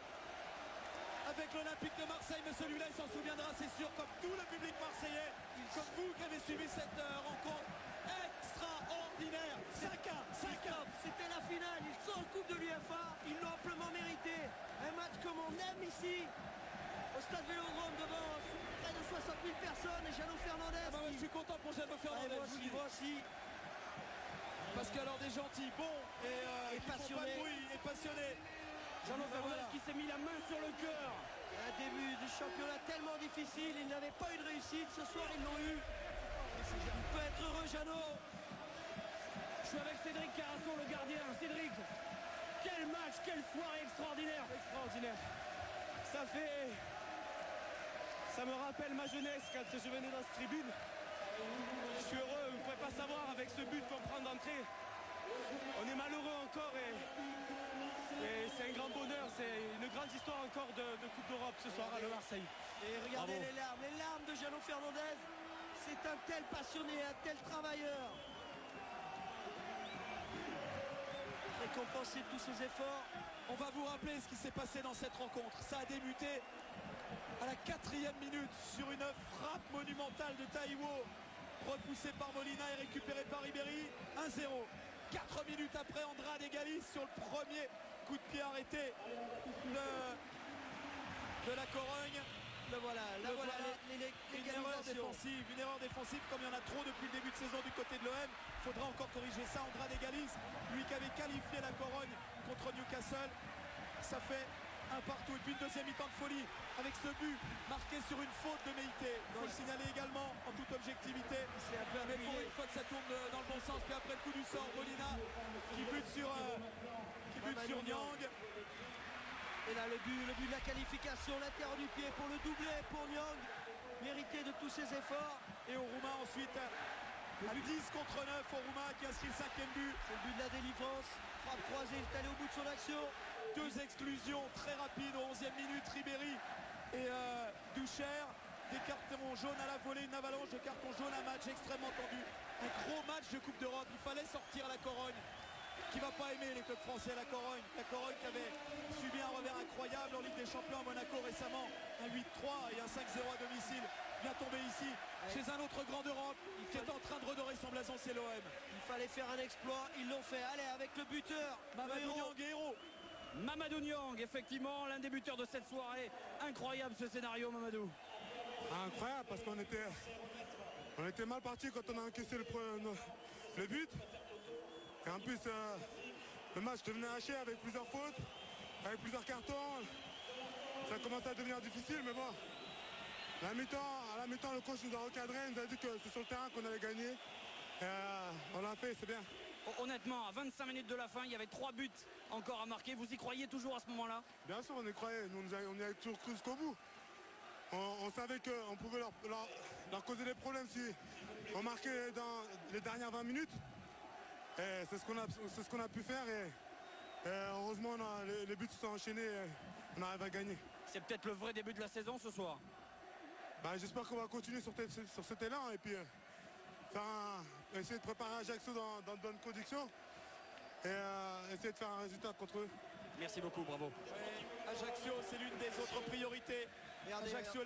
avec l'Olympique de Marseille, mais celui-là il s'en souviendra, c'est sûr, comme tout le public marseillais, comme vous qui avez suivi cette rencontre extraordinaire. 5-1.
C'était la finale, ils sont en Coupe de l'UEFA, ils l'ont amplement mérité. Un match comme on aime ici, au stade Vélodrome, devant près de 60 000 personnes, et Jeannot Fernandez.
Ah bah ouais, je suis content pour Jeannot Fernandez.
Moi aussi.
Parce qu'alors des gentils, bons et qui font pas de bruit, et passionnés.
Jeannot Fernandez qui s'est mis la main sur le cœur.
Un début du championnat tellement difficile, ils n'avaient pas eu de réussite, ce soir ils l'ont eu. Il peut être heureux, Jeannot.
Je suis avec Cédric Carasson, le gardien. Cédric, quel match, quelle soirée extraordinaire.
Extraordinaire. Ça me rappelle ma jeunesse quand je venais dans cette tribune. Je suis heureux, vous ne pouvez pas savoir avec ce but qu'on prend d'entrée. On est malheureux encore et c'est un grand bonheur, c'est une grande histoire encore de Coupe d'Europe ce soir à le Marseille.
Et regardez les larmes de Jeannot Fernandez. C'est un tel passionné, un tel travailleur. Récompenser tous ses efforts.
On va vous rappeler ce qui s'est passé dans cette rencontre. Ça a débuté à la 4e minute sur une frappe monumentale de Taïwo, repoussée par Molina et récupérée par Ribéry. 1-0. 4 minutes après, Andrade égalise sur le premier coup de pied arrêté de la Corogne. Une erreur défensive comme il y en a trop depuis le début de saison du côté de l'OM. Il faudra encore corriger ça. Andrade égalise, lui qui avait qualifié la Corogne contre Newcastle. Ça fait un partout. Et puis une deuxième mi-temps de folie avec ce but marqué sur une faute de Meïté. Il faut le signaler également en toute objectivité. Mais pour une fois que ça tourne dans le bon sens. Puis après le coup du sort, Molina qui bute sur Nyang.
Et là le but de la qualification, l'intérieur du pied pour le doublé pour Nyang. Mérité de tous ses efforts.
Et au Roumain ensuite à 10 contre 9 au Roumain qui inscrit le 5e but.
C'est le but de la délivrance. Frappe croisée, il est allé au bout de son action.
Deux exclusions très rapides aux 11e minute. Ribéry et Doucher. Des cartons jaunes à la volée, une avalanche de cartons jaunes, un match extrêmement tendu. Un gros match de Coupe d'Europe. Il fallait sortir la Corogne, qui va pas aimer les clubs français. La Corogne qui avait subi un revers incroyable en Ligue des Champions à Monaco récemment. Un 8-3 et un 5-0 à domicile. Vient tomber ici chez un autre grand d'Europe qui est en train de redorer son blason, c'est l'OM.
Il fallait faire un exploit, ils l'ont fait. Allez, avec le buteur,
Mamadou Niang, héros.
Mamadou Niang, effectivement, l'un des buteurs de cette soirée. Incroyable ce scénario, Mamadou.
Incroyable parce qu'on était mal parti quand on a encaissé le but. Et en plus, le match devenait haché avec plusieurs fautes, avec plusieurs cartons. Ça commençait à devenir difficile, mais bon. À la mi-temps, le coach nous a recadré, il nous a dit que c'est sur le terrain qu'on allait gagner. Et on l'a fait, c'est bien.
Honnêtement, à 25 minutes de la fin, il y avait 3 buts encore à marquer. Vous y croyez toujours à ce moment-là?
Bien sûr, on y croyait. Nous, on y avait toujours cru jusqu'au bout. On savait qu'on pouvait leur causer des problèmes si on marquait dans les dernières 20 minutes. Et c'est ce qu'on a pu faire. Et heureusement, les buts se sont enchaînés et on arrive à gagner.
C'est peut-être le vrai début de la saison ce soir.
J'espère qu'on va continuer sur cet élan et puis essayer de préparer Ajaccio dans de bonnes conditions et essayer de faire un résultat contre eux.
Merci beaucoup, bravo.
Ajaccio, c'est l'une des autres priorités.
Regardez,
Ajaccio,